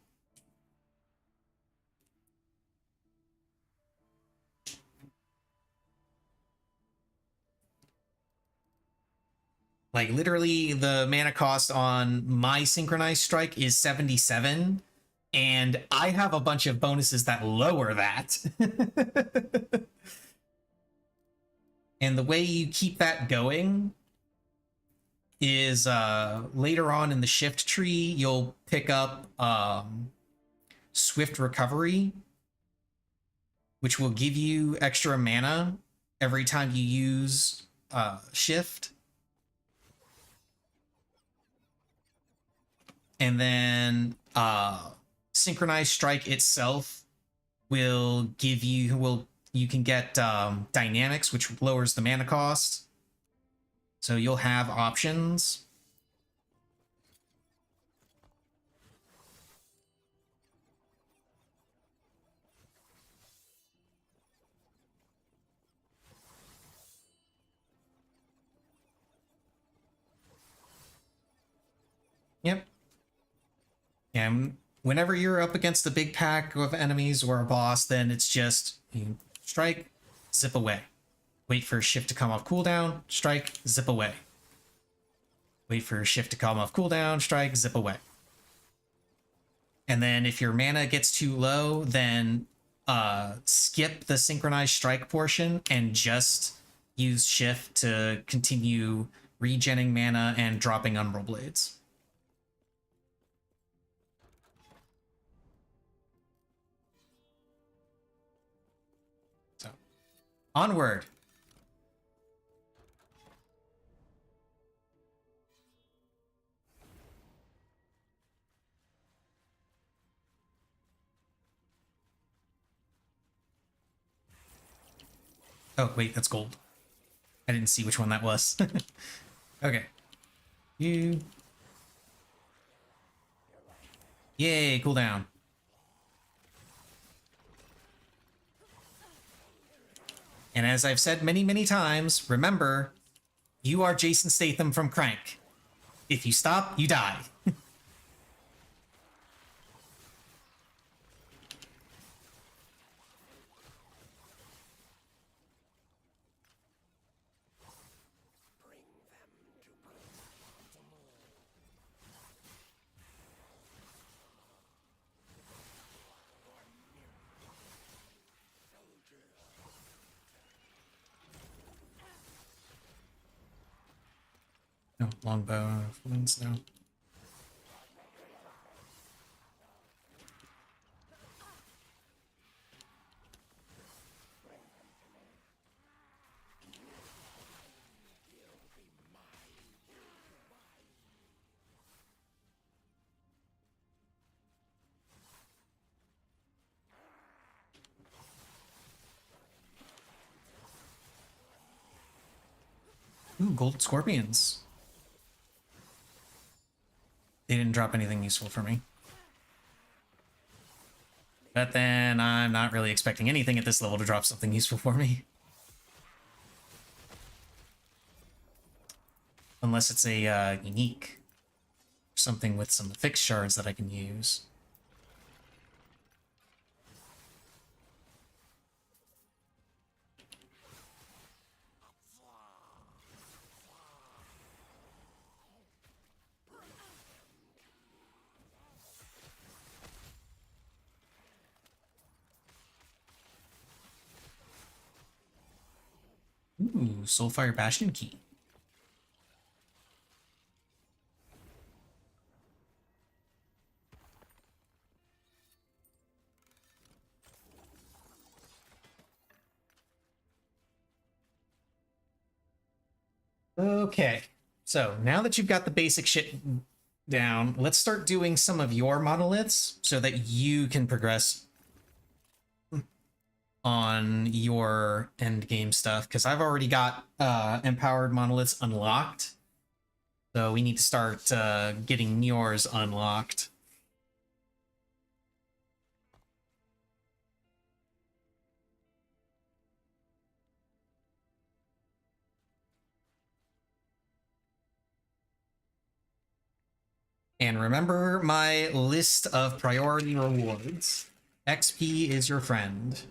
Like literally the mana cost on my synchronized strike is 77 and I have a bunch of bonuses that lower that. And the way you keep that going is later on in the shift tree, you'll pick up Swift Recovery, which will give you extra mana every time you use shift. And then Synchronized Strike itself will give you, you can get Dynamics, which lowers the mana cost. So you'll have options. Yep. And whenever you're up against a big pack of enemies or a boss, then it's just you strike, zip away. Wait for a shift to come off cooldown, strike, zip away. Wait for a shift to come off cooldown, strike, zip away. And then if your mana gets too low, then skip the synchronized strike portion and just use shift to continue regenning mana and dropping Umbral Blades. So, onward. Oh, wait, that's gold. I didn't see which one that was. Okay. You. Yay, cooldown. And as I've said many, many times, remember, you are Jason Statham from Crank. If you stop, you die. No, longbow wins now. Ooh, gold scorpions. They didn't drop anything useful for me. But then I'm not really expecting anything at this level to drop something useful for me. Unless it's a unique. Something with some fixed shards that I can use. Ooh, Soulfire Bastion Key. Okay, so now that you've got the basic shit down, let's start doing some of your monoliths so that you can progress on your end game stuff, because I've already got empowered monoliths unlocked, so we need to start getting yours unlocked. And remember my list of priority rewards. XP is your friend.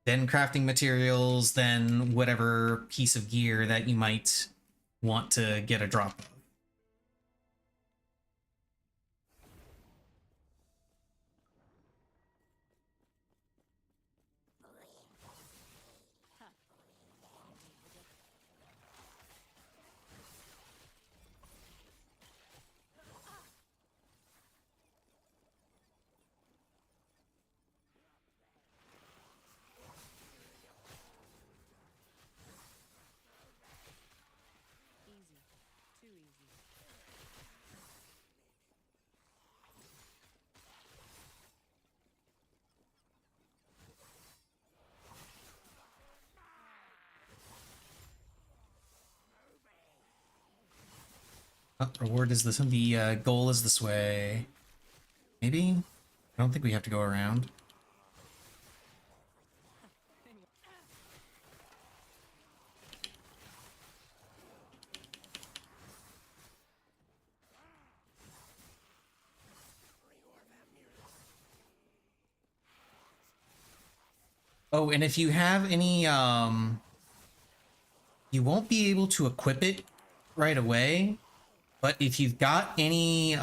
Then crafting materials, then whatever piece of gear that you might want to get a drop of. Easy. Too easy. Oh, reward is this. The goal is this way. Maybe? I don't think we have to go around. Oh, and if you have any, you won't be able to equip it right away, but if you've got any,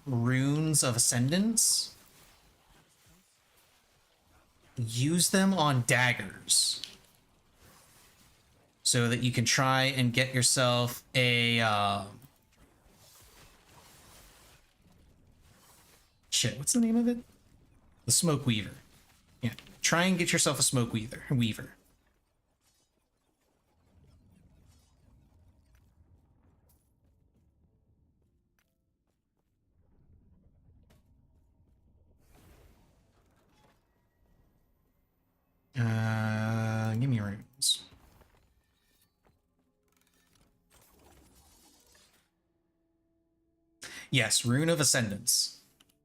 runes of ascendance, use them on daggers. So that you can try and get yourself a, shit, what's the name of it? The Smoke Weaver. Yeah, try and get yourself a Smoke Weaver. Give me runes. Yes, Rune of Ascendance.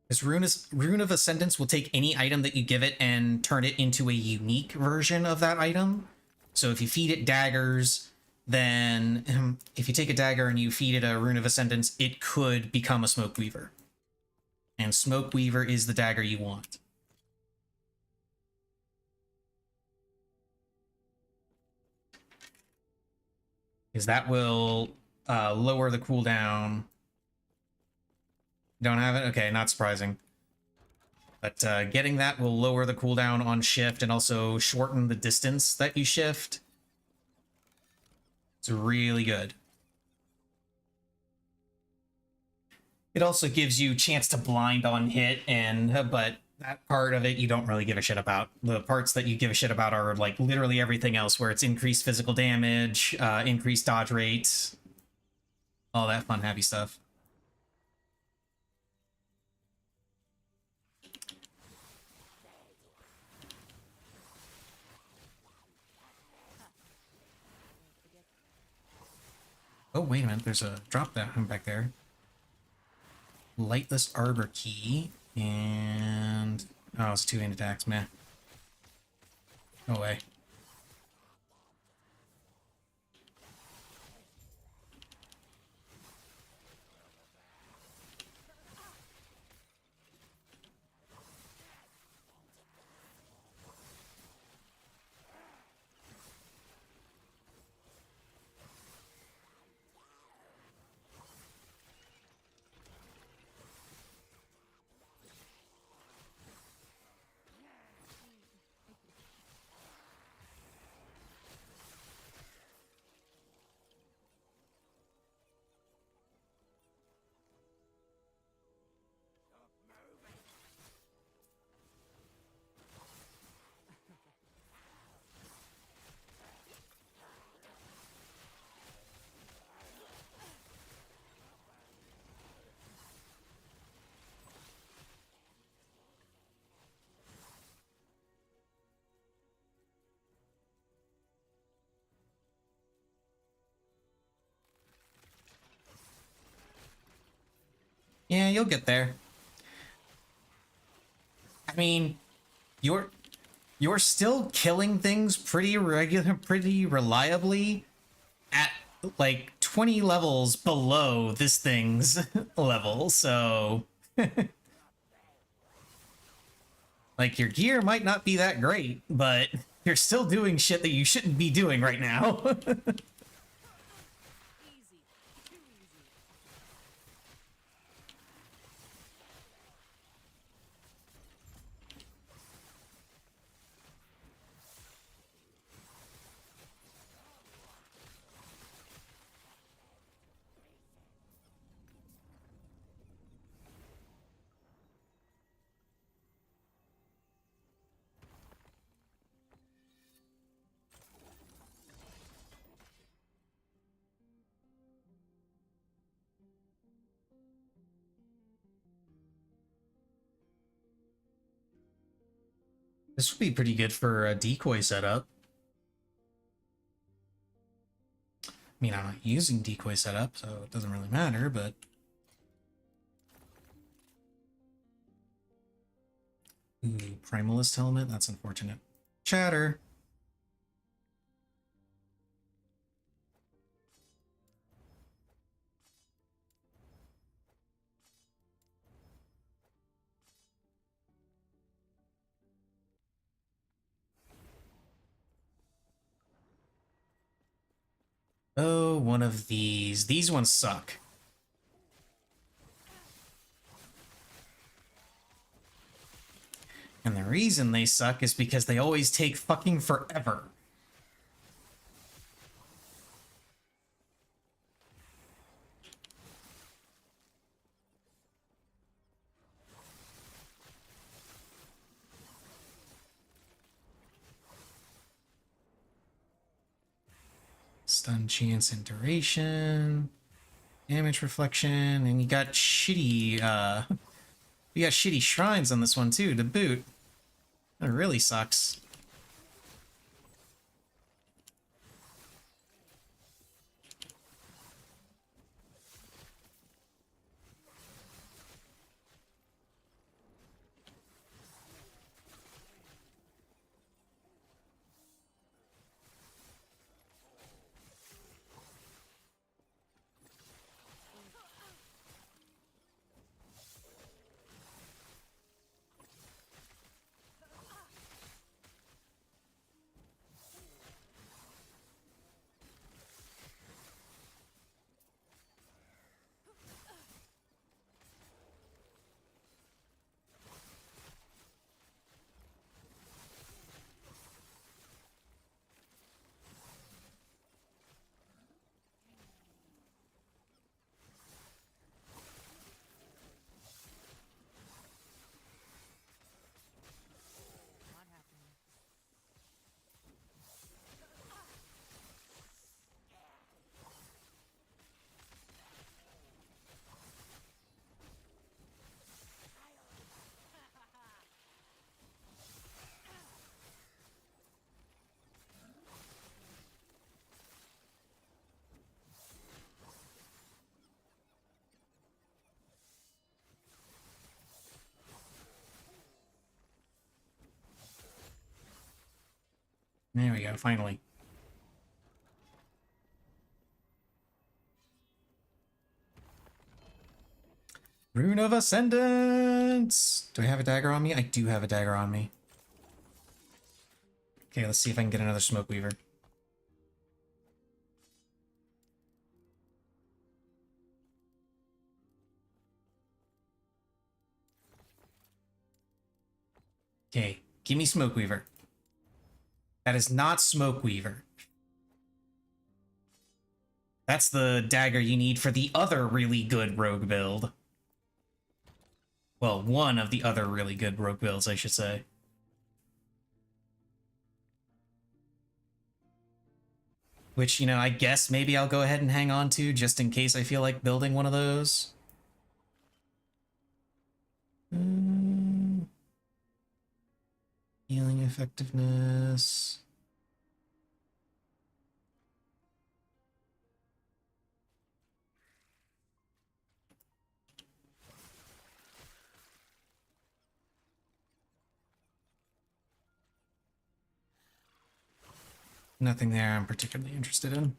This Rune of Ascendance will take any item that you give it and turn it into a unique version of that item. So if you feed it daggers, then if you take a dagger and you feed it a Rune of Ascendance, it could become a Smoke Weaver. And Smoke Weaver is the dagger you want. Because that will lower the cooldown. Don't have it? Okay, not surprising. But getting that will lower the cooldown on shift and also shorten the distance that you shift. It's really good. It also gives you chance to blind on hit, and but that part of it you don't really give a shit about. The parts that you give a shit about are like literally everything else, where it's increased physical damage, increased dodge rates, all that fun happy stuff. Oh, wait a minute, there's a drop down back there. Lightless Arbor Key, and... oh, it's 2-hand attacks, meh. No way. Yeah, you'll get there. I mean, you're still killing things pretty reliably at like 20 levels below this thing's level, so like your gear might not be that great, but you're still doing shit that you shouldn't be doing right now. Easy. Too easy. This would be pretty good for a decoy setup. I mean, I'm not using decoy setup, so it doesn't really matter, but... Ooh, Primalist helmet? That's unfortunate. Chatter! Oh, one of these. These ones suck. And the reason they suck is because they always take fucking forever. Stun chance and duration. Damage reflection. And you got shitty, you got shitty shrines on this one too, to boot. That really sucks. Not happening. There we go, finally. Rune of Ascendance! Do I have a dagger on me? I do have a dagger on me. Okay, let's see if I can get another Smoke Weaver. Okay, give me Smoke Weaver. That is not Smoke Weaver. That's the dagger you need for the other really good rogue build. Well, one of the other really good rogue builds, I should say. Which, you know, I guess maybe I'll go ahead and hang on to just in case I feel like building one of those. Healing effectiveness. Nothing there I'm particularly interested in.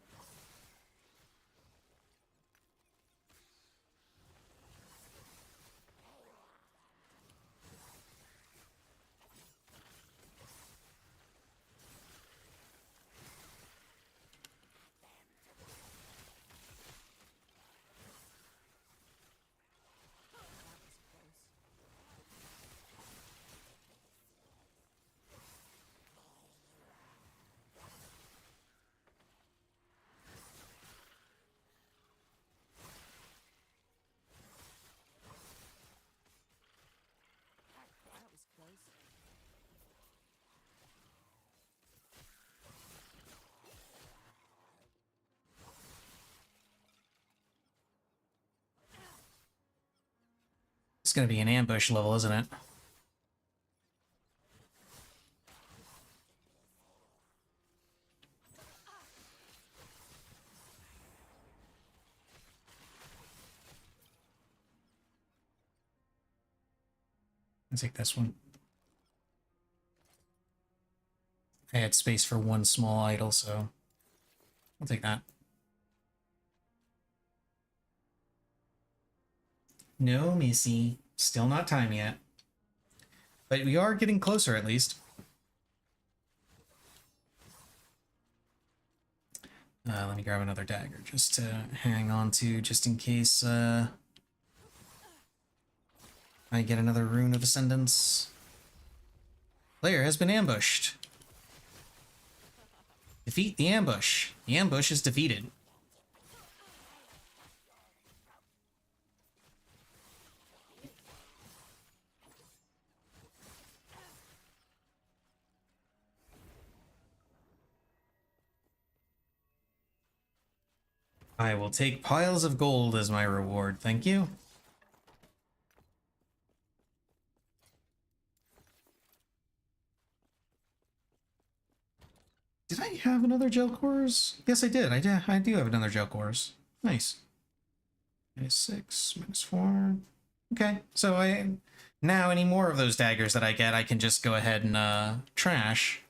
It's gonna be an ambush level, isn't it? I'll take this one. I had space for one small idol, so I'll take that. No, Missy. Still not time yet. But we are getting closer, at least. Let me grab another dagger just to hang on to, just in case I get another Rune of Ascendance. Player has been ambushed. Defeat the ambush. The ambush is defeated. I will take piles of gold as my reward, thank you. Did I have another gel cores? Yes, I did. I do have another gel cores. Nice. -6, -4. Okay, so now any more of those daggers that I get, I can just go ahead and trash,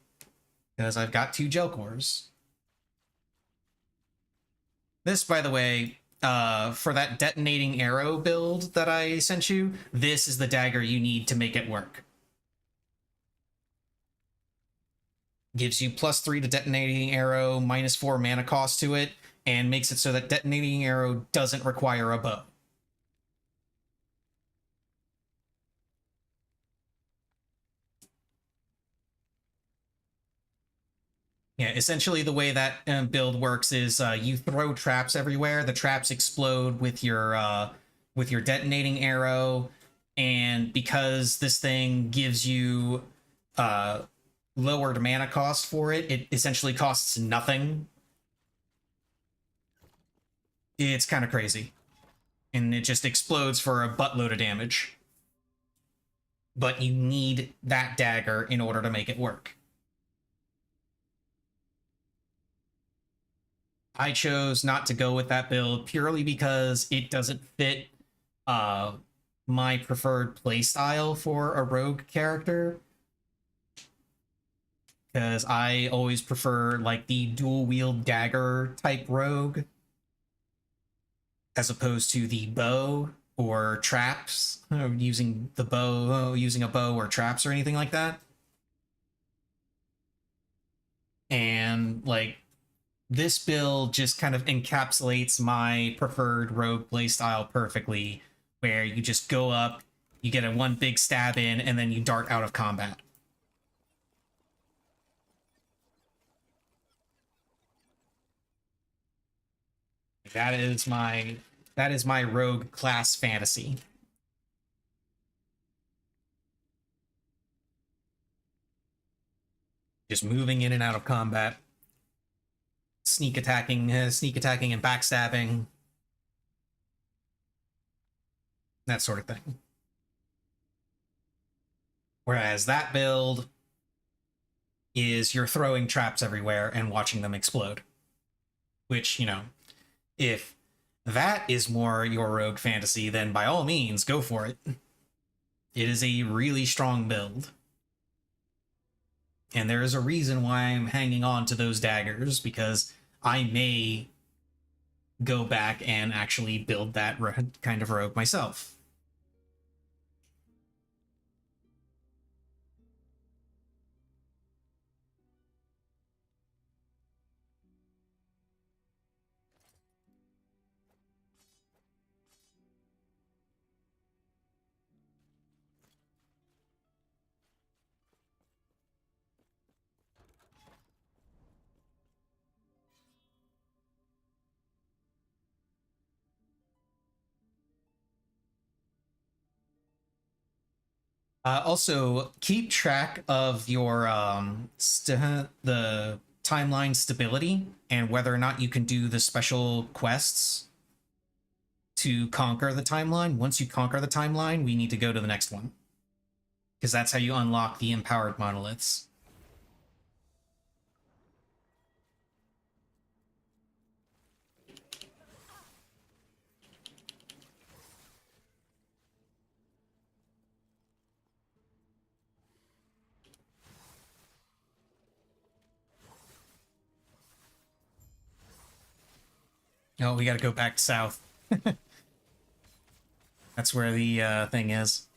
because I've got 2 gel cores. This, by the way, for that detonating arrow build that I sent you, this is the dagger you need to make it work. Gives you +3 to detonating arrow, -4 mana cost to it, and makes it so that detonating arrow doesn't require a bow. Yeah, essentially the way that build works is you throw traps everywhere. The traps explode with your detonating arrow, and because this thing gives you lowered mana cost for it, it essentially costs nothing. It's kind of crazy, and it just explodes for a buttload of damage. But you need that dagger in order to make it work. I chose not to go with that build purely because it doesn't fit my preferred playstyle for a rogue character. Because I always prefer like the dual wield dagger type rogue as opposed to the bow or traps, using a bow or traps or anything like that. And like, this build just kind of encapsulates my preferred rogue playstyle perfectly, where you just go up, you get a one big stab in, and then you dart out of combat. That is my rogue class fantasy. Just moving in and out of combat. Sneak attacking and backstabbing. That sort of thing. Whereas that build is you're throwing traps everywhere and watching them explode. Which, you know, if that is more your rogue fantasy, then by all means, go for it. It is a really strong build. And there is a reason why I'm hanging on to those daggers, because I may go back and actually build that kind of rogue myself. Also, keep track of your the timeline stability and whether or not you can do the special quests to conquer the timeline. Once you conquer the timeline, we need to go to the next one. Because that's how you unlock the empowered monoliths. Oh, we gotta go back south. That's where the thing is.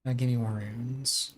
Give me more runes.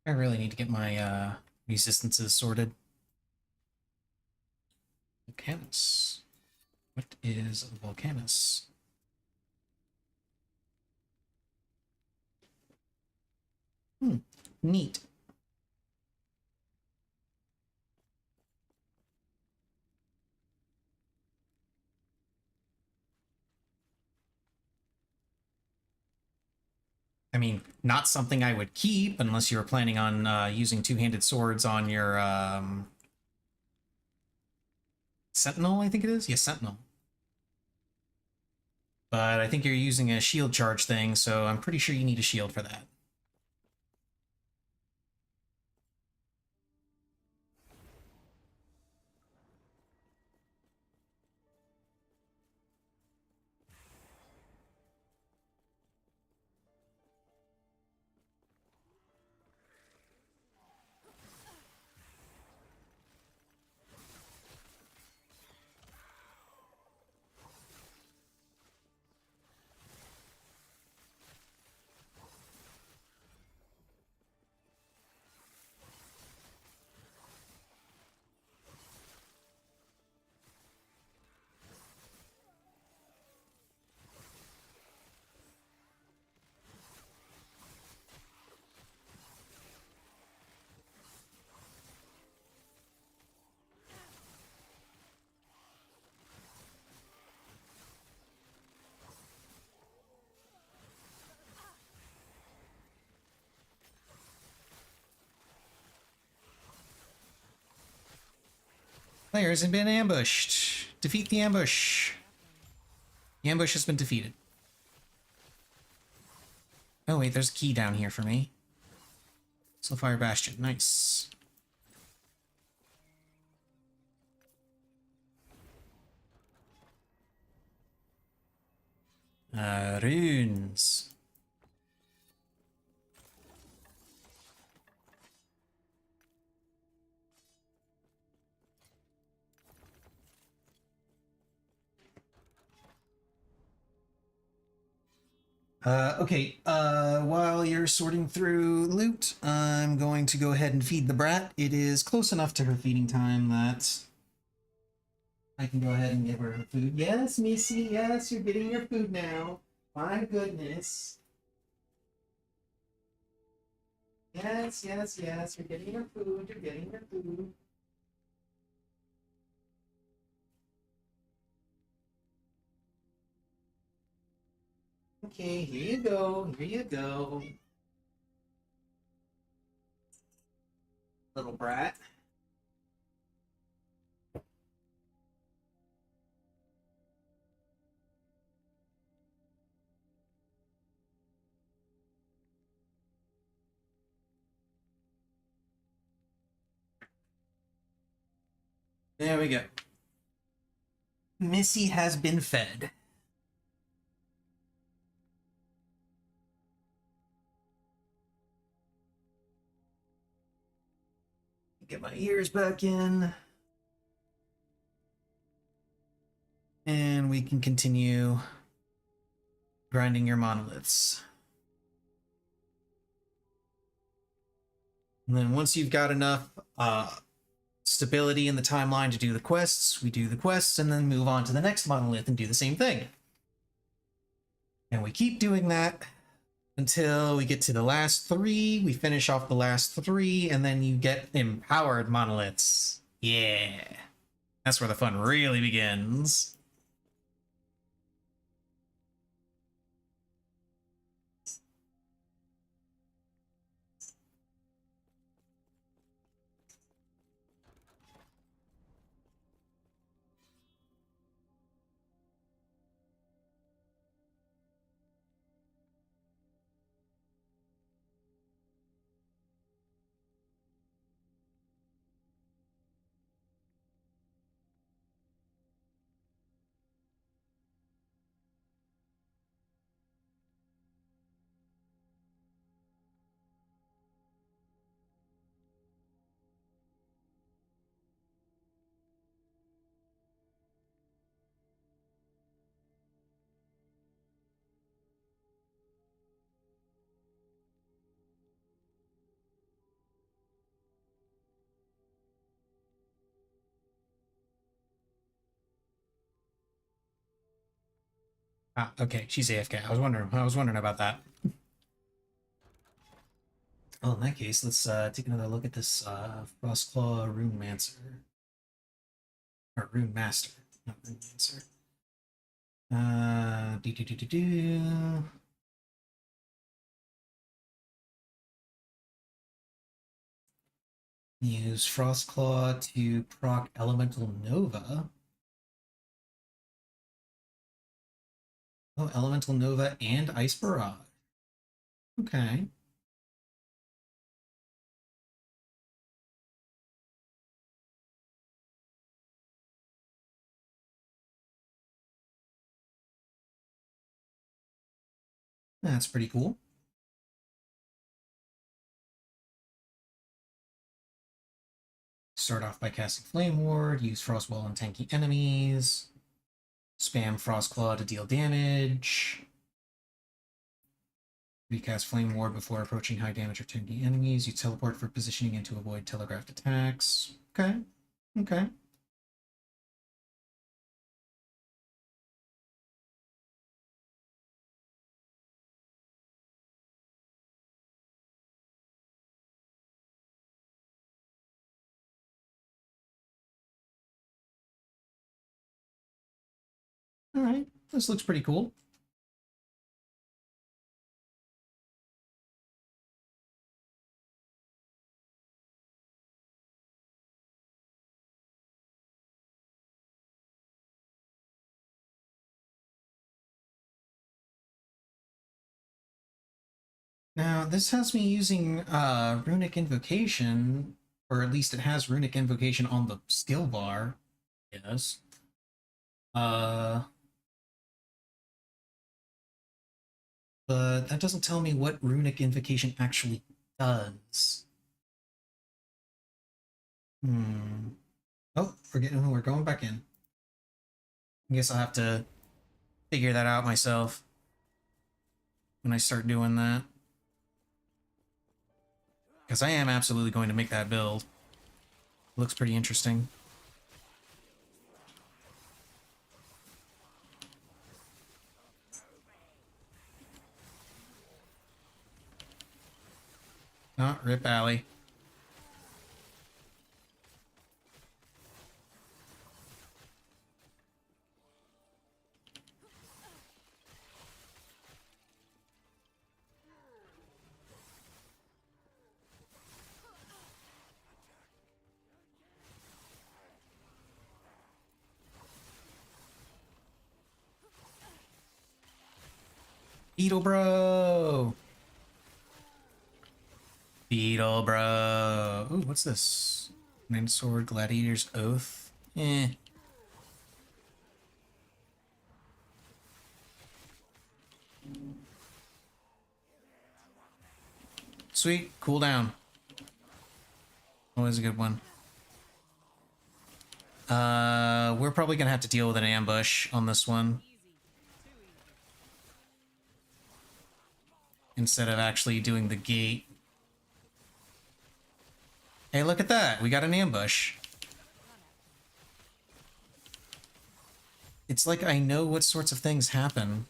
I really need to get my resistances sorted. Volcanus. What is a Volcanus? Neat. I mean, not something I would keep unless you were planning on using two-handed swords on your Sentinel, I think it is? Yes, Sentinel. But I think you're using a shield charge thing, so I'm pretty sure you need a shield for that. Players have been ambushed. Defeat the ambush. The ambush has been defeated. Oh wait, there's a key down here for me. Fire Bastion, nice. Runes. Okay, while you're sorting through loot, I'm going to go ahead and feed the brat. It is close enough to her feeding time that I can go ahead and give her her food. Yes, Missy, yes, you're getting your food now. My goodness. Yes, yes, yes, you're getting your food, you're getting your food. Okay, here you go, here you go. Little brat. There we go. Missy has been fed. Get my ears back in. And we can continue grinding your monoliths. And then once you've got enough stability in the timeline to do the quests, we do the quests and then move on to the next monolith and do the same thing. And we keep doing that until we get to the last 3. We finish off the last 3, and then you get empowered monoliths. Yeah. That's where the fun really begins. Ah, okay, she's AFK. I was wondering about that. Oh, in that case, let's take another look at this Frostclaw Rune Mancer. Or Rune Master, not Rune Mancer. Do do do do do. Use Frostclaw to proc Elemental Nova. Oh, Elemental Nova and Ice Barrage. Okay. That's pretty cool. Start off by casting Flame Ward, use Frostwall on tanky enemies, spam Frostclaw to deal damage, recast Flame Ward before approaching high damage or tanky enemies, use Teleport for positioning and to avoid telegraphed attacks. Okay, okay. All right, this looks pretty cool. Now, this has me using Runic Invocation, or at least it has Runic Invocation on the skill bar. Yes. But that doesn't tell me what Runic Invocation actually does. Hmm. Oh, we're going back in. I guess I'll have to figure that out myself when I start doing that. Because I am absolutely going to make that build. Looks pretty interesting. Oh, Rip Alley. Beetle Bro! Beetle Bro! Ooh, what's this? Nine Sword Gladiator's Oath? Eh. Sweet, cooldown. Always a good one. We're probably gonna have to deal with an ambush on this one. Instead of actually doing the gate. Hey, look at that! We got an ambush. It's like I know what sorts of things happen.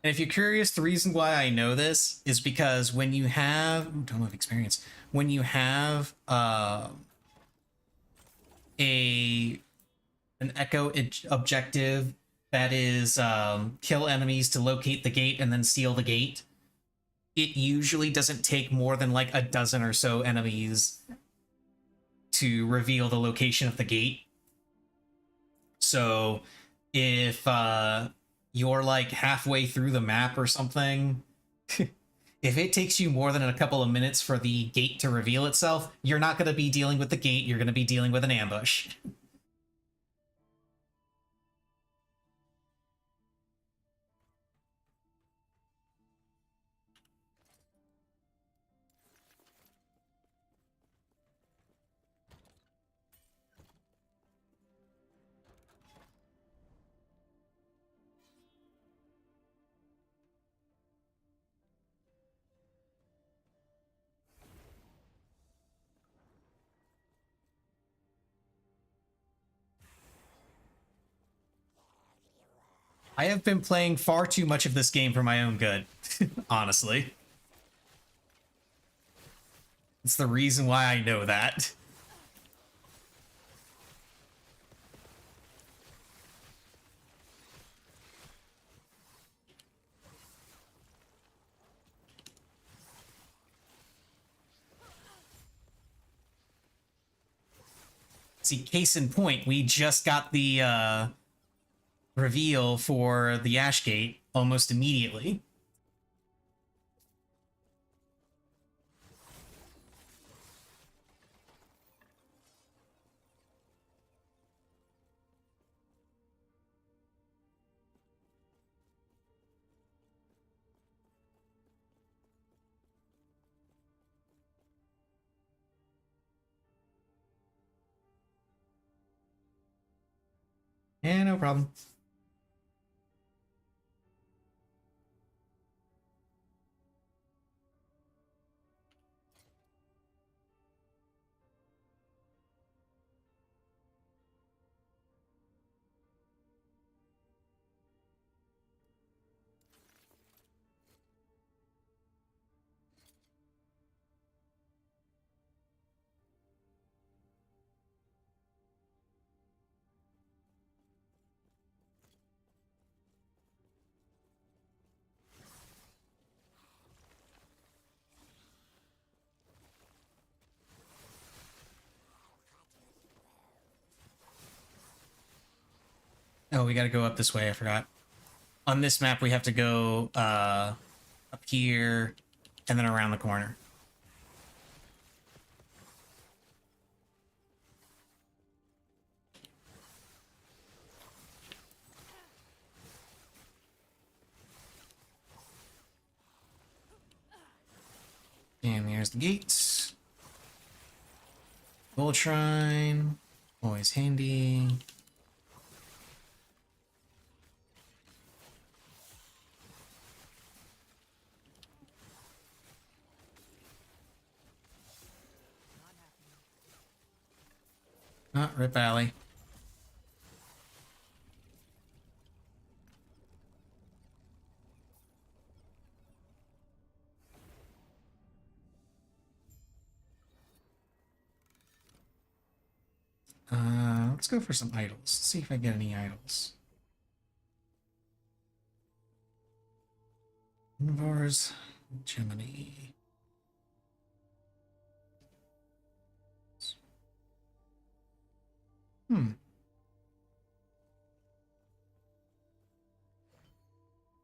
And if you're curious, the reason why I know this is because when you have tome of experience, when you have a an echo objective that is kill enemies to locate the gate and then seal the gate, it usually doesn't take more than like a dozen or so enemies to reveal the location of the gate. So if you're like halfway through the map or something, if it takes you more than a couple of minutes for the gate to reveal itself, you're not going to be dealing with the gate, you're going to be dealing with an ambush. I have been playing far too much of this game for my own good, honestly. It's the reason why I know that. See, case in point, we just got the reveal for the Ashgate almost immediately. Yeah, no problem. Oh, we gotta go up this way, I forgot. On this map, we have to go up here and then around the corner. And there's the gates. Gold shrine. Always handy. Ah, Rip Alley. Let's go for some idols. See if I get any idols. Universe, Gemini.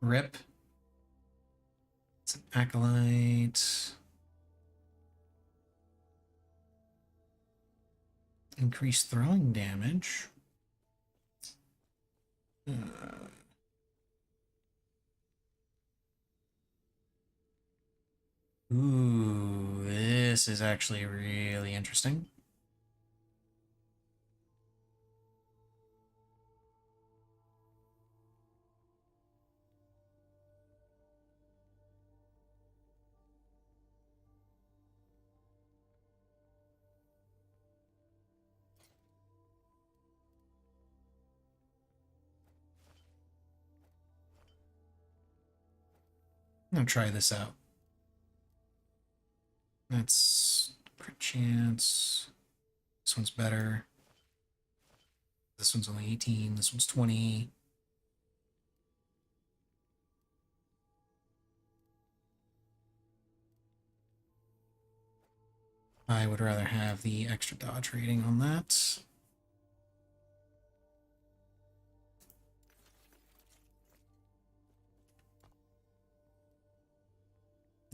Rip. It's an acolyte. Increased throwing damage. Ooh, this is actually really interesting. I'm gonna try this out. That's crit chance. This one's better. This one's only 18. This one's 20. I would rather have the extra dodge rating on that.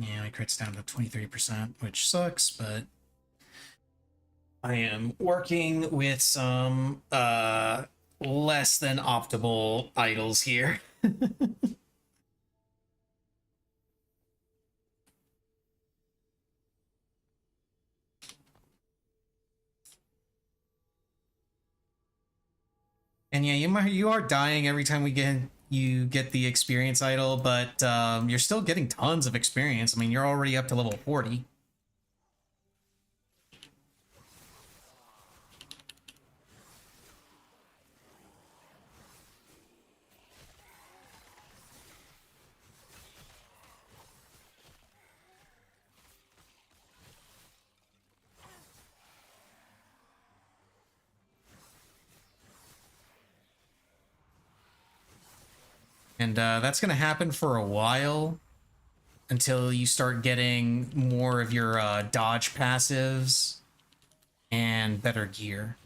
Yeah, my crit's down to 23%, which sucks, but I am working with some less than optimal idols here. And yeah, you are dying every time you get the experience idol, but you're still getting tons of experience. I mean, you're already up to level 40. And that's going to happen for a while until you start getting more of your dodge passives and better gear.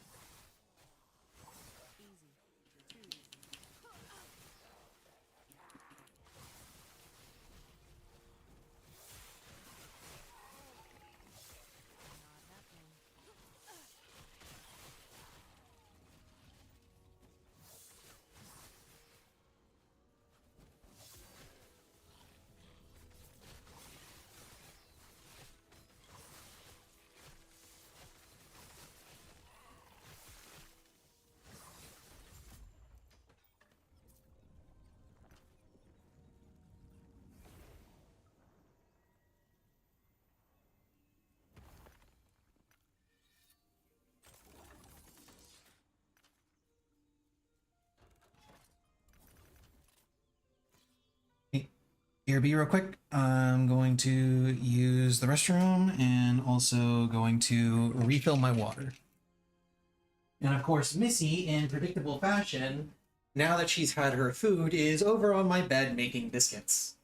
Here, be real quick. I'm going to use the restroom and also going to refill my water. And of course, Missy, in predictable fashion, now that she's had her food, is over on my bed making biscuits.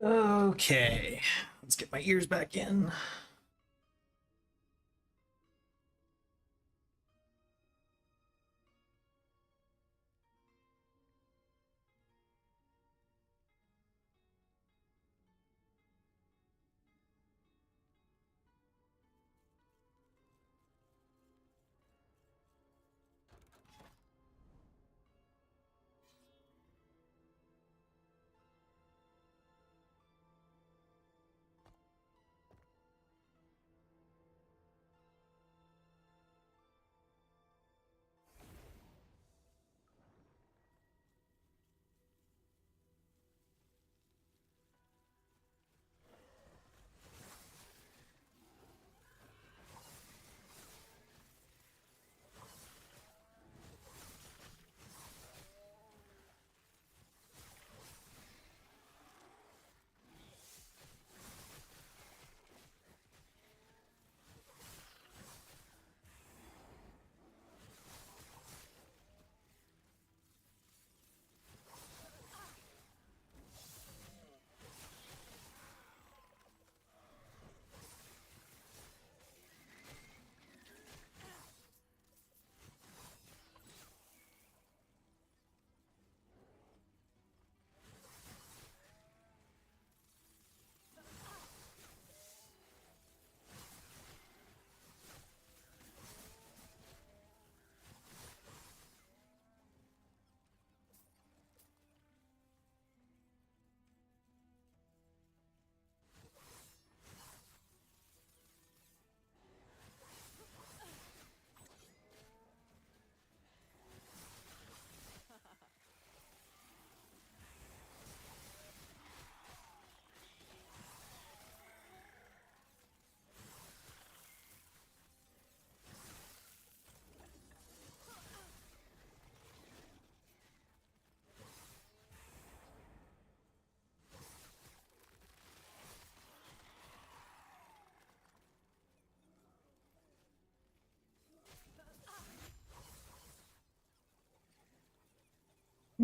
Okay, let's get my ears back in.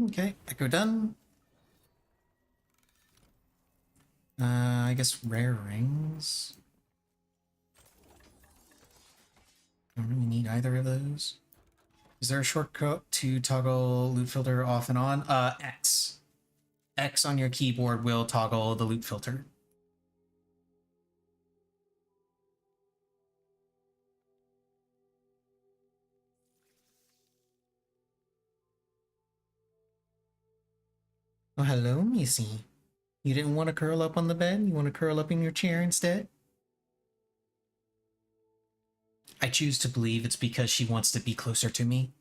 Okay, echo done. I guess rare rings. Don't really need either of those. Is there a shortcut to toggle loot filter off and on? X. X on your keyboard will toggle the loot filter. Oh, hello, Missy. You didn't want to curl up on the bed? You want to curl up in your chair instead? I choose to believe it's because she wants to be closer to me.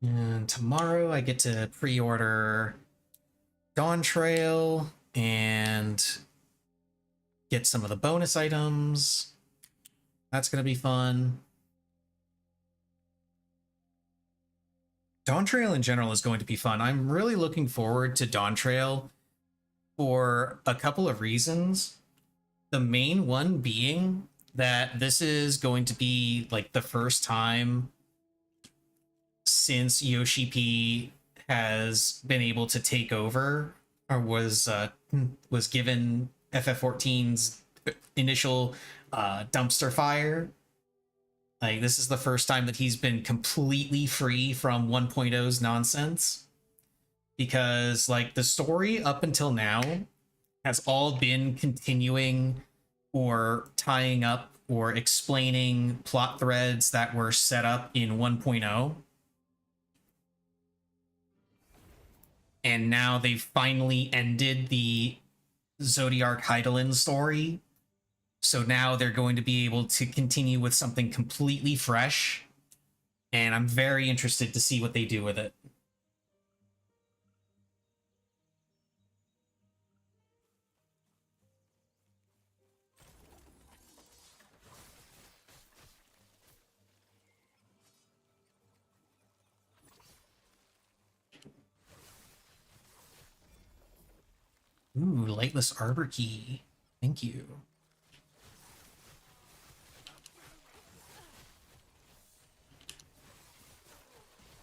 And tomorrow I get to pre-order Dawn Trail and get some of the bonus items. That's going to be fun. Dawn Trail in general is going to be fun. I'm really looking forward to Dawn Trail for a couple of reasons. The main one being that this is going to be like the first time since Yoshi P has been able to take over or was given FF14's initial dumpster fire. Like, this is the first time that he's been completely free from 1.0's nonsense, because like the story up until now has all been continuing or tying up or explaining plot threads that were set up in 1.0. And now they've finally ended the Zodiac Heidelin story. So now they're going to be able to continue with something completely fresh. And I'm very interested to see what they do with it. Lightless Arbor Key. Thank you.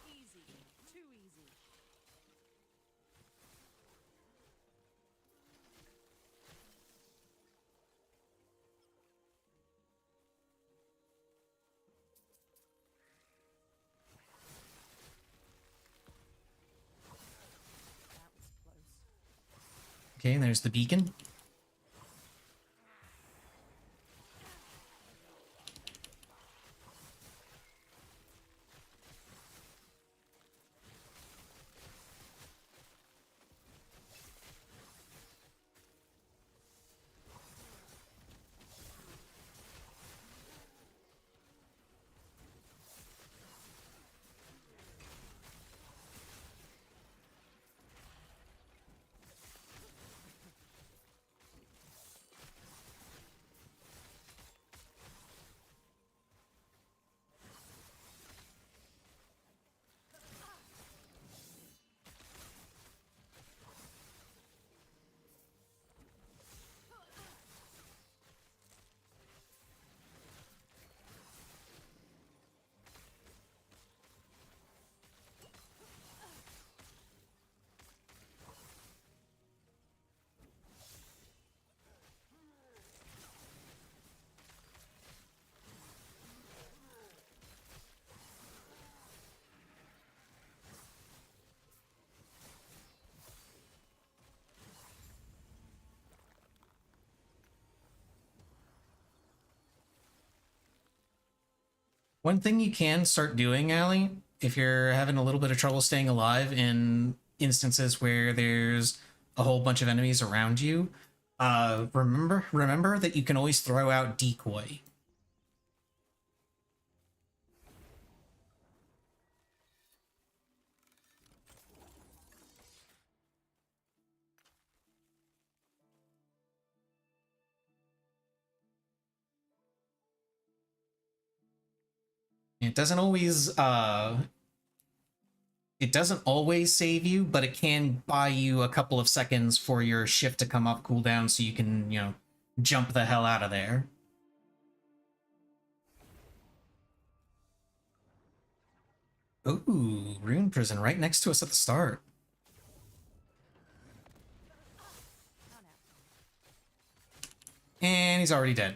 Easy. Too easy. That was close. Okay, and there's the beacon. One thing you can start doing, Allie, if you're having a little bit of trouble staying alive in instances where there's a whole bunch of enemies around you, remember that you can always throw out decoy. It doesn't always save you, but it can buy you a couple of seconds for your shift to come off cooldown so you can, jump the hell out of there. Ooh, Rune Prison right next to us at the start. And he's already dead.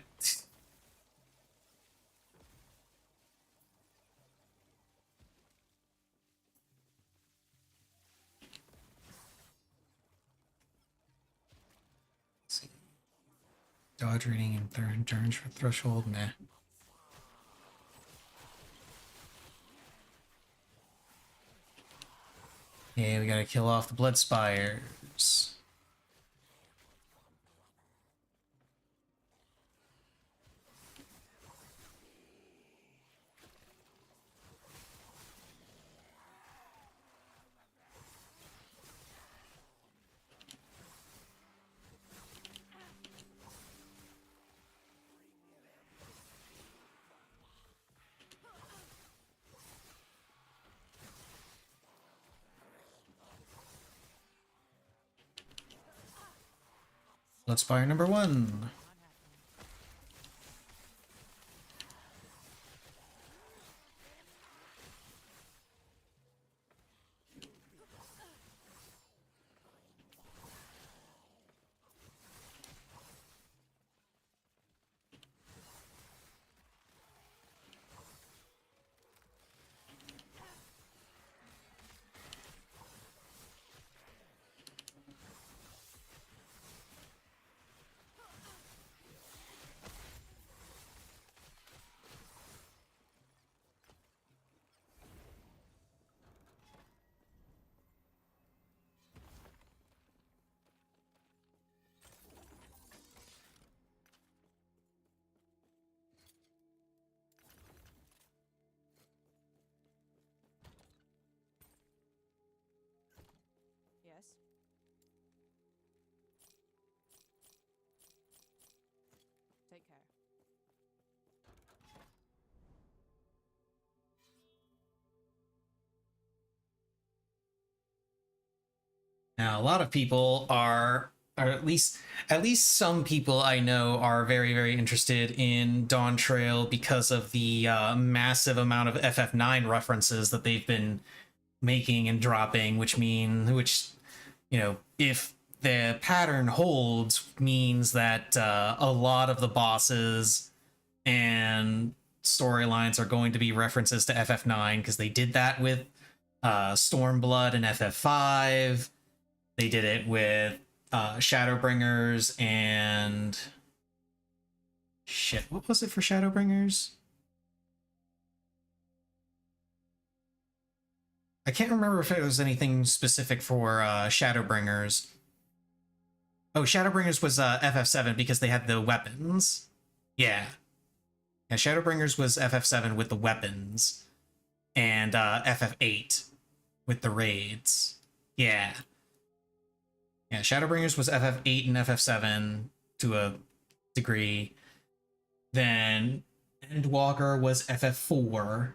Dodge reading and endurance for threshold, meh. Okay, we gotta kill off the blood spires. Blood spire number 1. Yes? Take care. Now, a lot of people are or at least some people I know are very very interested in Dawn Trail because of the massive amount of FF9 references that they've been making and dropping, which if the pattern holds, means that a lot of the bosses and storylines are going to be references to FF9 because they did that with Stormblood and FF5. They did it with Shadowbringers and shit. What was it for Shadowbringers? I can't remember if it was anything specific for Shadowbringers. Oh, Shadowbringers was FF7 because they had the weapons. Yeah. Yeah, Shadowbringers was FF7 with the weapons. And FF8 with the raids. Yeah. Yeah, Shadowbringers was FF8 and FF7 to a degree. Then Endwalker was FF4.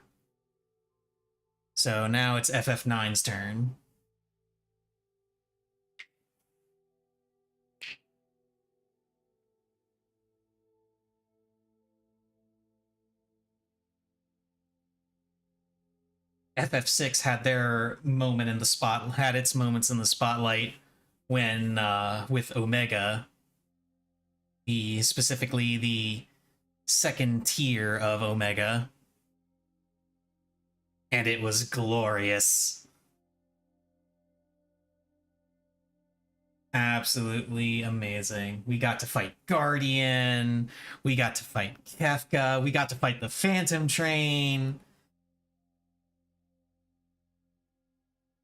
So now it's FF9's turn. FF6 had their moment in the spot, had its moments in the spotlight when with Omega, specifically the second tier of Omega, and it was glorious. Absolutely amazing. We got to fight Guardian, we got to fight Kefka, we got to fight the Phantom Train.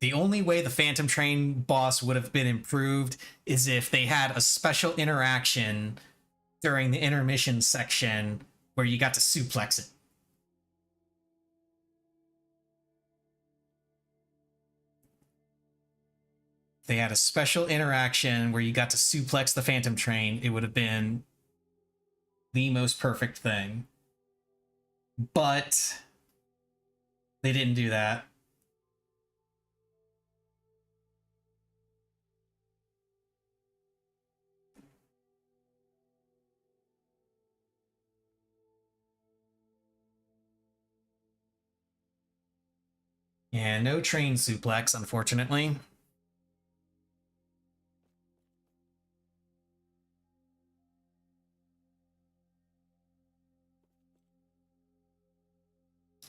The only way the Phantom Train boss would have been improved is if they had a special interaction during the intermission section where you got to suplex it. If they had a special interaction where you got to suplex the Phantom Train, it would have been the most perfect thing. But they didn't do that. Yeah, no train suplex, unfortunately.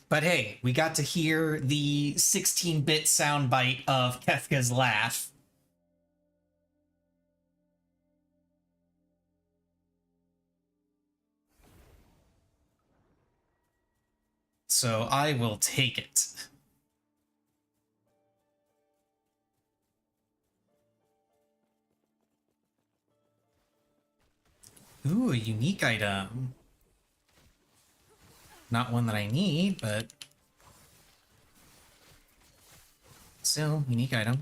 But hey, we got to hear the 16-bit soundbite of Kefka's laugh. So I will take it. Ooh, a unique item. Not one that I need, but still, unique item.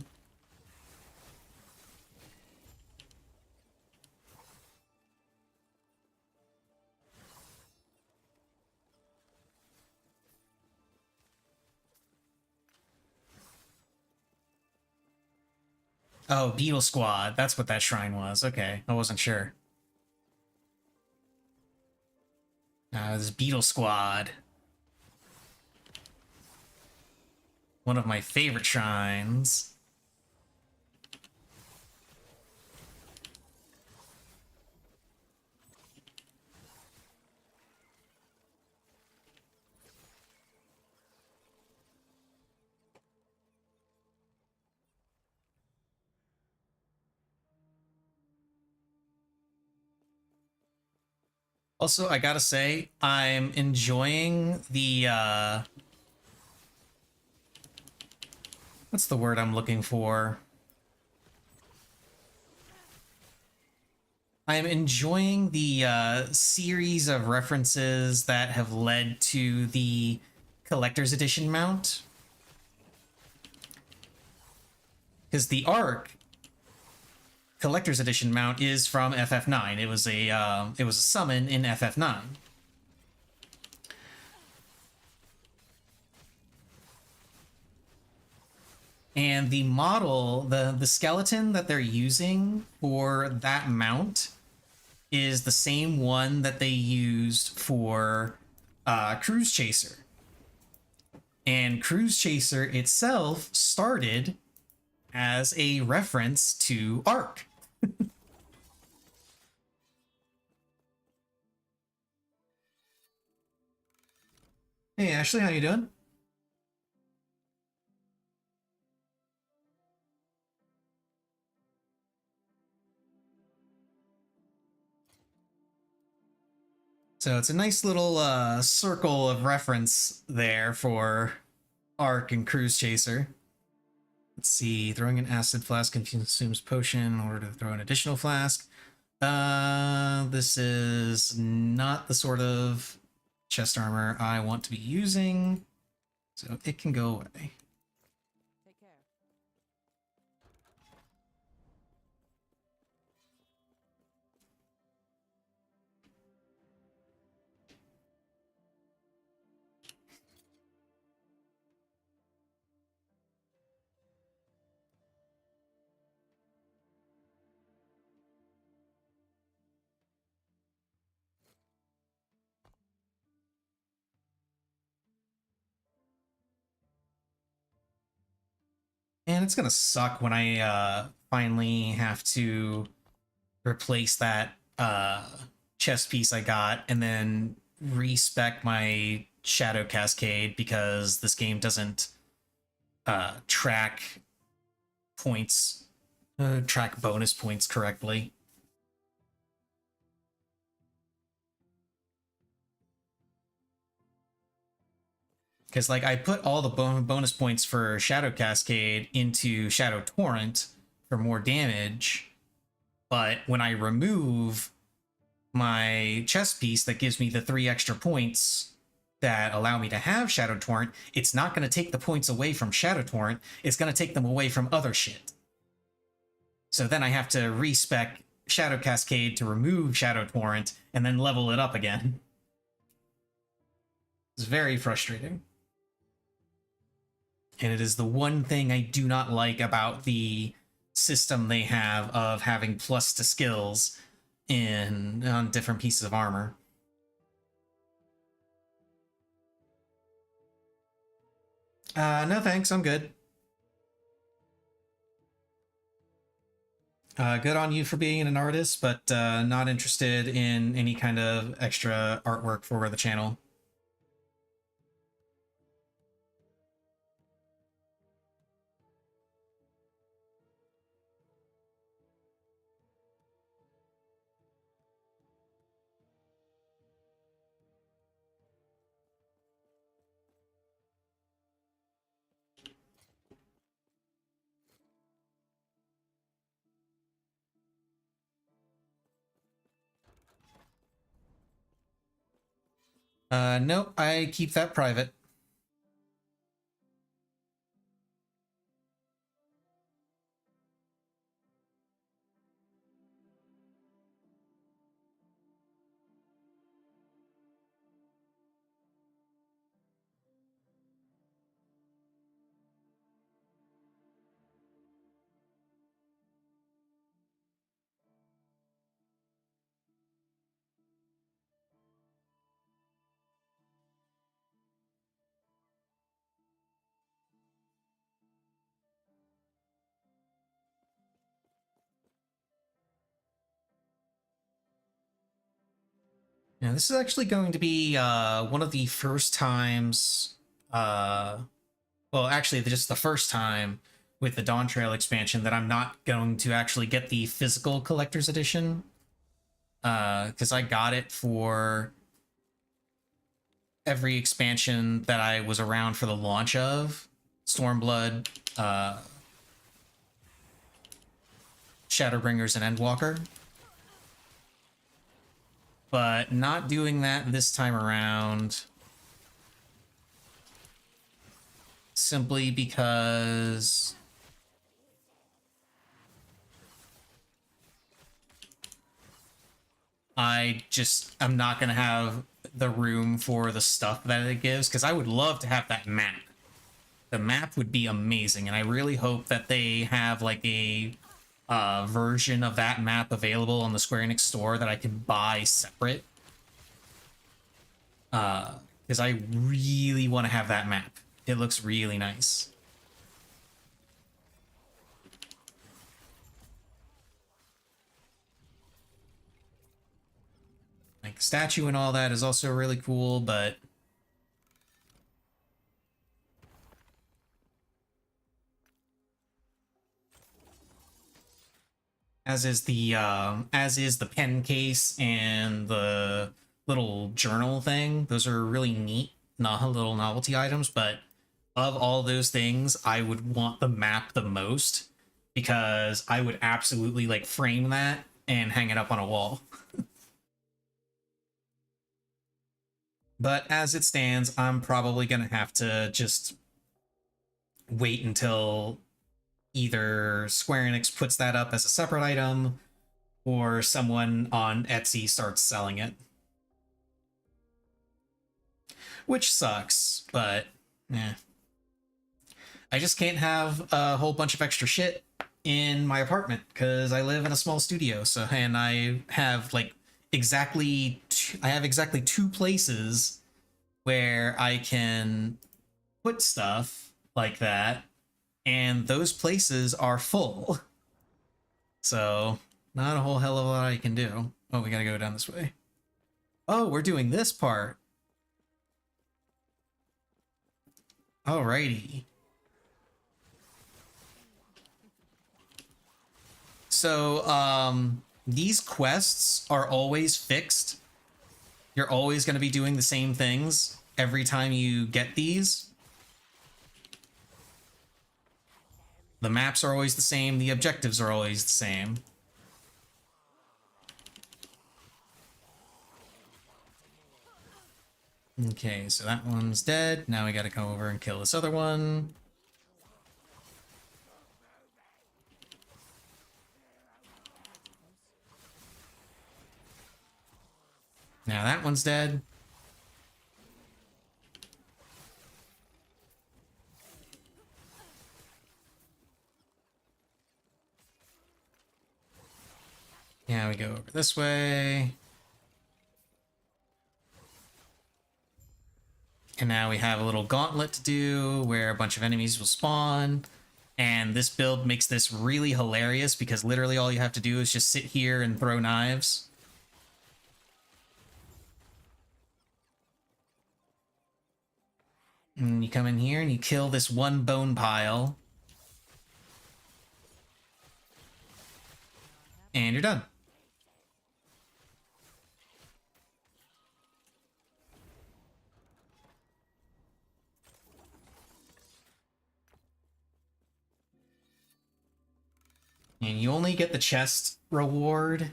Oh, Beetle Squad. That's what that shrine was. Okay, I wasn't sure. This Beetle Squad. One of my favorite shrines. Also, I gotta say, I'm enjoying the, what's the word I'm looking for? I'm enjoying the series of references that have led to the collector's edition mount. Because the Arc collector's edition mount is from FF9. It was a summon in FF9. And the model, the skeleton that they're using for that mount is the same one that they used for Cruise Chaser. And Cruise Chaser itself started as a reference to Ark. Hey Ashley, how you doing? So it's a nice little circle of reference there for Ark and Cruise Chaser. Let's see, throwing an acid flask consumes potion in order to throw an additional flask. This is not the sort of chest armor I want to be using, so it can go away. Take care. And it's gonna suck when I finally have to replace that chest piece I got and then respec my Shadow Cascade because this game doesn't track points, track bonus points correctly. Because like I put all the bonus points for Shadow Cascade into Shadow Torrent for more damage, but when I remove my chest piece that gives me the 3 extra points that allow me to have Shadow Torrent, it's not going to take the points away from Shadow Torrent, it's going to take them away from other shit. So then I have to respec Shadow Cascade to remove Shadow Torrent and then level it up again. It's very frustrating. And it is the one thing I do not like about the system they have of having plus to skills on different pieces of armor. No thanks, I'm good. Good on you for being an artist, but not interested in any kind of extra artwork for the channel. Nope, I keep that private. Yeah, this is actually going to be one of the first times, well, actually, just the first time with the Dawn Trail expansion that I'm not going to actually get the physical collector's edition. Because I got it for every expansion that I was around for the launch of Stormblood, Shadowbringers, and Endwalker. But not doing that this time around simply because I'm not going to have the room for the stuff that it gives, because I would love to have that map the map would be amazing, and I really hope that they have like a version of that map available on the Square Enix store that I can buy separate. Because I really want to have that map. It looks really nice. Like, the statue and all that is also really cool, but as is the pen case and the little journal thing. Those are really neat, not little novelty items, but of all those things, I would want the map the most because I would absolutely like frame that and hang it up on a wall. But as it stands, I'm probably gonna have to just wait until either Square Enix puts that up as a separate item or someone on Etsy starts selling it. Which sucks, but yeah. I just can't have a whole bunch of extra shit in my apartment because I live in a small studio. So, and I have like I have exactly 2 places where I can put stuff like that, and those places are full. So, not a whole hell of a lot I can do. Oh, we gotta go down this way. Oh, we're doing this part. Alrighty. So, these quests are always fixed. You're always going to be doing the same things every time you get these. The maps are always the same. The objectives are always the same. Okay, so that one's dead. Now we gotta come over and kill this other one. Now that one's dead. Now we go over this way. And now we have a little gauntlet to do where a bunch of enemies will spawn. And this build makes this really hilarious because literally all you have to do is just sit here and throw knives. And you come in here and you kill this one bone pile. And you're done. And you only get the chest reward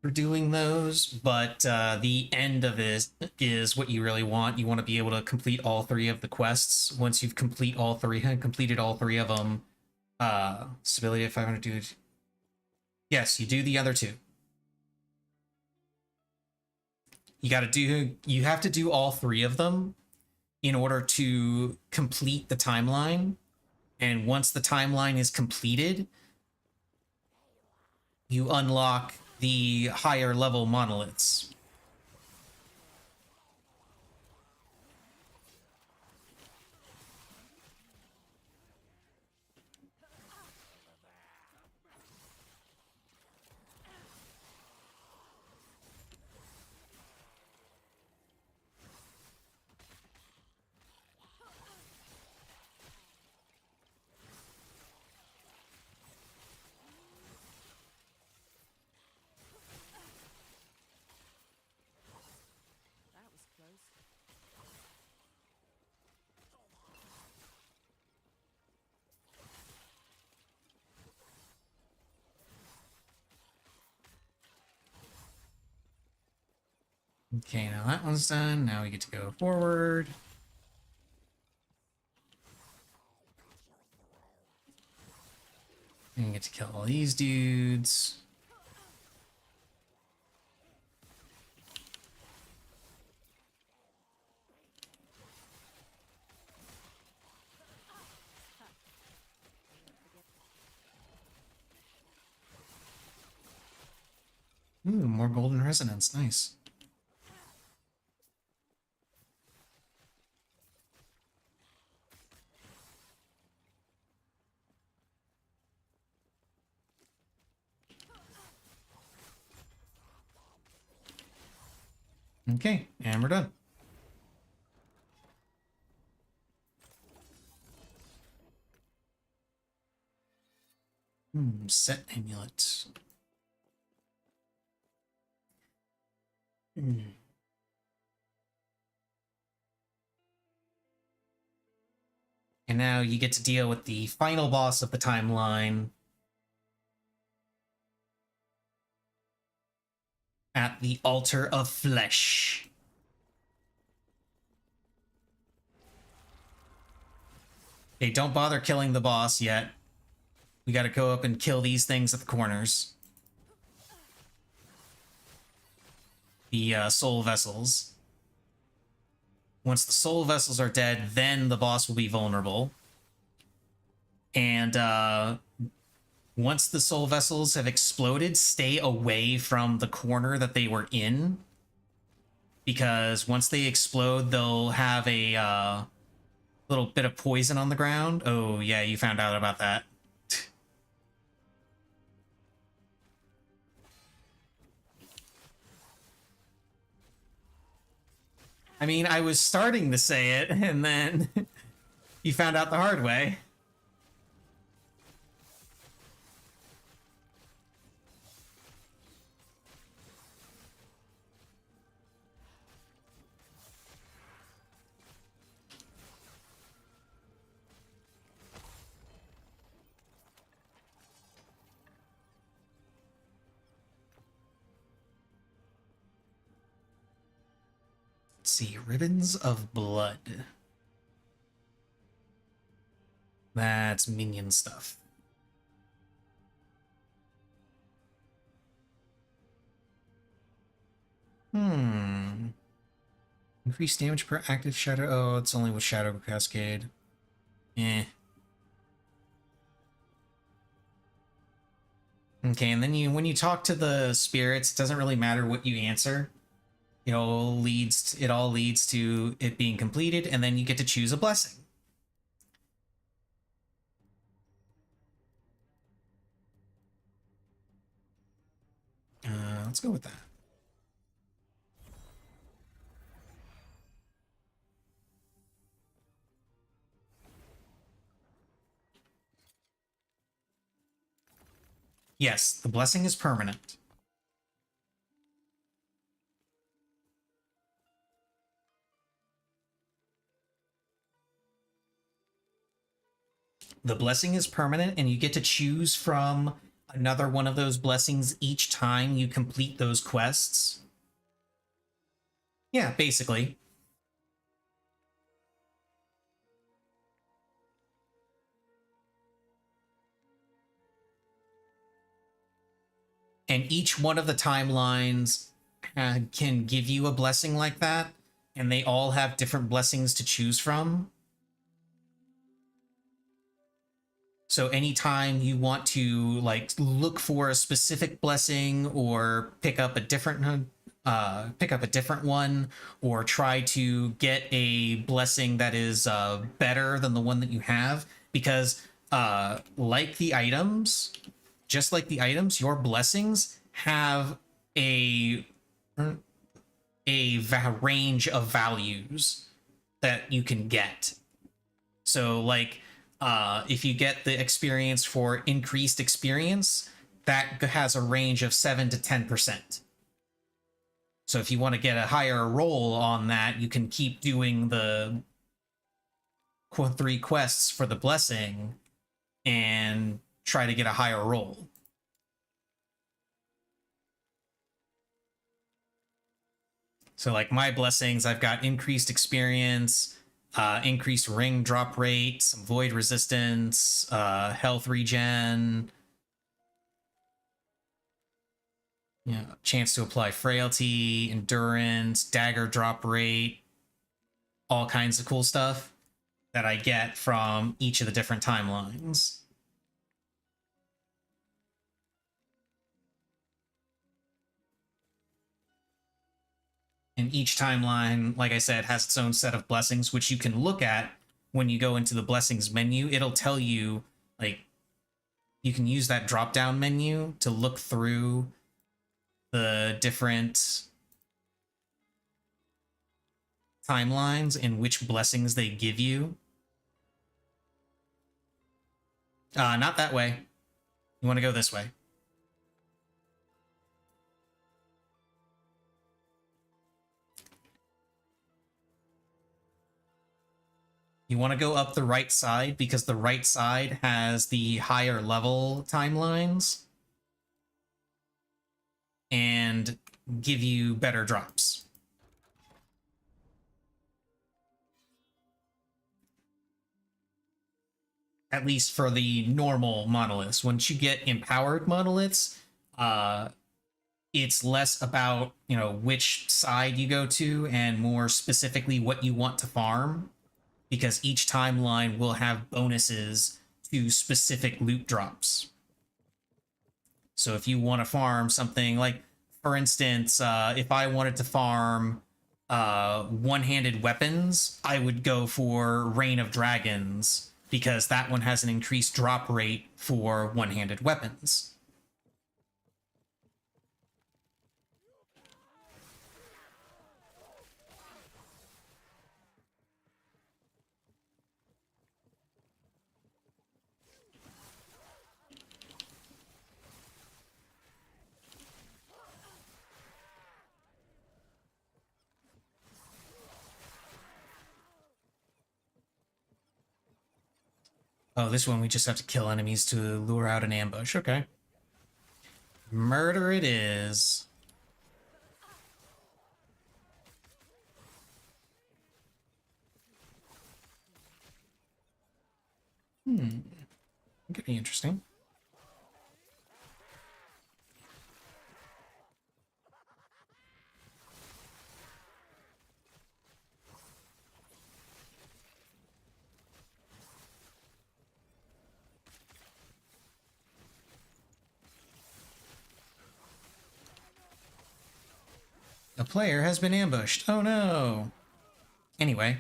for doing those, but the end of it is what you really want. You want to be able to complete all 3 of the quests. Once you've completed all 3 of them, stability of 500 dude. Yes, you do the other 2. You have to do all 3 of them in order to complete the timeline. And once the timeline is completed, you unlock the higher level monoliths. That was close. Okay, now that one's done. Now we get to go forward. And we get to kill all these dudes. Ooh, more golden resonance. Nice. Okay, and we're done. Set amulet. And now you get to deal with the final boss of the timeline at the Altar of Flesh. Okay, don't bother killing the boss yet. We gotta go up and kill these things at the corners. The soul vessels. Once the soul vessels are dead, then the boss will be vulnerable. And once the soul vessels have exploded, stay away from the corner that they were in. Because once they explode, they'll have a little bit of poison on the ground. Oh, yeah, you found out about that. I mean, I was starting to say it, and then you found out the hard way. Let's see, Ribbons of Blood. That's minion stuff. Increased damage per active shadow. Oh, it's only with Shadow Cascade. Eh. Okay, and then when you talk to the spirits, it doesn't really matter what you answer. It all leads to it being completed, and then you get to choose a blessing. Let's go with that. Yes, the blessing is permanent. The blessing is permanent, and you get to choose from another one of those blessings each time you complete those quests. Yeah, basically. And each one of the timelines can give you a blessing like that, and they all have different blessings to choose from. So anytime you want to like look for a specific blessing or pick up a different one, or try to get a blessing that is better than the one that you have, because like the items, just like the items, your blessings have a range of values that you can get. So like if you get the experience for increased experience, that has a range of 7 to 10%. So if you want to get a higher roll on that, you can keep doing the 3 quests for the blessing and try to get a higher roll. So like my blessings, I've got increased experience, increased ring drop rate, some void resistance, health regen, chance to apply frailty, endurance, dagger drop rate, all kinds of cool stuff that I get from each of the different timelines. And each timeline, like I said, has its own set of blessings, which you can look at when you go into the blessings menu. It'll tell you, like, you can use that drop down menu to look through the different timelines and which blessings they give you. Not that way. You want to go this way. You want to go up the right side because the right side has the higher level timelines and give you better drops. At least for the normal monoliths. Once you get empowered monoliths, it's less about, you know, which side you go to and more specifically what you want to farm, because each timeline will have bonuses to specific loot drops. So if you want to farm something like, for instance, if I wanted to farm one-handed weapons, I would go for Reign of Dragons, because that one has an increased drop rate for one-handed weapons. Oh, this one we just have to kill enemies to lure out an ambush. Okay. Murder it is. Could be interesting. A player has been ambushed. Oh no. Anyway.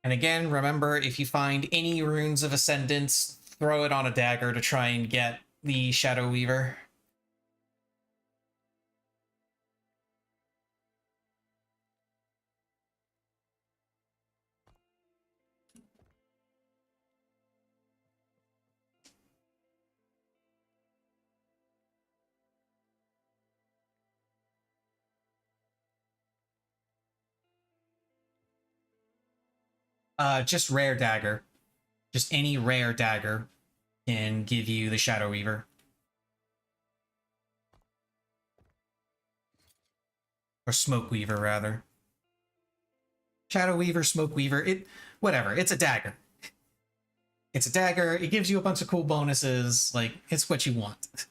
And again, remember, if you find any runes of Ascendance, throw it on a dagger to try and get the Shadow Weaver. Just rare dagger. Just any rare dagger can give you the Shadow Weaver. Or Smoke Weaver, rather. Shadow Weaver, Smoke Weaver, whatever. It's a dagger. It's a dagger. It gives you a bunch of cool bonuses. Like, it's what you want.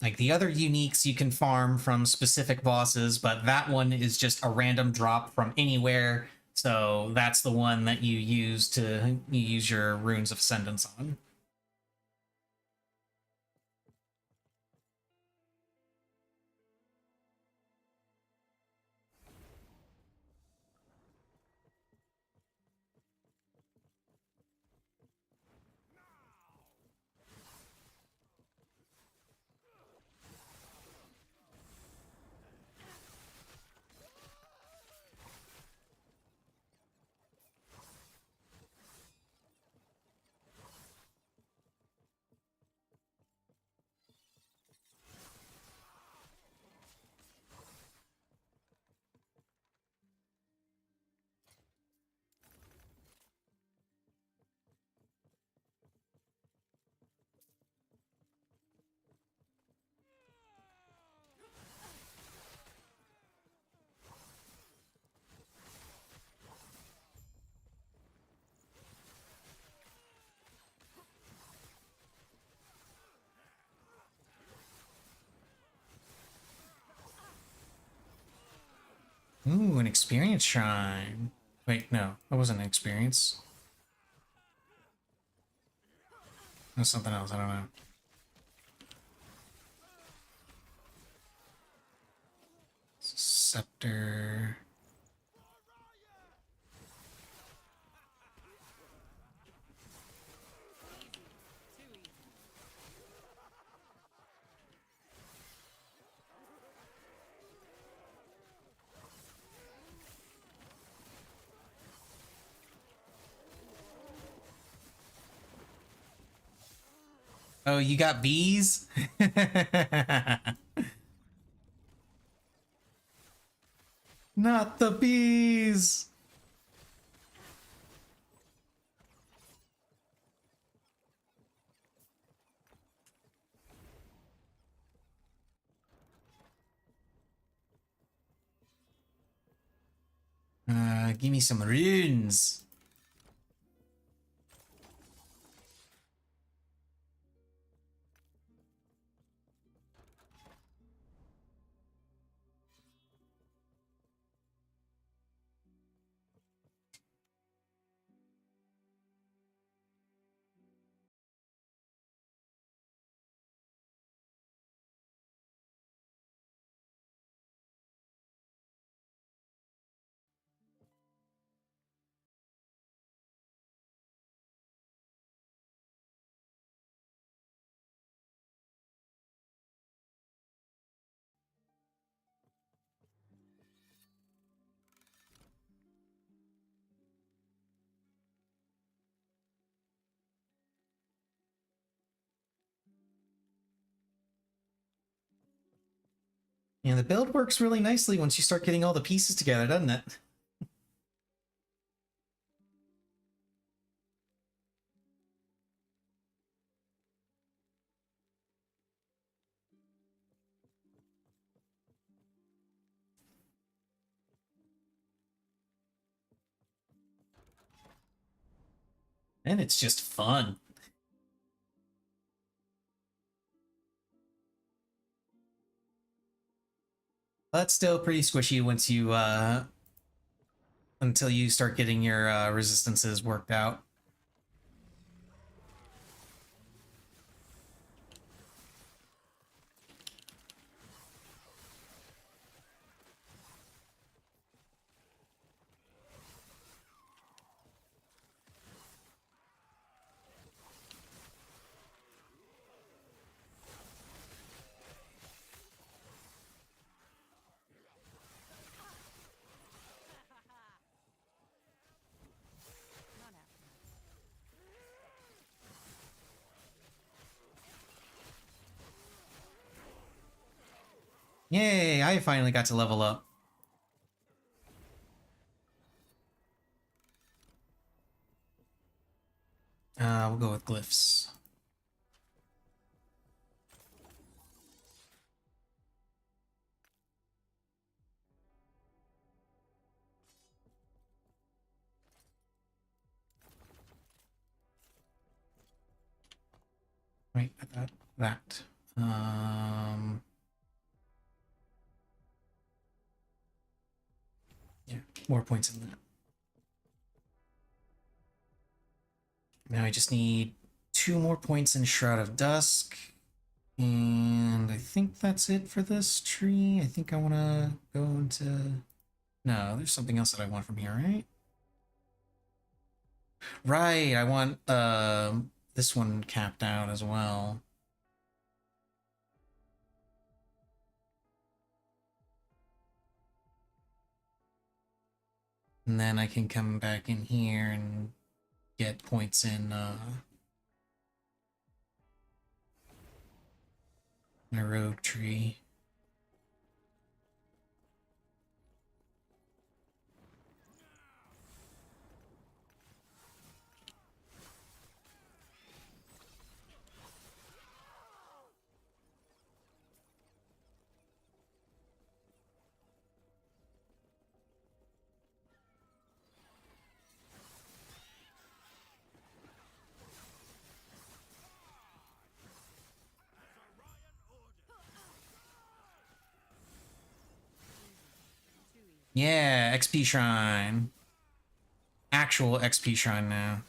Like, the other uniques you can farm from specific bosses, but that one is just a random drop from anywhere. So that's the one that you use your Runes of Ascendance on. Ooh, an experience shrine. Wait, no, that wasn't an experience. That's something else, I don't know. Scepter. Oh, you got bees? Not the bees! Give me some runes. And the build works really nicely once you start getting all the pieces together, doesn't it? And it's just fun. But still pretty squishy once you, until you start getting your resistances worked out. Not after. Yay, I finally got to level up. We'll go with glyphs. Wait, I thought that. Yeah, more points in that. Now I just need 2 more points in Shroud of Dusk. And I think that's it for this tree. I think I want to go into... No, there's something else that I want from here, right? Right, I want this one capped out as well. And then I can come back in here and get points in my rogue tree. Yeah, XP shrine. Actual XP shrine now.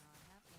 Not happening.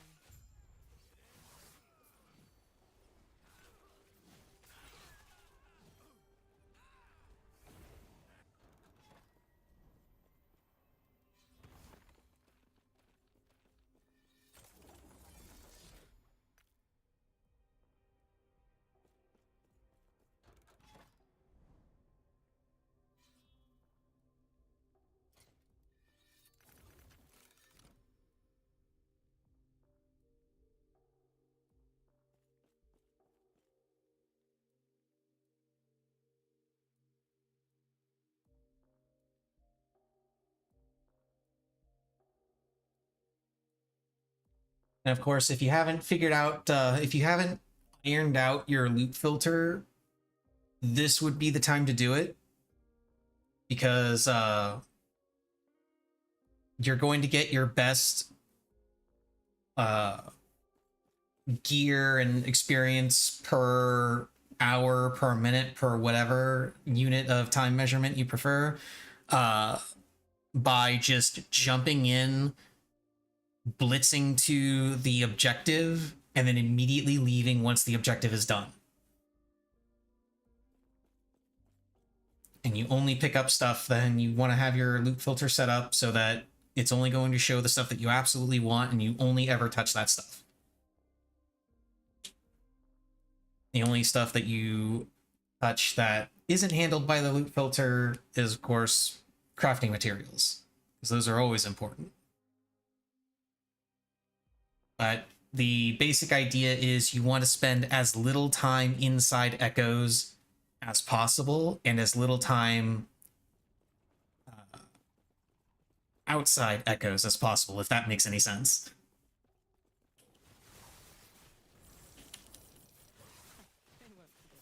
And of course, if you haven't figured out, if you haven't ironed out your loot filter, this would be the time to do it because you're going to get your best uh, gear and experience per hour, per minute, per whatever unit of time measurement you prefer, uh, by just jumping in, blitzing to the objective, and then immediately leaving once the objective is done. And you only pick up stuff, then you want to have your loot filter set up so that it's only going to show the stuff that you absolutely want, and you only ever touch that stuff. The only stuff that you touch that isn't handled by the loot filter is, of course, crafting materials, because those are always important. But the basic idea is you want to spend as little time inside echoes as possible and as little time outside echoes as possible, if that makes any sense. They won't forget.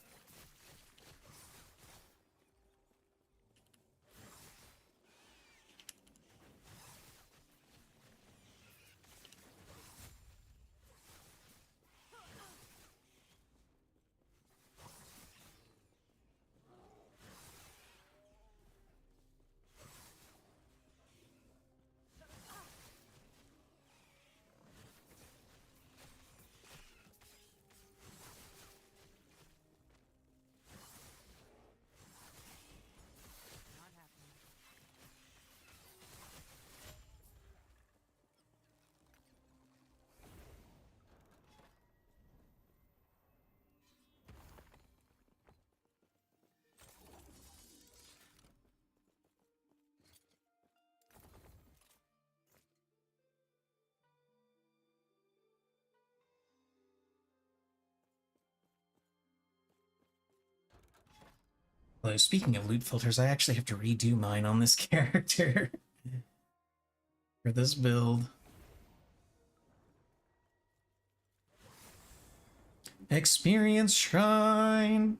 Not happening. Although, speaking of loot filters, I actually have to redo mine on this character for this build. Experience Shrine!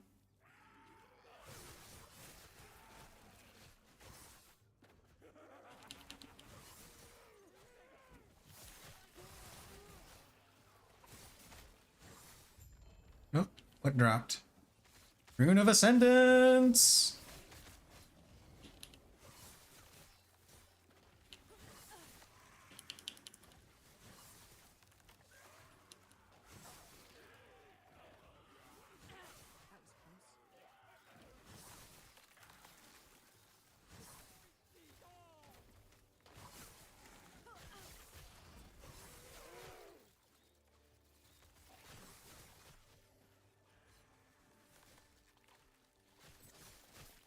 Oh, what dropped? Rune of Ascendance! That was close.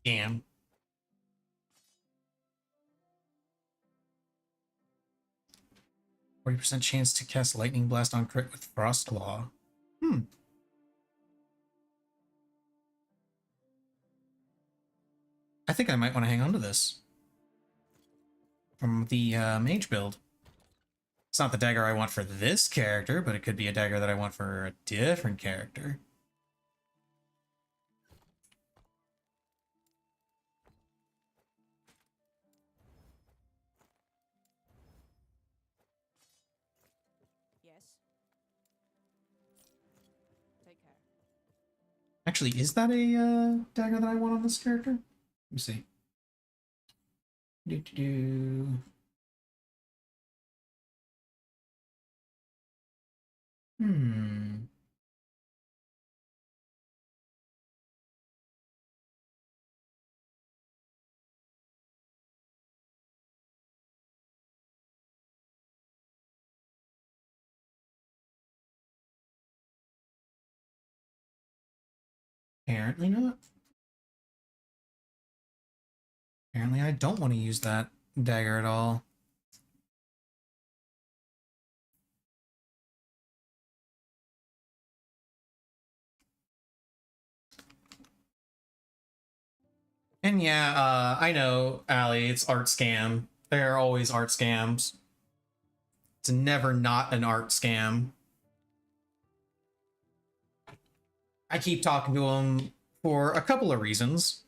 Damn. %40 chance to cast Lightning Blast on crit with Frost Claw. Hmm. I think I might want to hang on to this. From the mage build. It's not the dagger I want for this character, but it could be a dagger that I want for a different character. Yes. Take care. Actually, is that a dagger that I want on this character? Let me see. Do. Hmm. Apparently not. Apparently I don't want to use that dagger at all. And yeah, I know, Allie, it's art scam. There are always art scams. It's never not an art scam. I keep talking to him for a couple of reasons.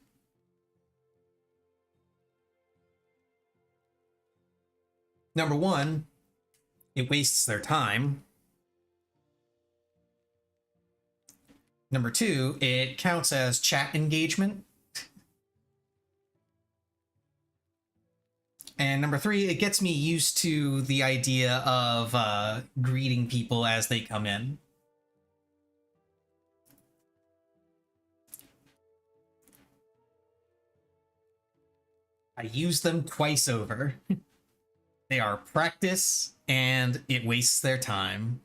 Number one, it wastes their time. Number two, it counts as chat engagement. And number three, it gets me used to the idea of greeting people as they come in. I use them twice over. They are practice, and it wastes their time.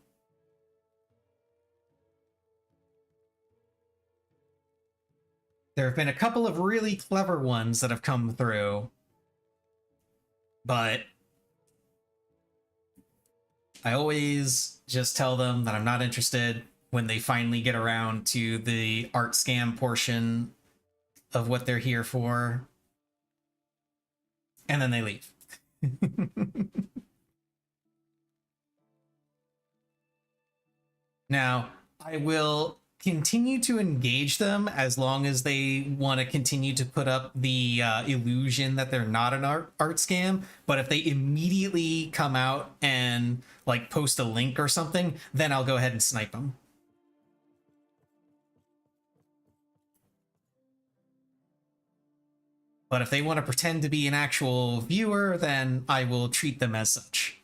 There have been a couple of really clever ones that have come through, but I always just tell them that I'm not interested when they finally get around to the art scam portion of what they're here for, and then they leave. Now, I will continue to engage them as long as they want to continue to put up the illusion that they're not an art scam. But if they immediately come out and like post a link or something, then I'll go ahead and snipe them. But if they want to pretend to be an actual viewer, then I will treat them as such.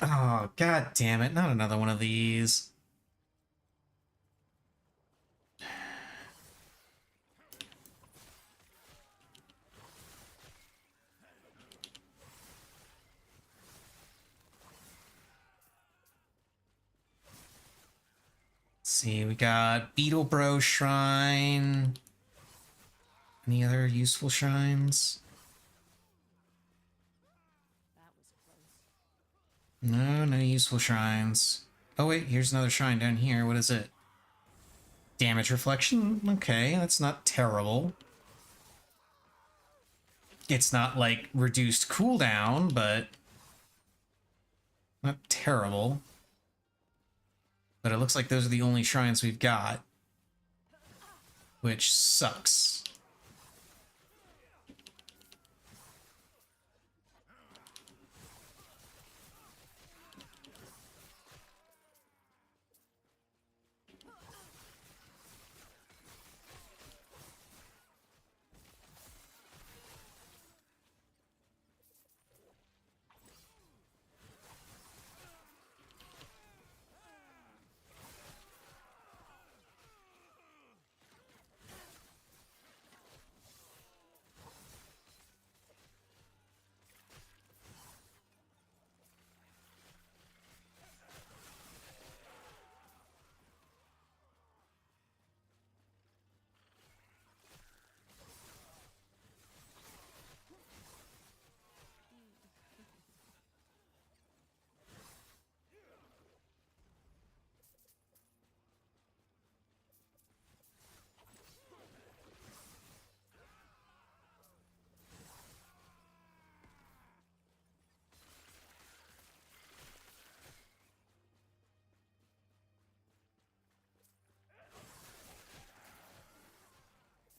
Oh, god damn it. Not another one of these. Let's see, we got Beetle Bro Shrine. Any other useful shrines? That was close. No, no useful shrines. Oh wait, here's another shrine down here. What is it? Damage reflection? Okay, that's not terrible. It's not like reduced cooldown, but not terrible. But it looks like those are the only shrines we've got, which sucks.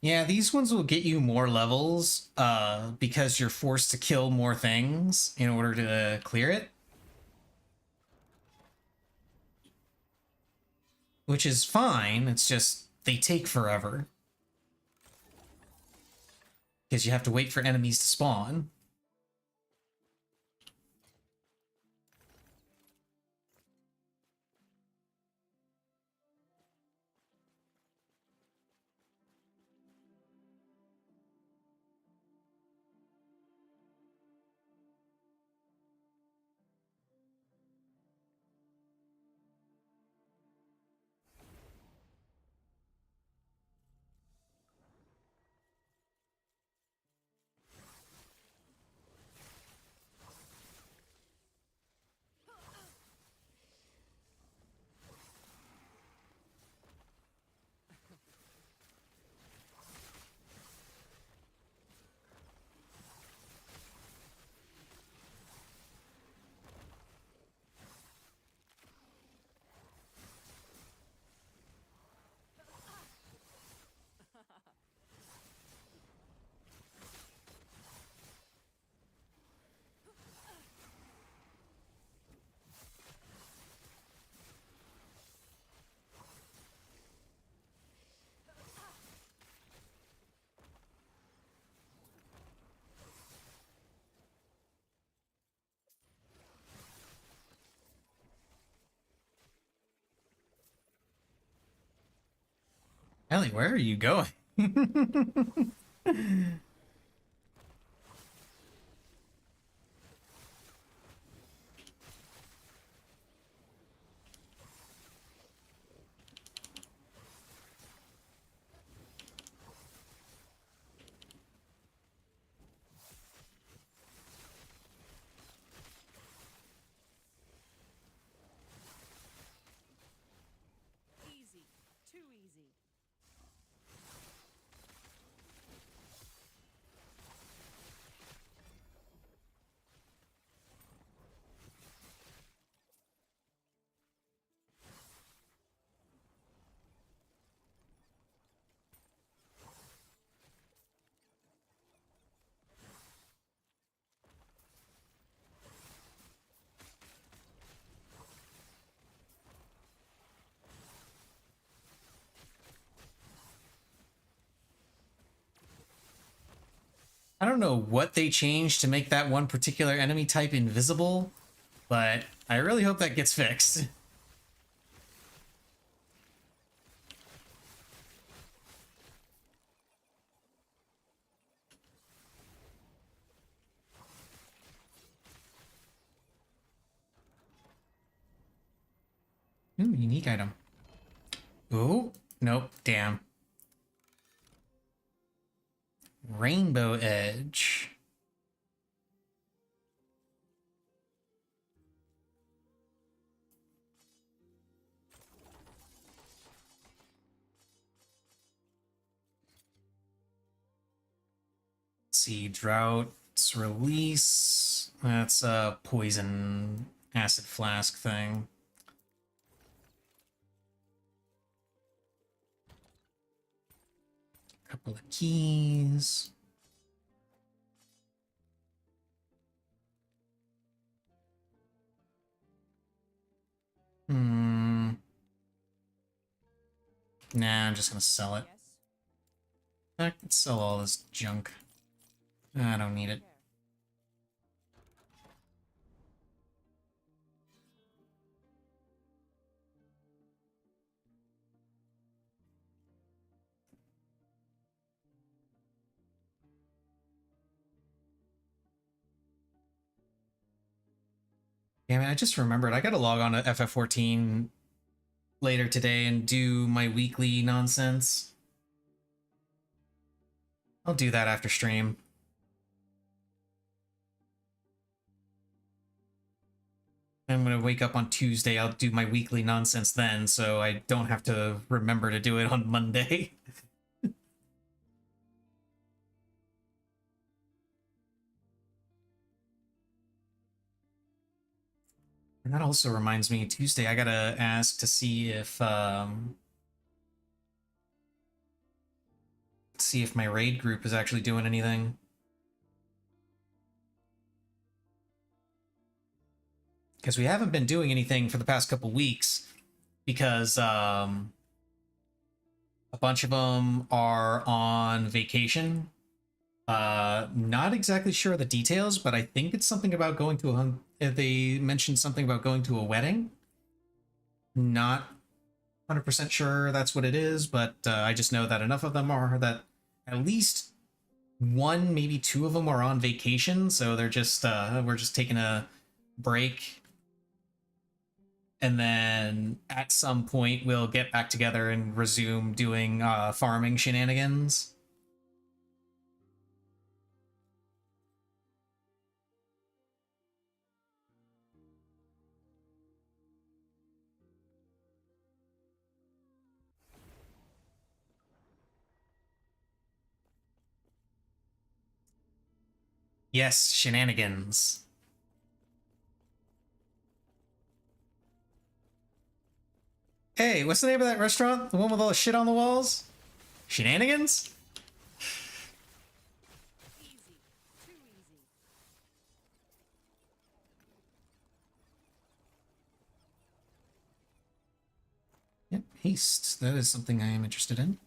Yeah, these ones will get you more levels because you're forced to kill more things in order to clear it. Which is fine, it's just they take forever. Because you have to wait for enemies to spawn. Ellie, where are you going? Easy. Too easy. I don't know what they changed to make that one particular enemy type invisible, but I really hope that gets fixed. Ooh, unique item. Ooh, nope, damn. Rainbow Edge. Let's see, Drought's Release. That's a poison acid flask thing. Couple of keys. Hmm. Nah, I'm just gonna sell it. Yes. I can sell all this junk. I don't need it. Care. Damn it, I just remembered. I gotta log on to FF14 later today and do my weekly nonsense. I'll do that after stream. I'm gonna wake up on Tuesday. I'll do my weekly nonsense then, so I don't have to remember to do it on Monday. And that also reminds me, Tuesday I gotta ask to see if see if my raid group is actually doing anything. Because we haven't been doing anything for the past couple weeks because a bunch of them are on vacation. Not exactly sure of the details, but I think it's something about going to a they mentioned something about going to a wedding. Not 100% sure that's what it is, but I just know that enough of them are that at least one, maybe two of them are on vacation, so they're just we're just taking a break, and then at some point we'll get back together and resume doing farming shenanigans. Yes, shenanigans. Hey, what's the name of that restaurant? The one with all the shit on the walls? Shenanigans? Easy. Too easy. Yep, haste. That is something I am interested in.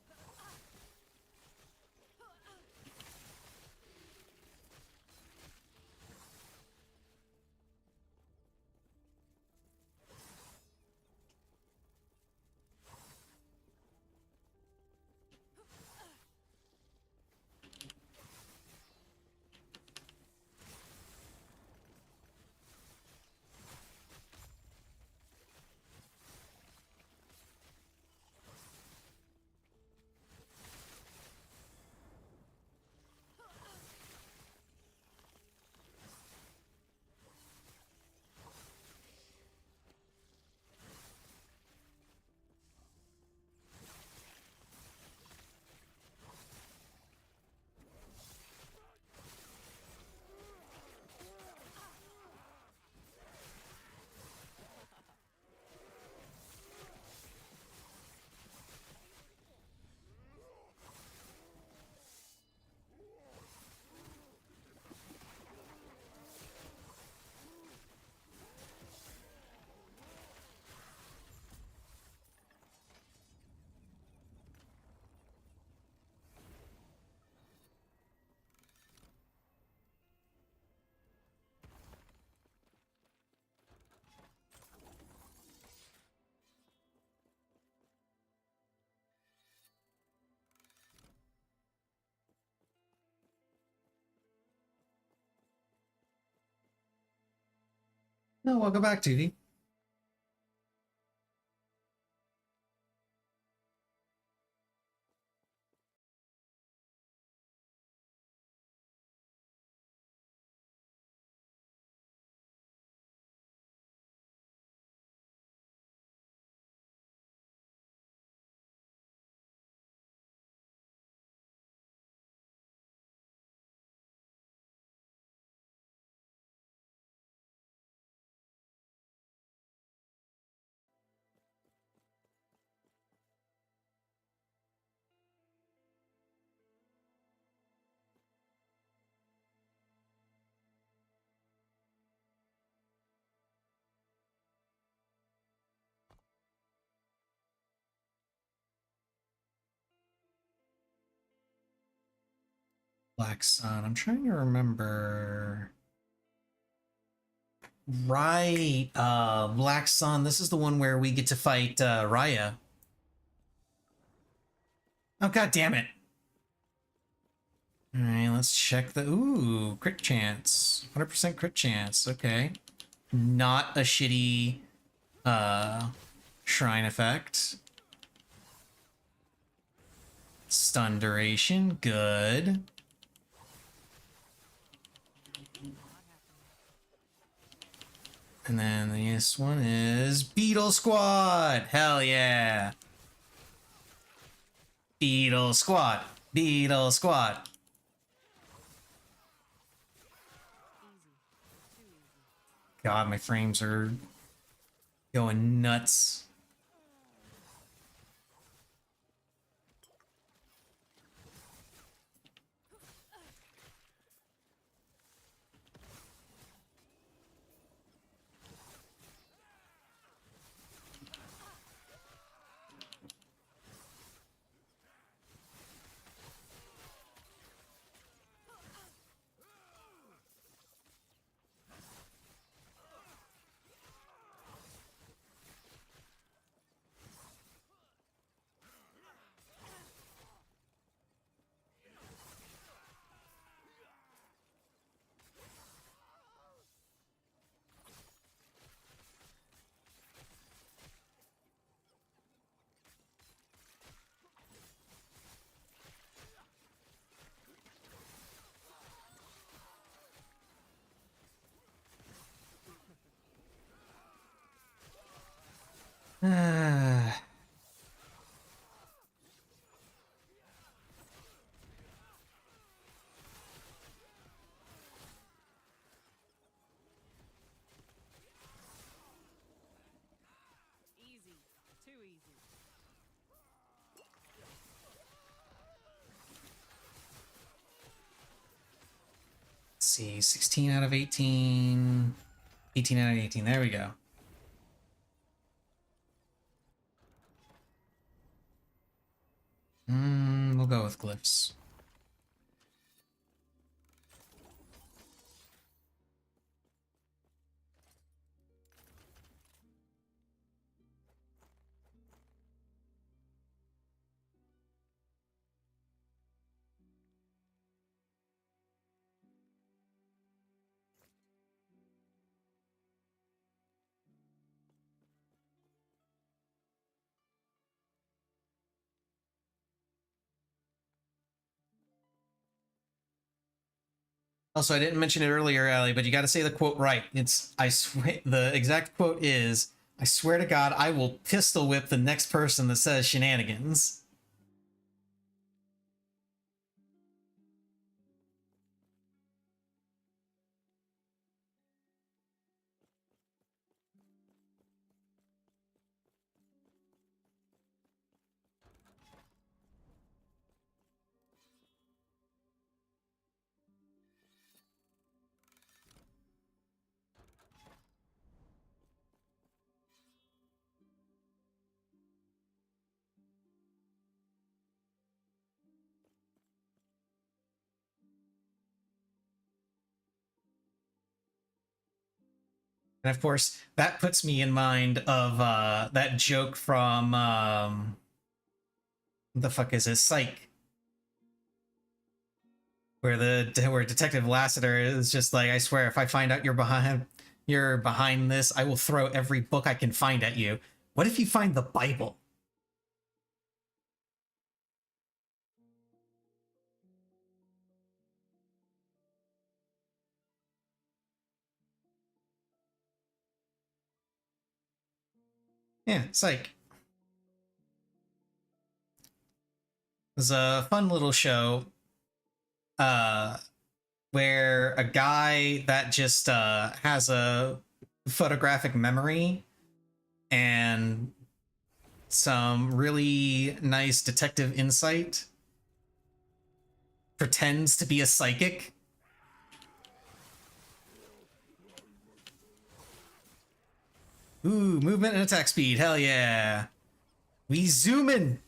No, welcome back, Tootie. Black Sun. I'm trying to remember. Right, Black Sun. This is the one where we get to fight Raya. Oh, god damn it. Alright, let's check the... Ooh, crit chance. 100% crit chance. Okay. Not a shitty shrine effect. Stun duration. Good. And then this one is Beetle Squad. Hell yeah. Beetle Squad. Beetle Squad. Easy. Too easy. God, my frames are going nuts. Easy. Too easy. Let's see, 16 out of 18. 18 out of 18. There we go. We'll go with glyphs. Also, I didn't mention it earlier, Allie, but you got to say the quote right. It's, I swear, the exact quote is, I swear to God, I will pistol whip the next person that says shenanigans. And of course, that puts me in mind of that joke from what the fuck is it? Psych, where Detective Lassiter is just like, I swear, if I find out you're behind this, I will throw every book I can find at you. What if you find the Bible? Yeah, Psych. It was a fun little show uh, where a guy that just has a photographic memory and some really nice detective insight pretends to be a psychic. Ooh, movement and attack speed. Hell yeah. We zoom in.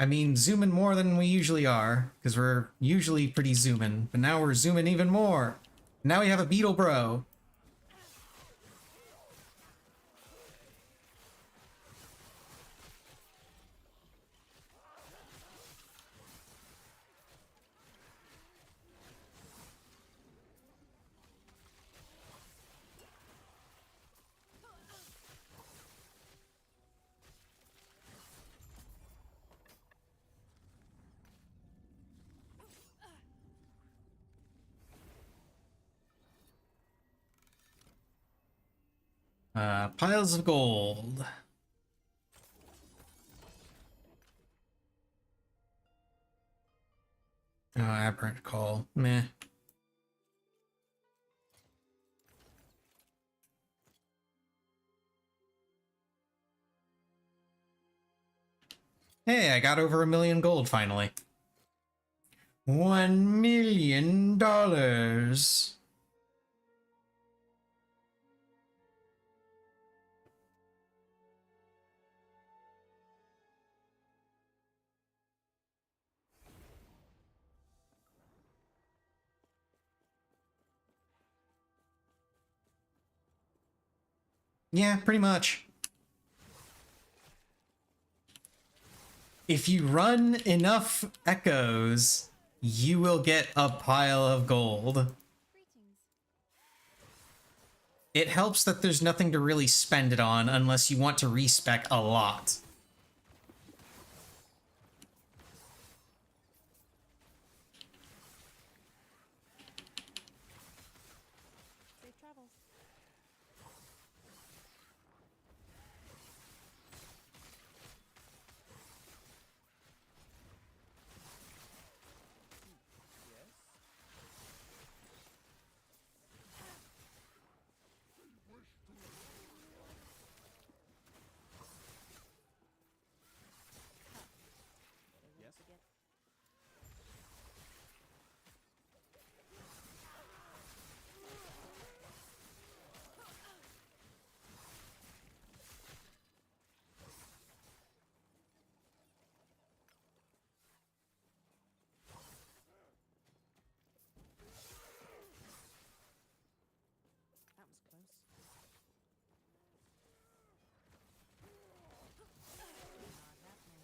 I mean, zooming more than we usually are, because we're usually pretty zooming, but now we're zooming even more. Now we have a beetle bro. Piles of gold. Oh, aberrant call. Meh. Hey, I got over $1 million gold finally. $1 million. Yeah, pretty much. If you run enough echoes, you will get a pile of gold. Greetings. It helps that there's nothing to really spend it on unless you want to respec a lot. Safe travels. Yes? Forget. That was close. Not happening.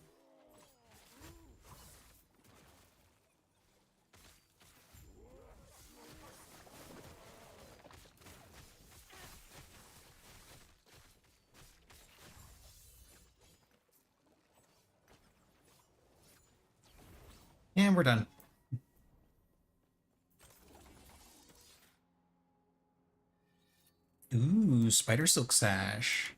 And we're done. Ooh, spider silk sash.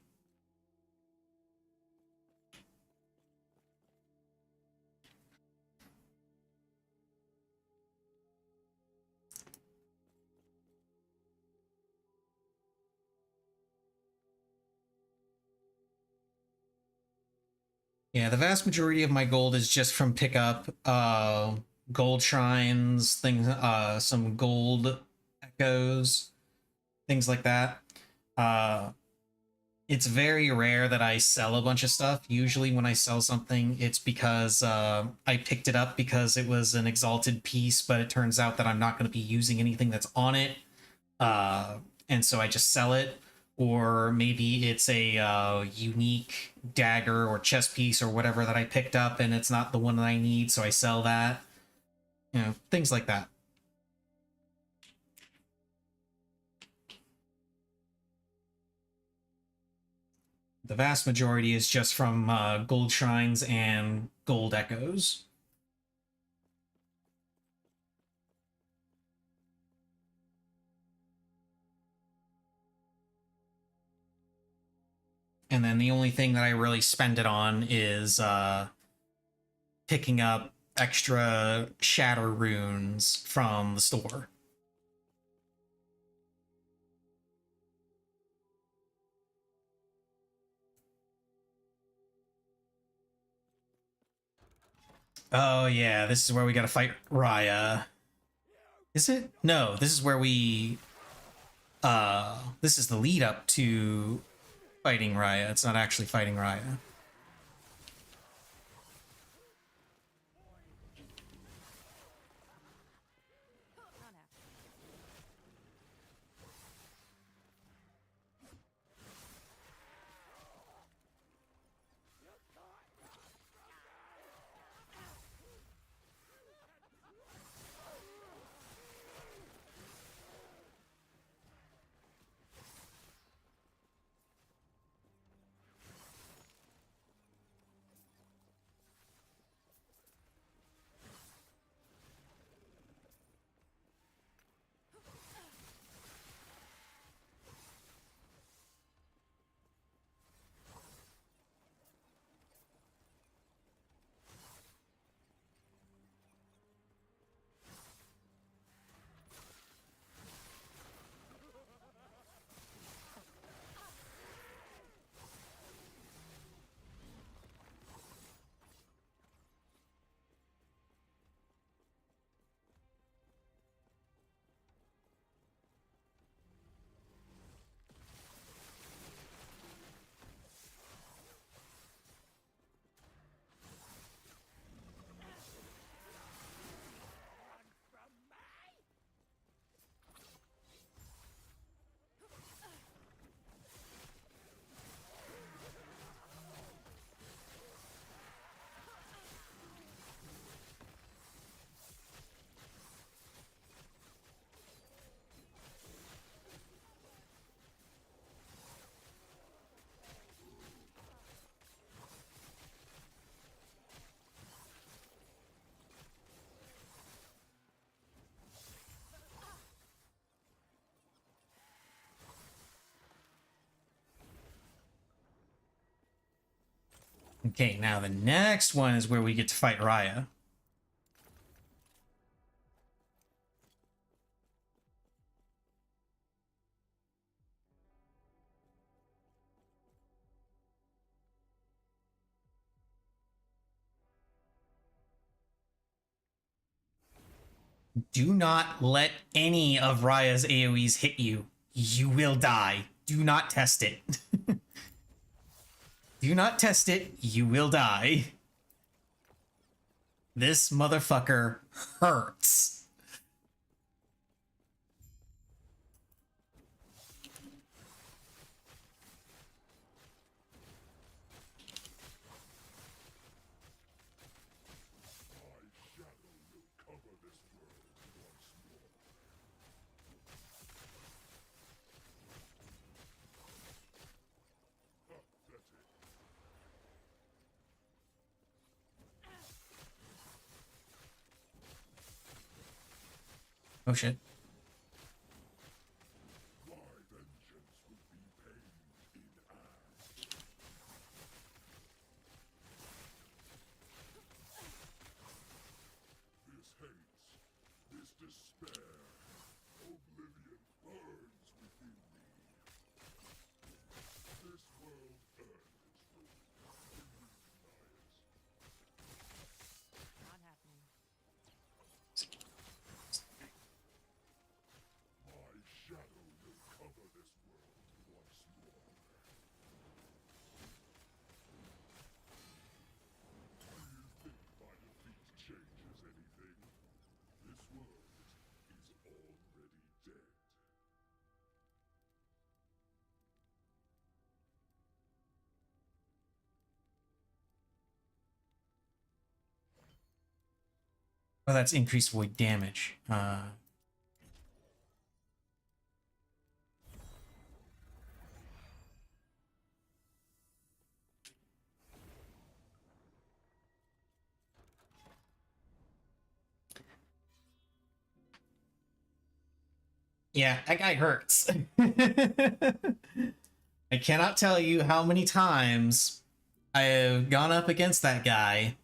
Yeah, the vast majority of my gold is just from pickup, gold shrines, things, some gold echoes, things like that. Uh, it's very rare that I sell a bunch of stuff. Usually, when I sell something, it's because I picked it up because it was an exalted piece, but it turns out that I'm not going to be using anything that's on it, and so I just sell it. Or maybe it's a unique dagger or chest piece or whatever that I picked up, and it's not the one that I need, so I sell that. You know, things like that. The vast majority is just from gold shrines and gold echoes. And then the only thing that I really spend it on is picking up extra shatter runes from the store. Oh yeah, this is where we gotta fight Raya. Is it? No, this is where we this is the lead up to fighting Raya. It's not actually fighting Raya. Not happening. Okay, now the next one is where we get to fight Raya. Do not let any of Raya's AoEs hit you. You will die. Do not test it. Do not test it. You will die. This motherfucker hurts. Oh shit. Not happening. Oh, that's increased void damage. Yeah, that guy hurts. I cannot tell you how many times I have gone up against that guy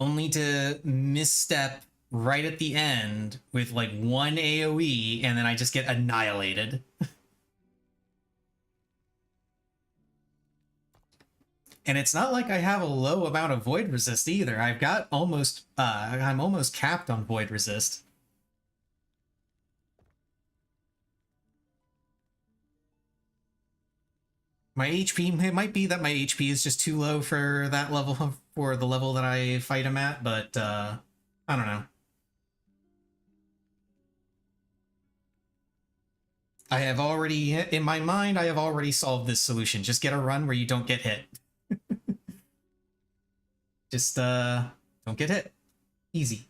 only to misstep right at the end with like one AoE and then I just get annihilated. And it's not like I have a low amount of void resist either. I've got almost I'm almost capped on void resist. My HP, it might be that my HP is just too low for that level, for the level that I fight him at, but I don't know. I have already, in my mind, I have already solved this solution. Just get a run where you don't get hit. Just don't get hit. Easy.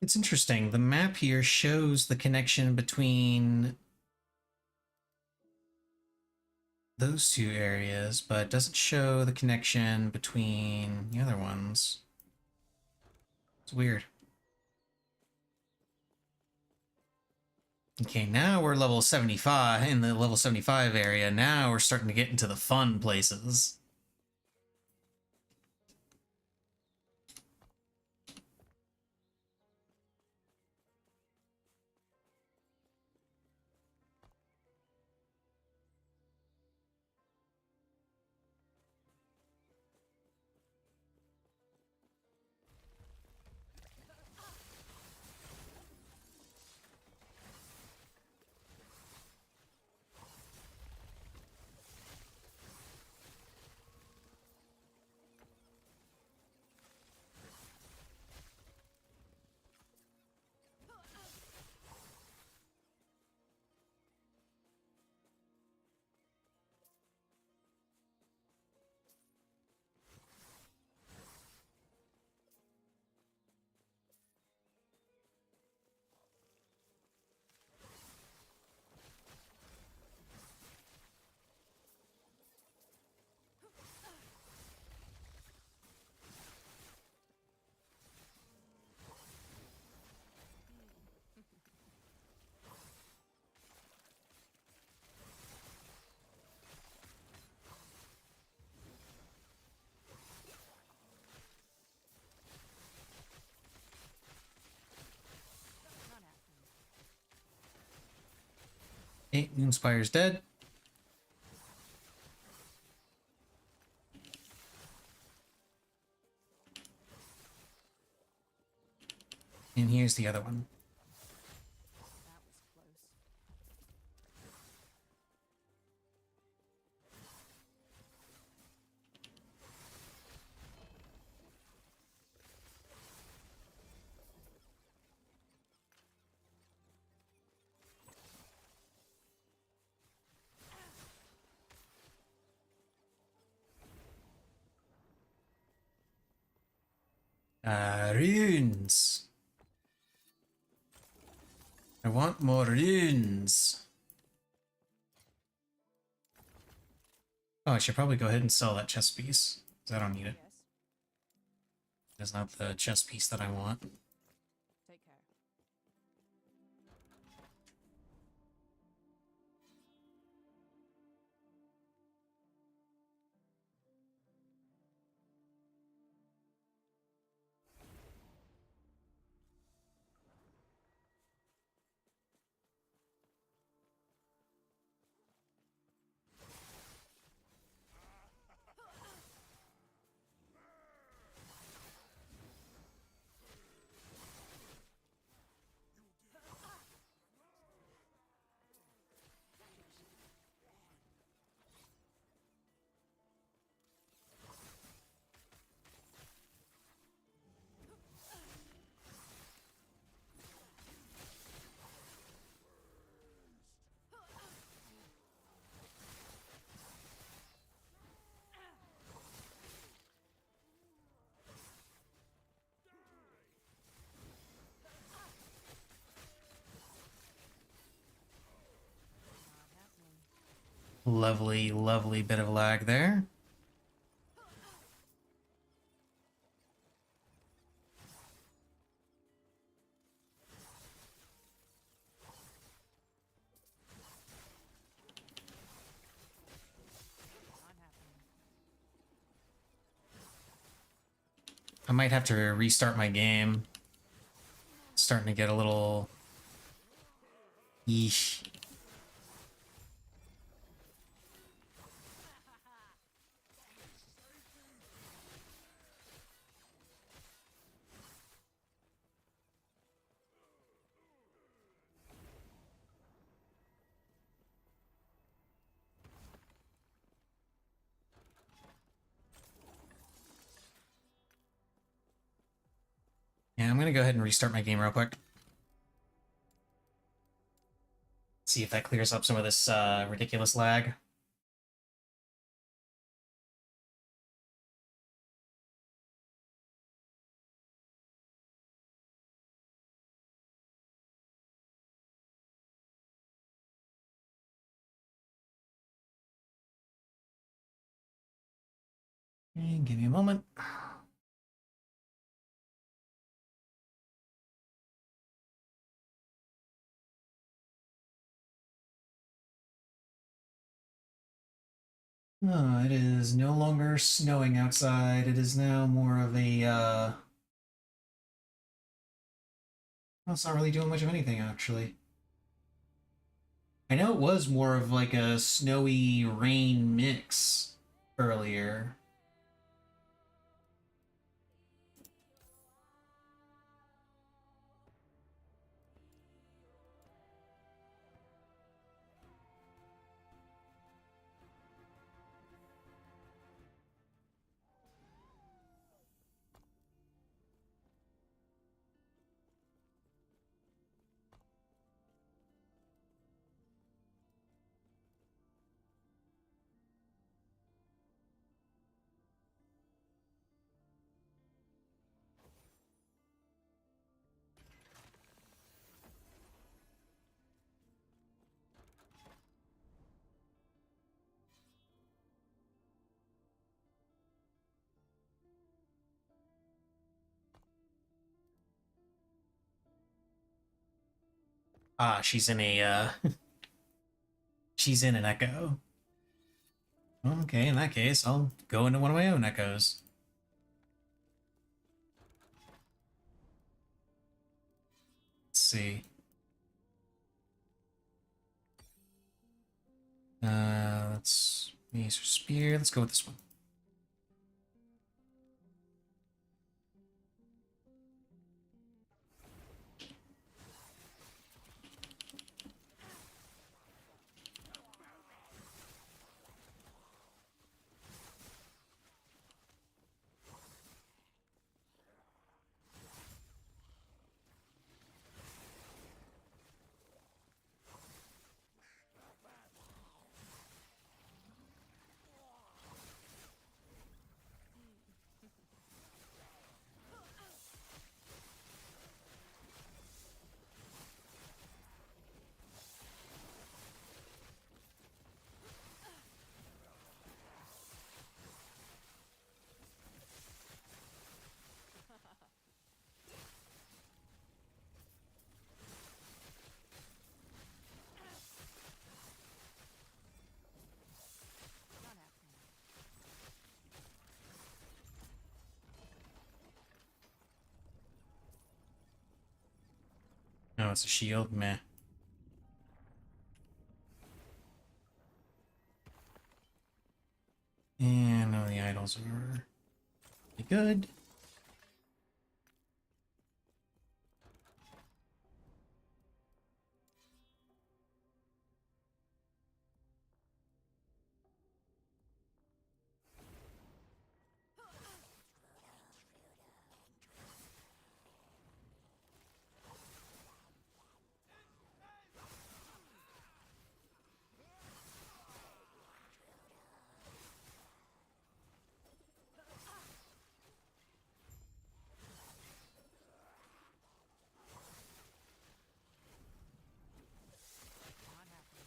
It's interesting. The map here shows the connection between those two areas, but it doesn't show the connection between the other ones. It's weird. Okay, now we're level 75, in the level 75 area. Now we're starting to get into the fun places. Okay, Moonspire's dead. And here's the other one. That was close. Runes. I want more runes. Oh, I should probably go ahead and sell that chest piece, because I don't need it. Yes. It's not the chest piece that I want. Take care. Not happening. Lovely, lovely bit of lag there. Not happening. I might have to restart my game. It's starting to get a little... Yeesh. Yeah, I'm gonna go ahead and restart my game real quick. See if that clears up some of this ridiculous lag. And give me a moment. Oh, it is no longer snowing outside. It is now more of a, well, it's not really doing much of anything, actually. I know it was more of like a snowy rain mix earlier. Ah, she's in a, she's in an echo. Okay, in that case, I'll go into one of my own echoes. Let's see. Let's use her spear. Let's go with this one. Not happening. No, it's a shield. Meh. And no, the idols are pretty good. Not happening.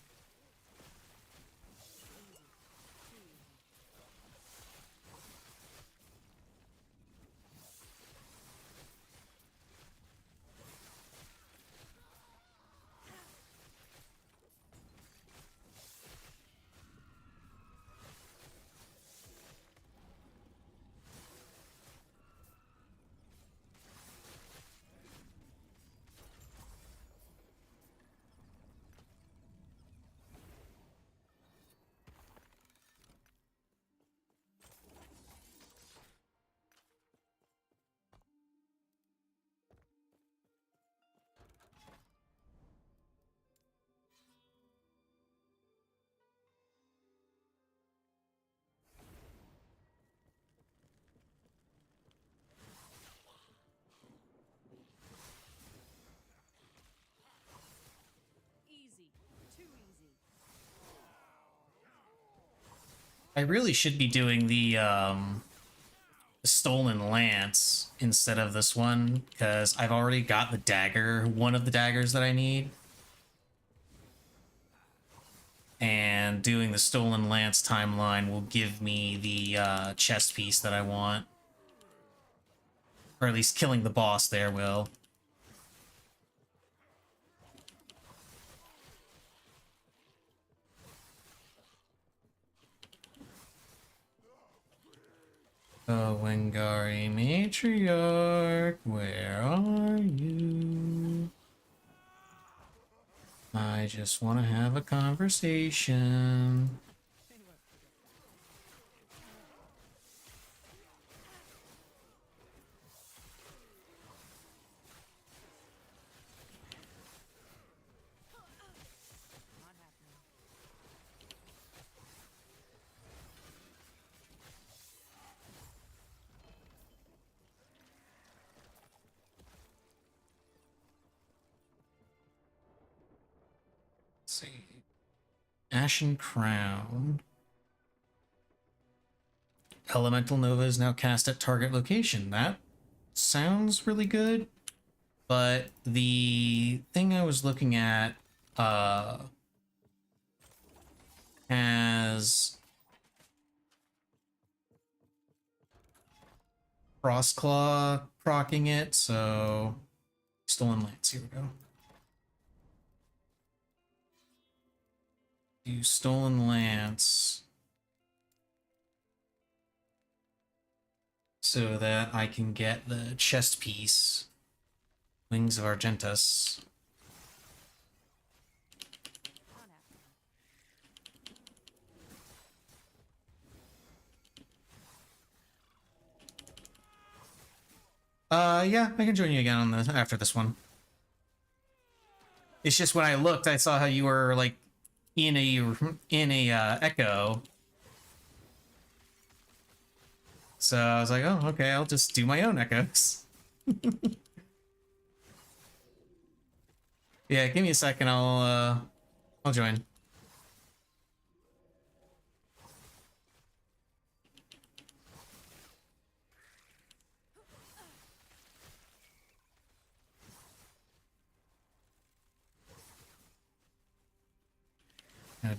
Easy. Too easy. Easy. Too easy. I really should be doing the stolen lance instead of this one because I've already got the dagger, one of the daggers that I need. and doing the Stolen Lance timeline will give me the chest piece that I want. Or at least killing the boss there will. Oh, Wingari Matriarch, where are you? I just want to have a conversation. Not happening. Let's see. Ashen Crown. Elemental Nova is now cast at target location. That sounds really good, but the thing I was looking at has Frostclaw proccing it, so Stolen Lance, here we go. Do Stolen Lance so that I can get the chest piece, Wings of Argentus. Not happening. Yeah, I can join you again on the after this one. It's just when I looked, I saw how you were like in a echo. So I was like, oh, okay, I'll just do my own echoes. Yeah, give me a second, I'll join.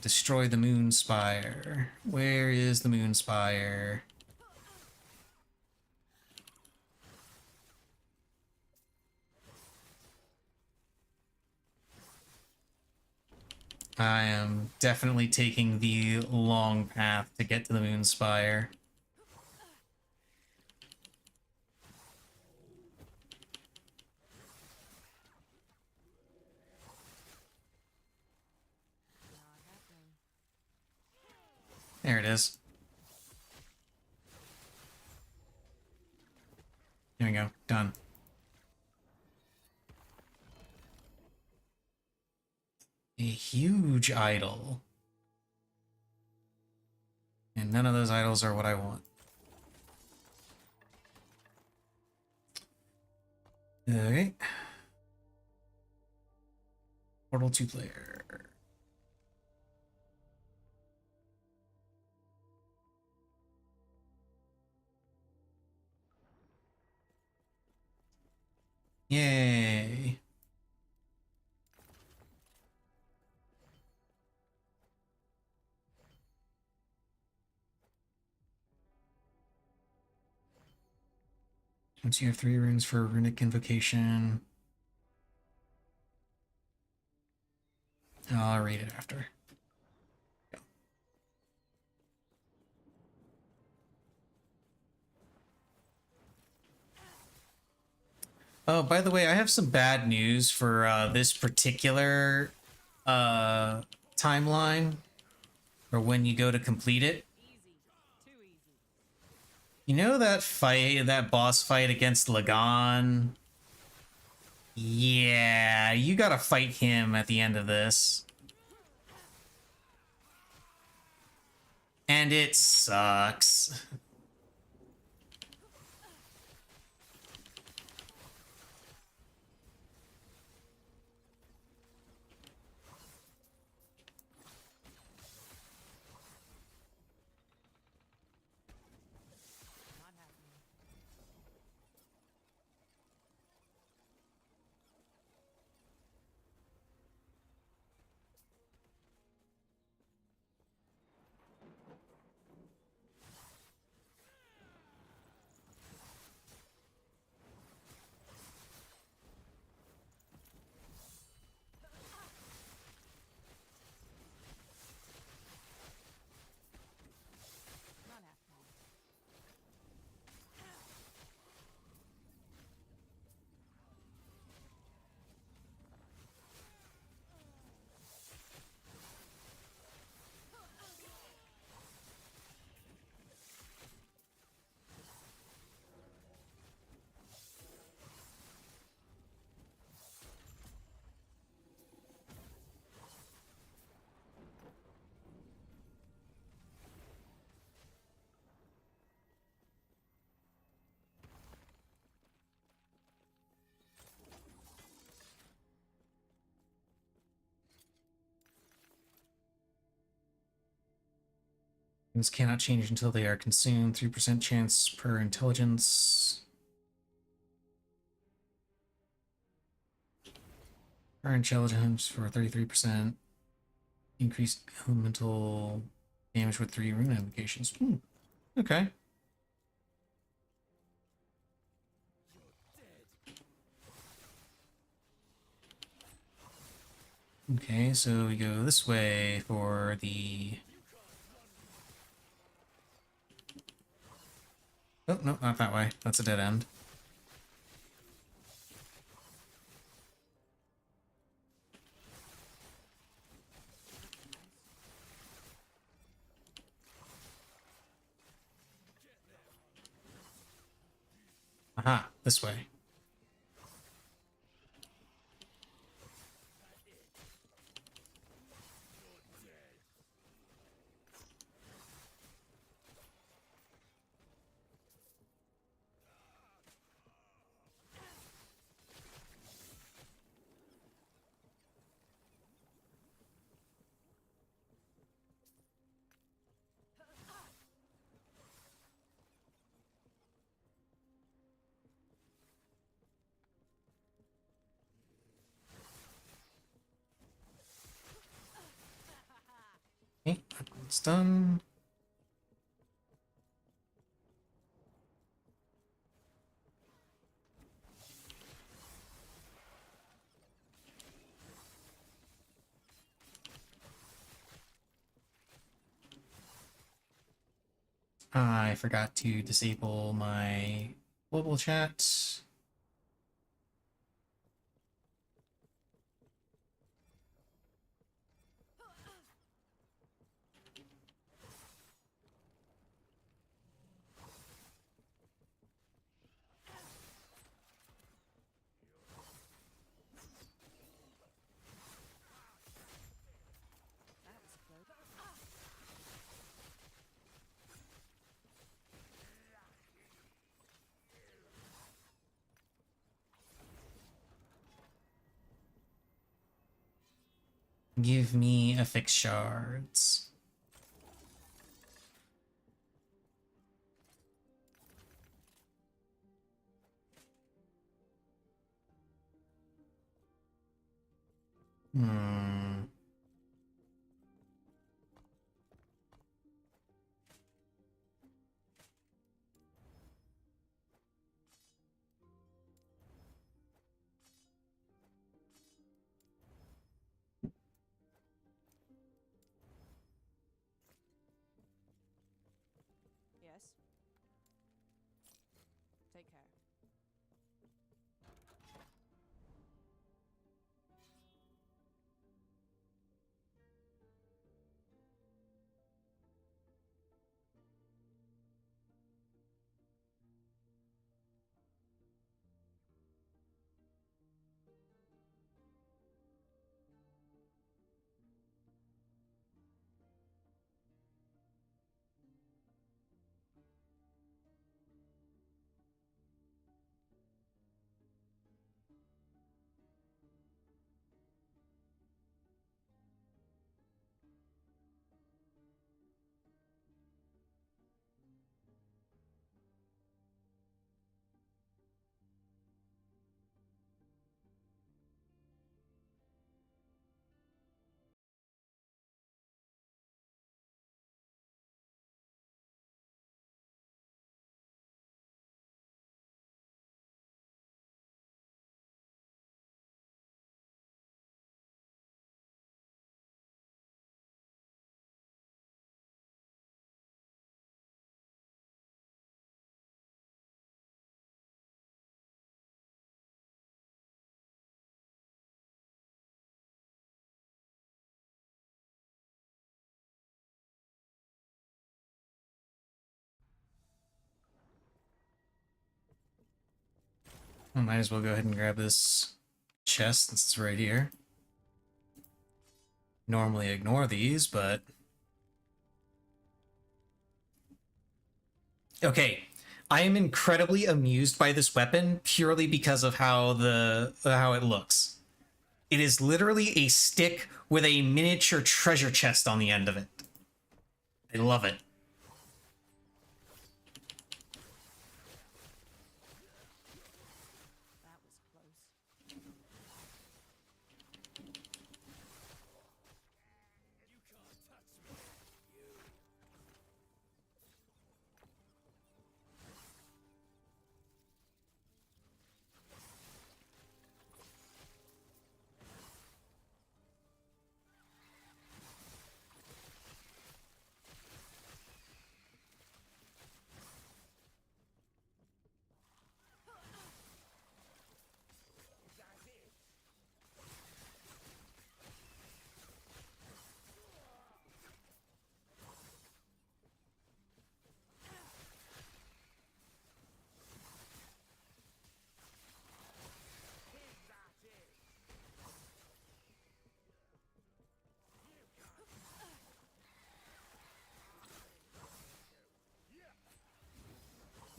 Destroy the Moon Spire. Where is the Moon Spire? I am definitely taking the long path to get to the Moon Spire. Not happening. There it is. There we go. Done. A huge idol. And none of those idols are what I want. Okay. Portal 2 player. Yay. Once you have 3 runes for runic invocation. I'll read it after. Oh, by the way, I have some bad news for this particular timeline, or when you go to complete it. Easy. Too easy. You know that fight, that boss fight against Lagan? Yeah, you gotta fight him at the end of this. And it sucks. Not happening. Things cannot change until they are consumed. 3% chance per intelligence. Per intelligence for 33%. Increased elemental damage with 3 rune applications. Okay. Okay, so we go this way for the... Oh, no, not that way. That's a dead end. Aha, this way. Okay, that's done. I forgot to disable my global chat. That was close. Give me affix shards. Hmm. Yes. Take care. I might as well go ahead and grab this chest since it's right here. Normally ignore these, but... Okay, I am incredibly amused by this weapon purely because of how how it looks. It is literally a stick with a miniature treasure chest on the end of it. I love it.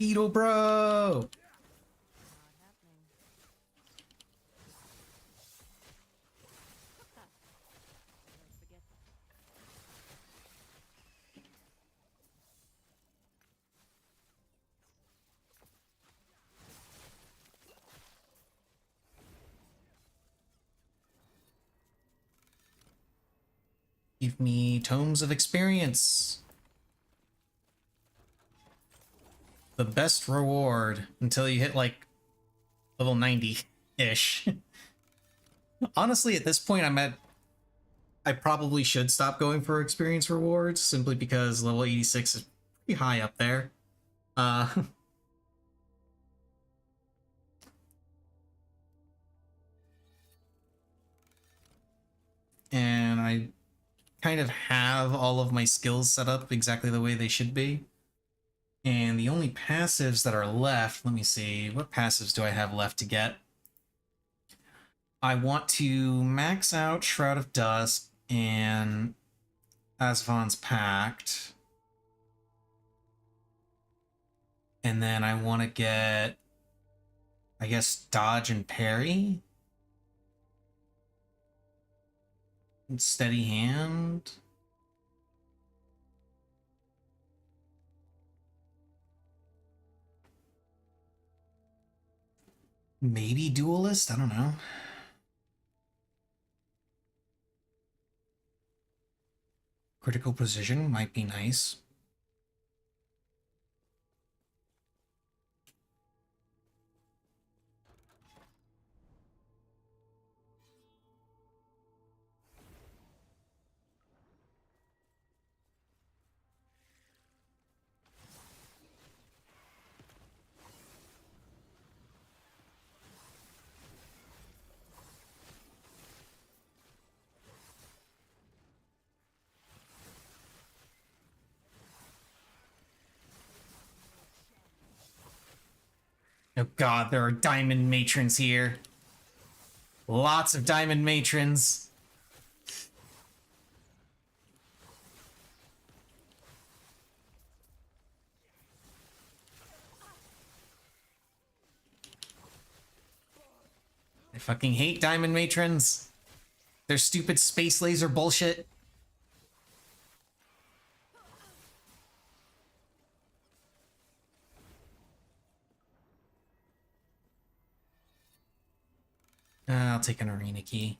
Beetle bro! Not happening. Don't forget. Give me tomes of experience. The best reward until you hit like level 90-ish. Honestly, at this point, I probably should stop going for experience rewards simply because level 86 is pretty high up there. And I kind of have all of my skills set up exactly the way they should be. And the only passives that are left, let me see, what passives do I have left to get? I want to max out Shroud of Dust and Asvan's Pact. And then I want to get, I guess, Dodge and Parry. And Steady Hand. Maybe Duelist? I don't know. Critical Precision might be nice. Oh god, there are diamond matrons here. Lots of diamond matrons. I fucking hate diamond matrons. Their stupid space laser bullshit. I'll take an arena key.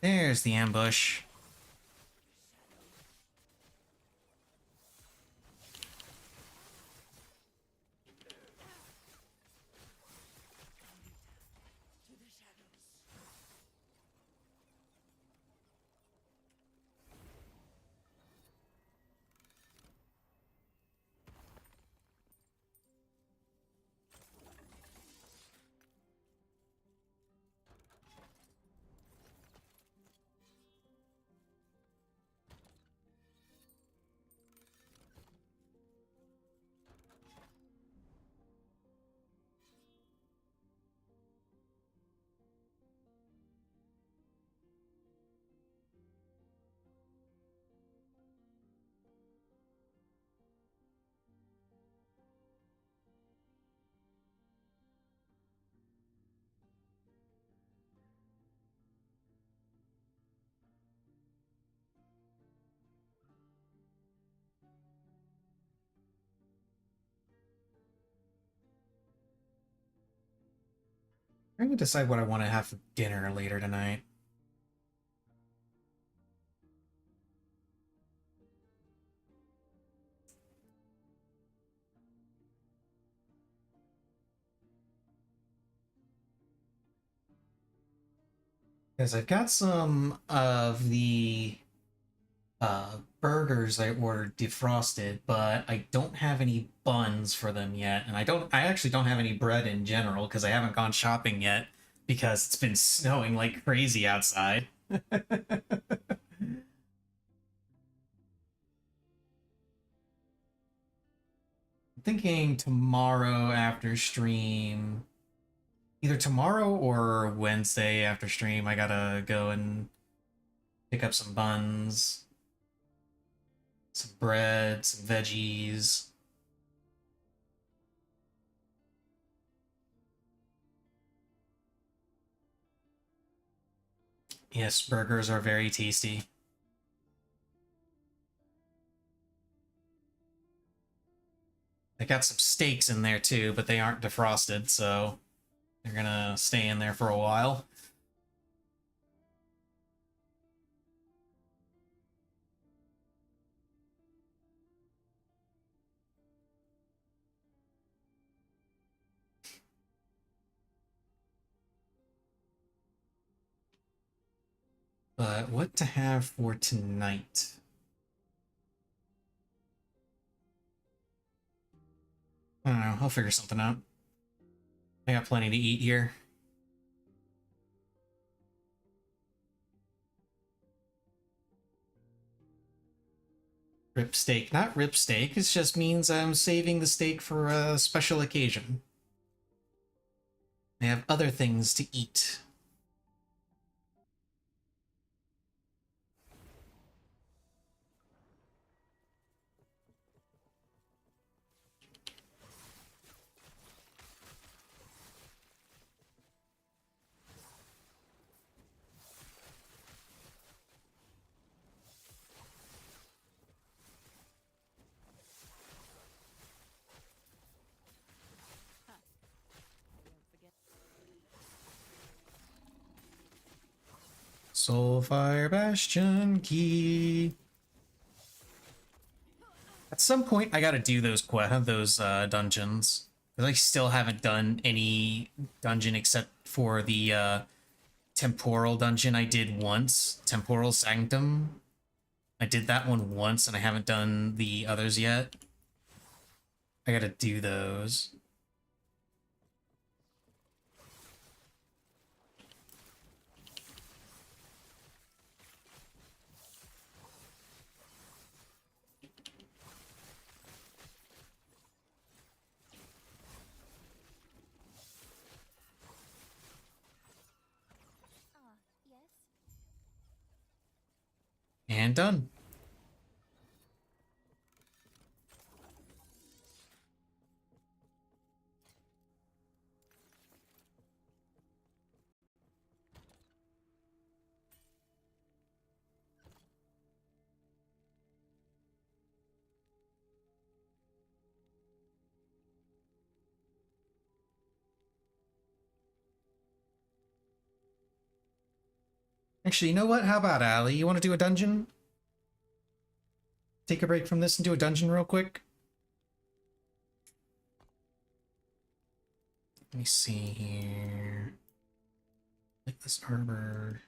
There's the ambush. I'm gonna decide what I want to have for dinner later tonight. Because I've got some of the burgers I ordered defrosted, but I don't have any buns for them yet, and I actually don't have any bread in general because I haven't gone shopping yet because it's been snowing like crazy outside. I'm thinking tomorrow after stream, either tomorrow or Wednesday after stream, I gotta go and pick up some buns, some bread, some veggies. Yes, burgers are very tasty. They got some steaks in there too, but they aren't defrosted, so they're gonna stay in there for a while. But what to have for tonight? I don't know, I'll figure something out. I got plenty to eat here. Rib steak. Not rib steak, it just means I'm saving the steak for a special occasion. I have other things to eat. Soulfire Bastion Key. At some point, I gotta do those dungeons. Because I still haven't done any dungeon except for the temporal dungeon I did once. Temporal Sanctum. I did that one once and I haven't done the others yet. I gotta do those. Yes? And done. Actually, you know what? How about Ali? You want to do a dungeon? Take a break from this and do a dungeon real quick? Let me see here. Like this arbor.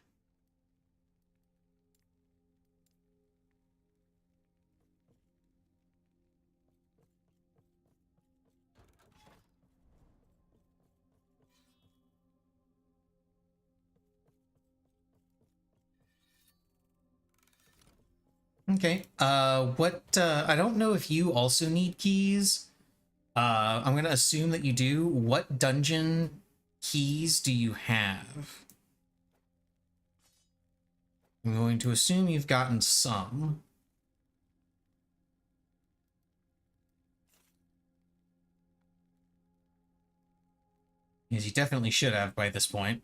Okay. I don't know if you also need keys. I'm gonna assume that you do. What dungeon keys do you have? I'm going to assume you've gotten some. Because you definitely should have by this point.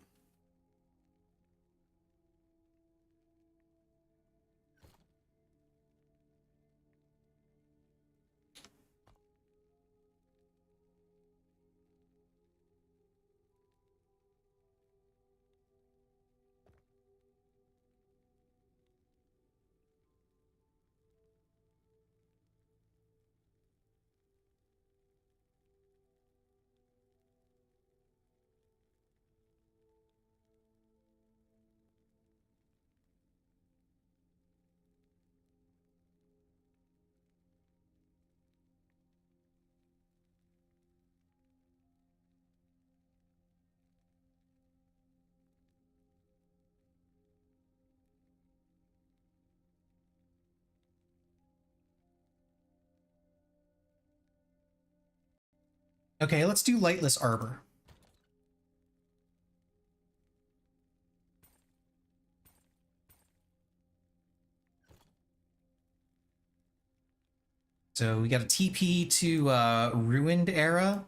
Okay, let's do Lightless Arbor. So we got a TP to Ruined Era.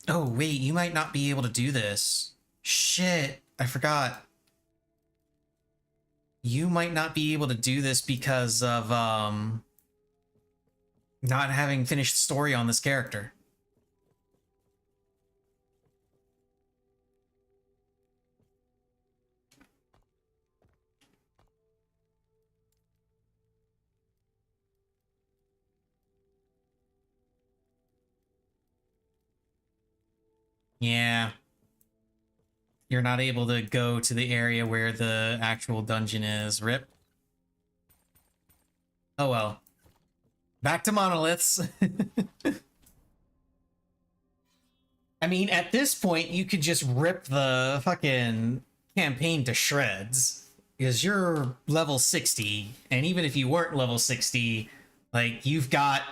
Oh, wait, you might not be able to do this. Shit, I forgot. You might not be able to do this because of not having finished story on this character. Yeah. You're not able to go to the area where the actual dungeon is. Rip. Oh well. Back to monoliths. I mean, at this point, you could just rip the fucking campaign to shreds. Because you're level 60, and even if you weren't level 60, like, you've got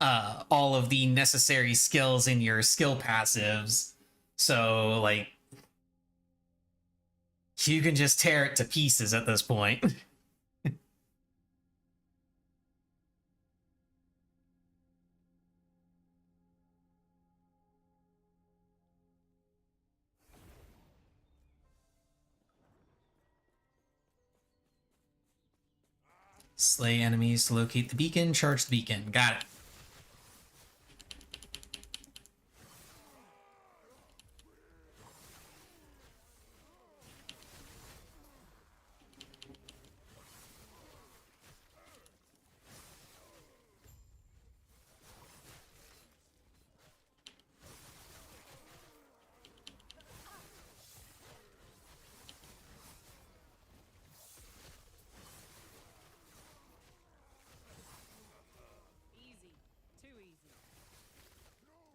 all of the necessary skills in your skill passives. So, like, you can just tear it to pieces at this point. Slay enemies to locate the beacon, charge the beacon. Got it. Easy. Too easy. Not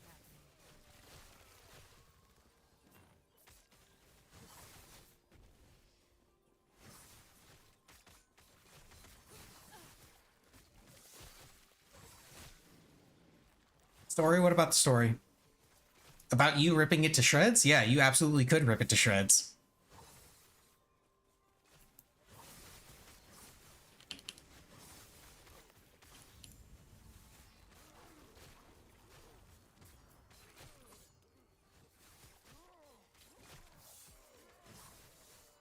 happening. Story? What about the story? About you ripping it to shreds? Yeah, you absolutely could rip it to shreds.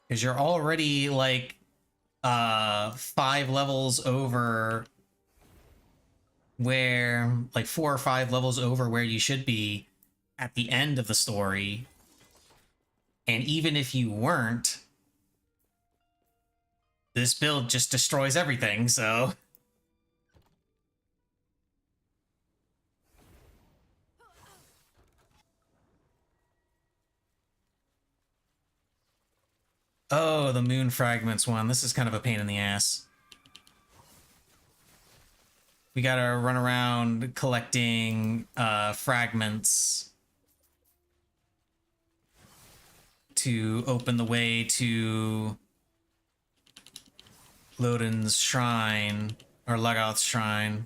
Because you're already, like, 5 levels over where, like, 4 or 5 levels over where you should be at the end of the story. And even if you weren't, this build just destroys everything, so... Oh, the moon fragments one. This is kind of a pain in the ass. We gotta run around collecting fragments to open the way to Lodin's shrine, or Lagoth's shrine.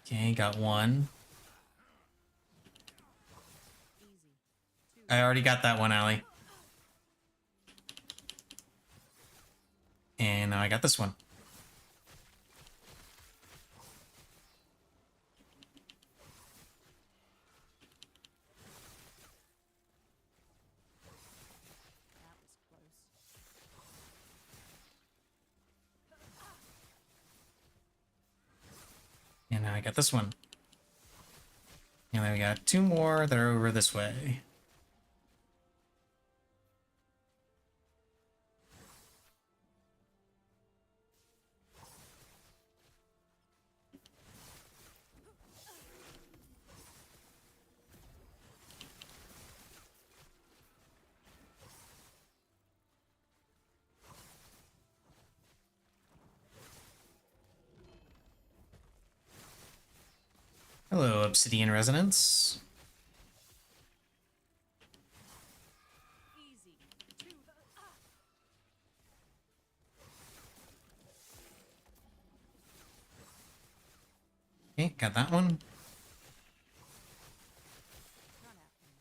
Okay, got one. Easy. I already got that one, Allie. And now I got this one. That was close. And now I got this one. And then we got 2 more that are over this way. Hello, Obsidian Resonance. Easy. To the Okay, got that one. not happening.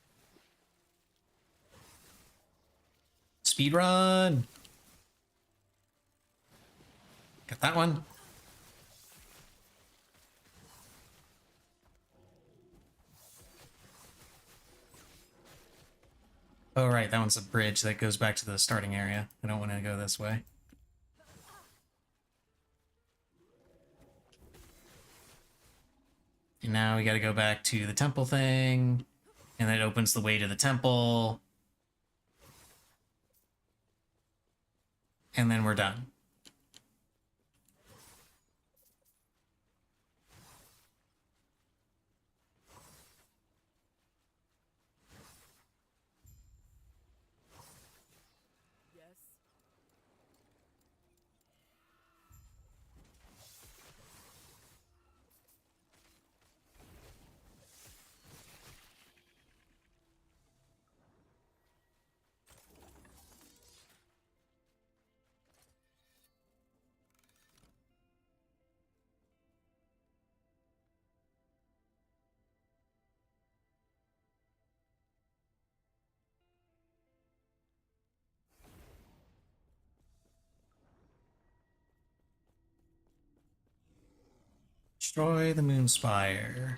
Speed run. Got that one. Oh, right, that one's a bridge that goes back to the starting area. I don't want to go this way. And now we gotta go back to the temple thing. And then it opens the way to the temple. And then we're done. Yes. Destroy the Moon Spire.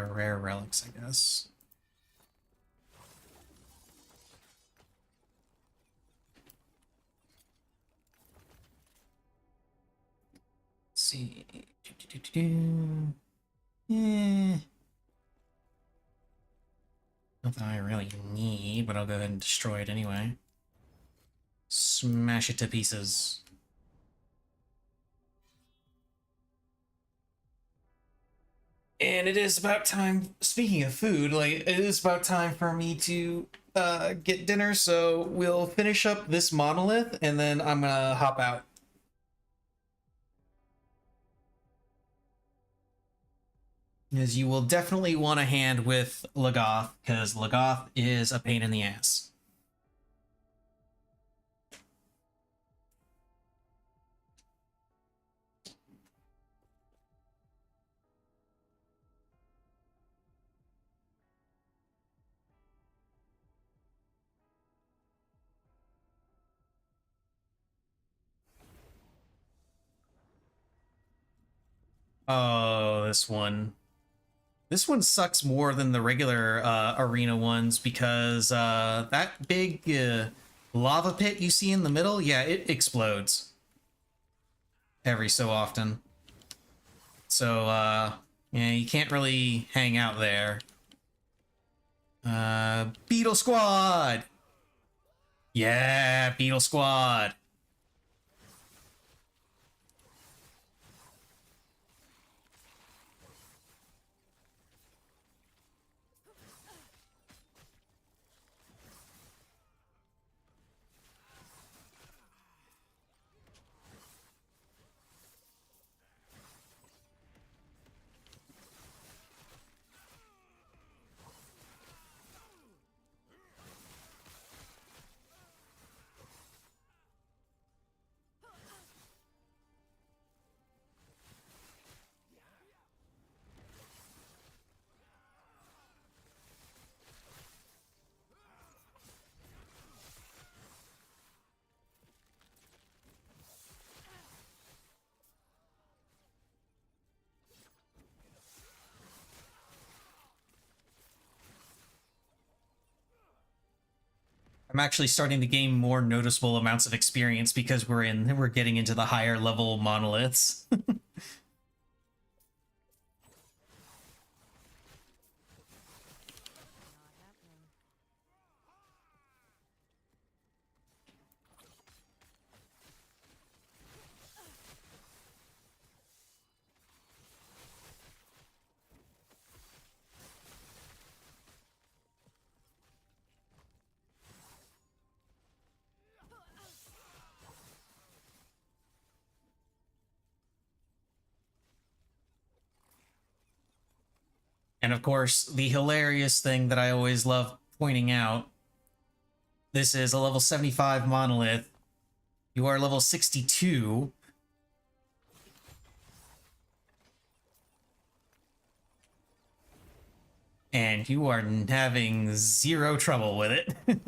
Rare relics, I guess. Let's see. Eh. Nothing I really need, but I'll go ahead and destroy it anyway. Smash it to pieces. And it is about time, speaking of food, like, it is about time for me to get dinner, so we'll finish up this monolith, and then I'm gonna hop out. As you will definitely want a hand with Lagoth, because Lagoth is a pain in the ass. Oh, this one. This one sucks more than the regular arena ones because that big lava pit you see in the middle, yeah, it explodes every so often. So, yeah, you can't really hang out there. Beetle Squad! Yeah, Beetle Squad! I'm actually starting to gain more noticeable amounts of experience because we're getting into the higher level monoliths. Not happening. And of course, the hilarious thing that I always love pointing out, this is a level 75 monolith. You are level 62. And you are having zero trouble with it. Not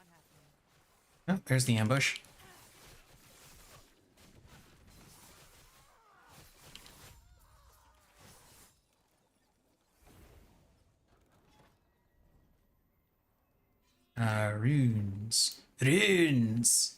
happening. Oh, there's the ambush. Runes. Runes.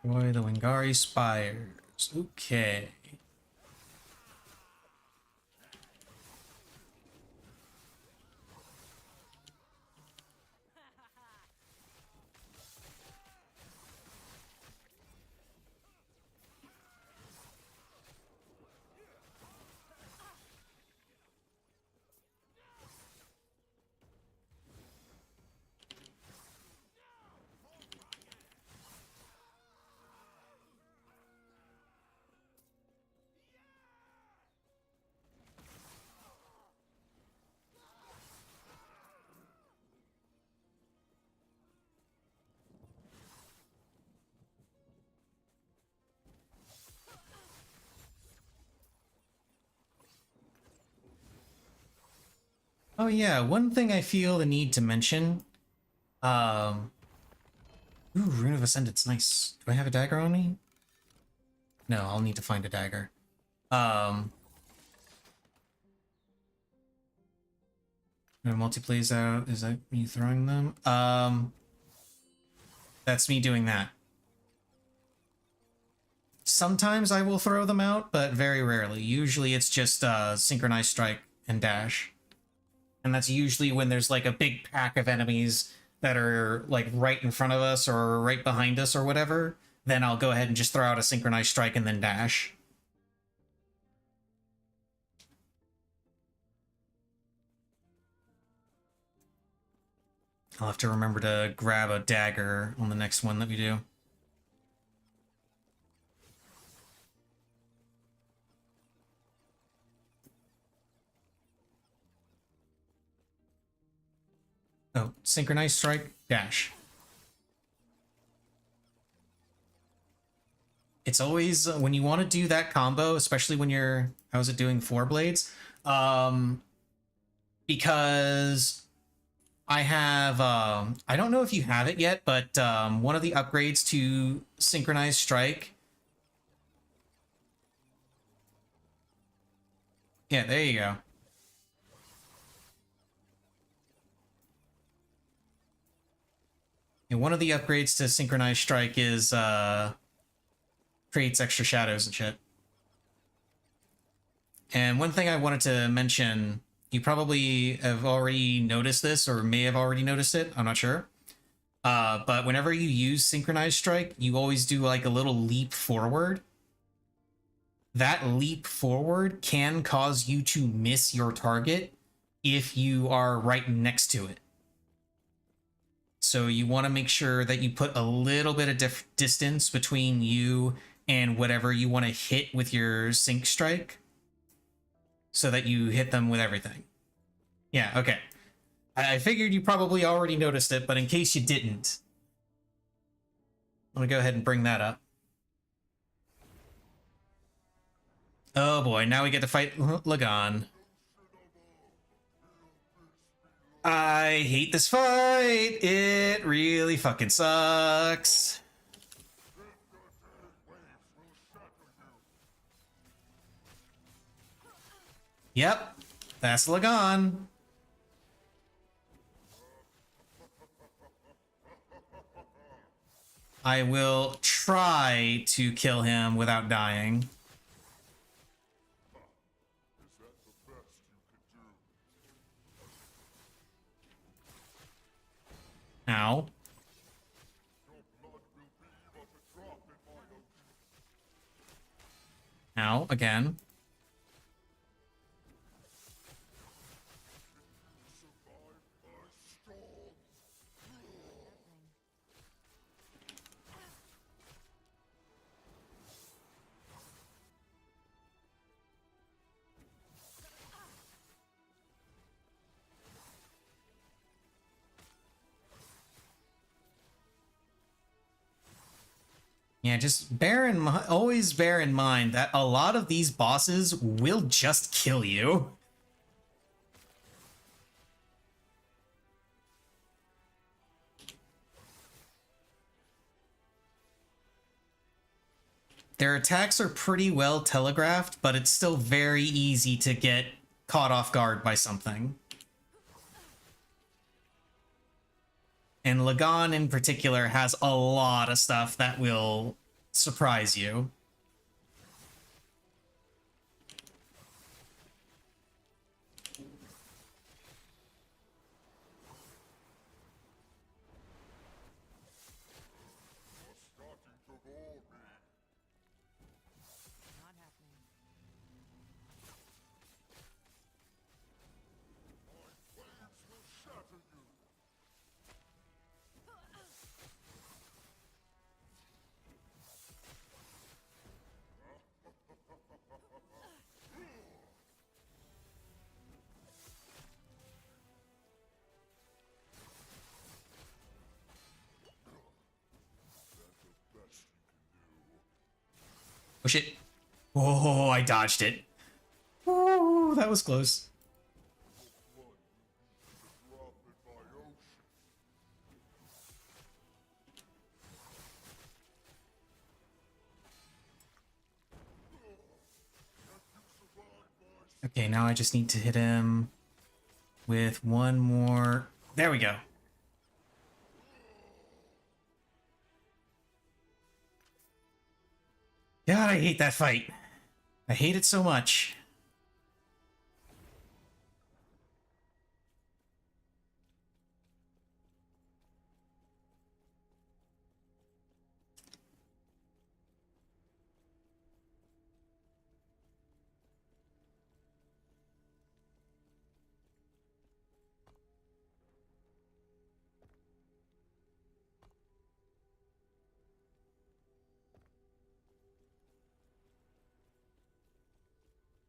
Destroy the Wingari spires. Okay. Oh yeah, one thing I feel the need to mention. Um Ooh, Rune of Ascendance, nice. Do I have a dagger on me? No, I'll need to find a dagger. No multiplays out. Is that me throwing them? That's me doing that. Sometimes I will throw them out, but very rarely. Usually it's just synchronized strike and dash. And that's usually when there's like a big pack of enemies that are like right in front of us or right behind us or whatever. Then I'll go ahead and just throw out a synchronized strike and then dash. I'll have to remember to grab a dagger on the next one that we do. Oh, synchronized strike, dash. It's always when you want to do that combo, especially when you're, how's it doing 4 blades? Because I have, I don't know if you have it yet, but one of the upgrades to synchronized strike. Yeah, there you go. And one of the upgrades to synchronized strike is creates extra shadows and shit. And one thing I wanted to mention, you probably have already noticed this or may have already noticed it, I'm not sure. But whenever you use synchronized strike, you always do like a little leap forward. That leap forward can cause you to miss your target if you are right next to it. So you want to make sure that you put a little bit of distance between you and whatever you want to hit with your sync strike, so that you hit them with everything. Yeah, okay. I figured you probably already noticed it, but in case you didn't, I'm gonna go ahead and bring that up. Oh boy, now we get to fight Lagan. I hate this fight. It really fucking sucks. Yep, that's Lagan. I will try to kill him without dying. Ow. Ow, again. Yeah, just always bear in mind that a lot of these bosses will just kill you. Their attacks are pretty well telegraphed, but it's still very easy to get caught off guard by something. And Lagan in particular has a lot of stuff that will surprise you. Not happening. Oh shit. Oh, I dodged it. Oh, that was close. Okay, now I just need to hit him with one more. There we go. God, I hate that fight. I hate it so much.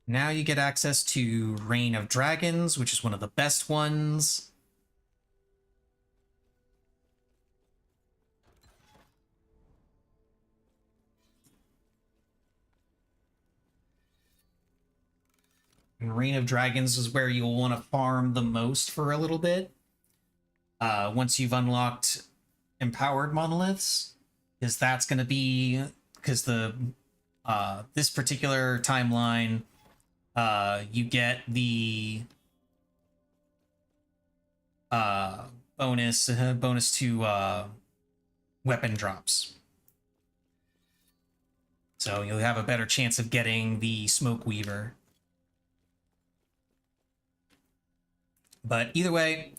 Now you get access to Reign of Dragons, which is one of the best ones. And Reign of Dragons is where you'll want to farm the most for a little bit. Once you've unlocked empowered monoliths, because that's going to be because the this particular timeline, you get the bonus to weapon drops. So you'll have a better chance of getting the Smoke Weaver. But either way,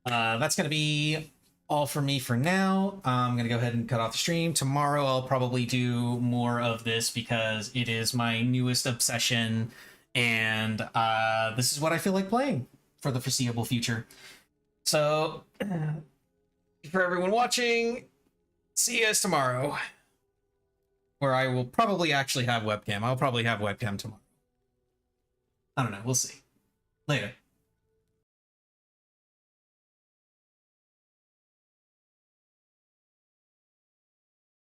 that's going to be all for me for now. I'm going to go ahead and cut off the stream. Tomorrow I'll probably do more of this because it is my newest obsession, and this is what I feel like playing for the foreseeable future. So, for everyone watching, see you guys tomorrow, where I will probably actually have webcam. I'll probably have webcam tomorrow. I don't know. We'll see. Later.